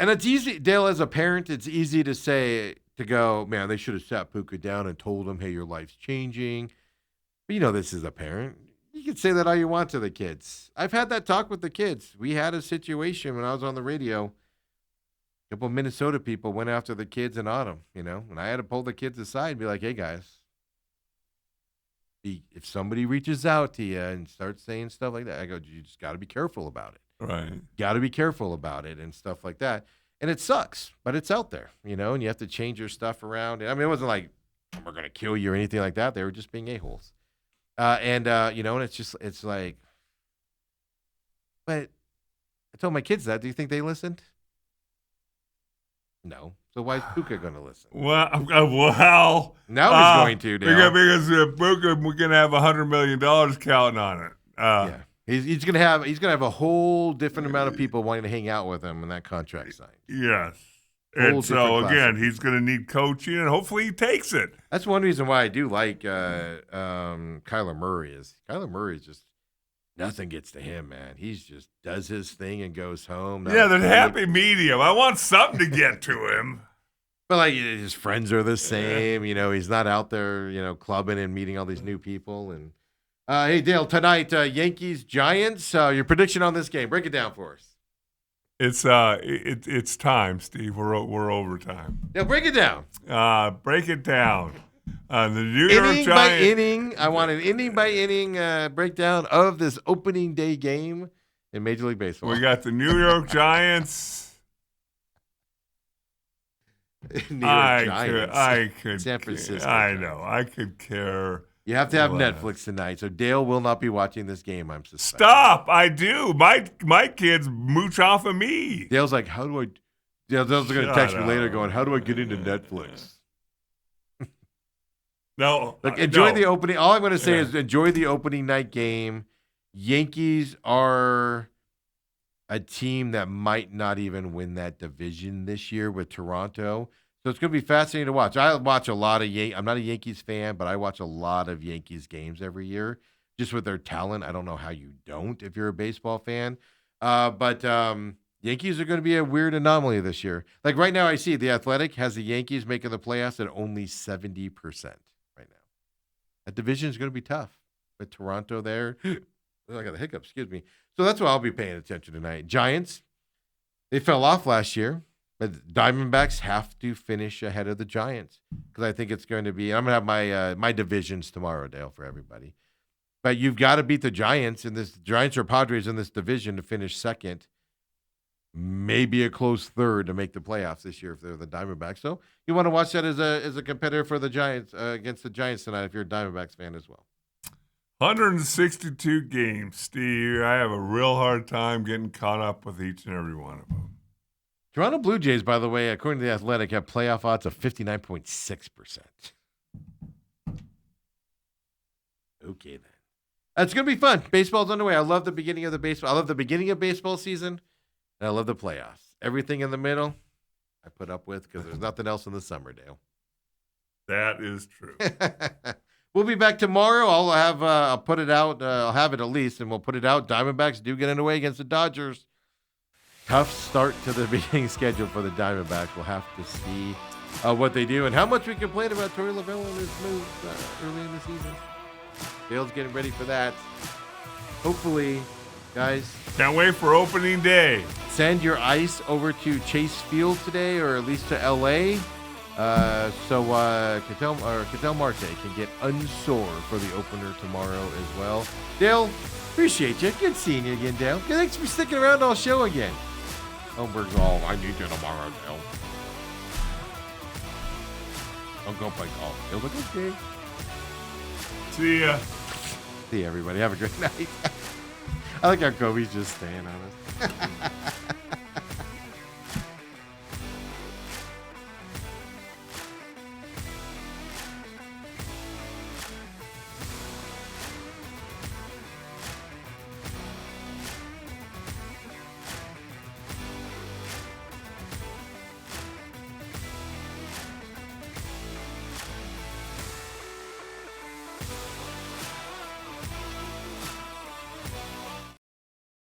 and it's easy, Dale, as a parent, it's easy to go, man, they should have sat Puka down and told him, hey, your life's changing. But this is a parent. You can say that all you want to the kids. I've had that talk with the kids. We had a situation when I was on the radio. A couple of Minnesota people went after the kids in Autumn, and I had to pull the kids aside and be like, hey, guys, if somebody reaches out to you and starts saying stuff like that, I go, you just got to be careful about it.
Right.
Got to be careful about it and stuff like that. And it sucks, but it's out there, and you have to change your stuff around. I mean, it wasn't like we're going to kill you or anything like that. They were just being a-holes. And it's like, but I told my kids that. Do you think they listened? No. So why is Puka going to listen?
Well,
Now he's going to, Dale.
Because Puka, we're going to have $100 million counting on it.
Yeah. He's gonna have a whole different amount of people wanting to hang out with him when that contract signed.
Yes.
Whole
And so,
different
again,
class.
he's going to need coaching, and hopefully he takes it.
That's one reason why I do like Kyler Murray. Kyler Murray just nothing gets to him, man. He's just does his thing and goes home.
Yeah, the happy medium. I want something to get to him.
But like his friends are the same. He's not out there, clubbing and meeting all these new people. And hey, Dale, tonight Yankees Giants. Your prediction on this game? Break it down for us.
It's time, Steve. We're overtime.
Yeah, break it down.
Break it down. The New York
Inning
Giants.
by inning. I want an inning by inning breakdown of this opening day game in Major League Baseball.
We got the New York Giants.
New York Giants.
I could.
San Francisco.
I
Giants.
know. I could care.
You have to have
less.
Netflix tonight, so Dale will not be watching this game. I'm suspecting.
Stop! I do. My kids mooch off of me.
Dale's like, how do I? Dale's going to
Shut
text me
up.
later, going, how do I get into Netflix?
No.
Look, enjoy
no.
the opening. All I'm going to say
Yeah.
is enjoy the opening night game. Yankees are a team that might not even win that division this year with Toronto. So it's going to be fascinating to watch. I watch a lot of I'm not a Yankees fan, but I watch a lot of Yankees games every year just with their talent. I don't know how you don't if you're a baseball fan. But Yankees are going to be a weird anomaly this year. Like right now I see The Athletic has the Yankees making the playoffs at only 70% right now. That division is going to be tough with Toronto there. I got a hiccup, excuse me. So that's what I'll be paying attention tonight. Giants, they fell off last year. But Diamondbacks have to finish ahead of the Giants because I think it's going to be. I'm going to have my divisions tomorrow, Dale, for everybody. But you've got to beat the Giants in this. Giants or Padres in this division to finish second, maybe a close third to make the playoffs this year if they're the Diamondbacks. So you want to watch that as a competitor for the Giants against the Giants tonight if you're a Diamondbacks fan as well.
162 games, Steve. I have a real hard time getting caught up with each and every one of them.
Toronto Blue Jays, by the way, according to The Athletic, have playoff odds of 59.6%. Okay, then. It's going to be fun. Baseball's underway. I love the beginning of the baseball. I love the beginning of baseball season, and I love the playoffs. Everything in the middle, I put up with because there's nothing else in the summer, Dale.
That is true.
We'll be back tomorrow. I'll put it out. I'll have it at least, and we'll put it out. Diamondbacks do get underway against the Dodgers. Tough start to the beginning schedule for the Diamondbacks. We'll have to see what they do and how much we complain about Torey Lovullo and his moves early in the season. Dale's getting ready for that. Hopefully, guys,
Can't wait for opening day.
send your ice over to Chase Field today or at least to L.A. So Ketel Marte can get unsore for the opener tomorrow as well. Dale, appreciate you. Good seeing you again, Dale. Thanks for sticking around all show again. Holmberg's all, I need you tomorrow, Dale. Don't go play golf. Dale's like, okay.
See ya.
See you, everybody. Have a great night. I like how Kobe's just staying on us.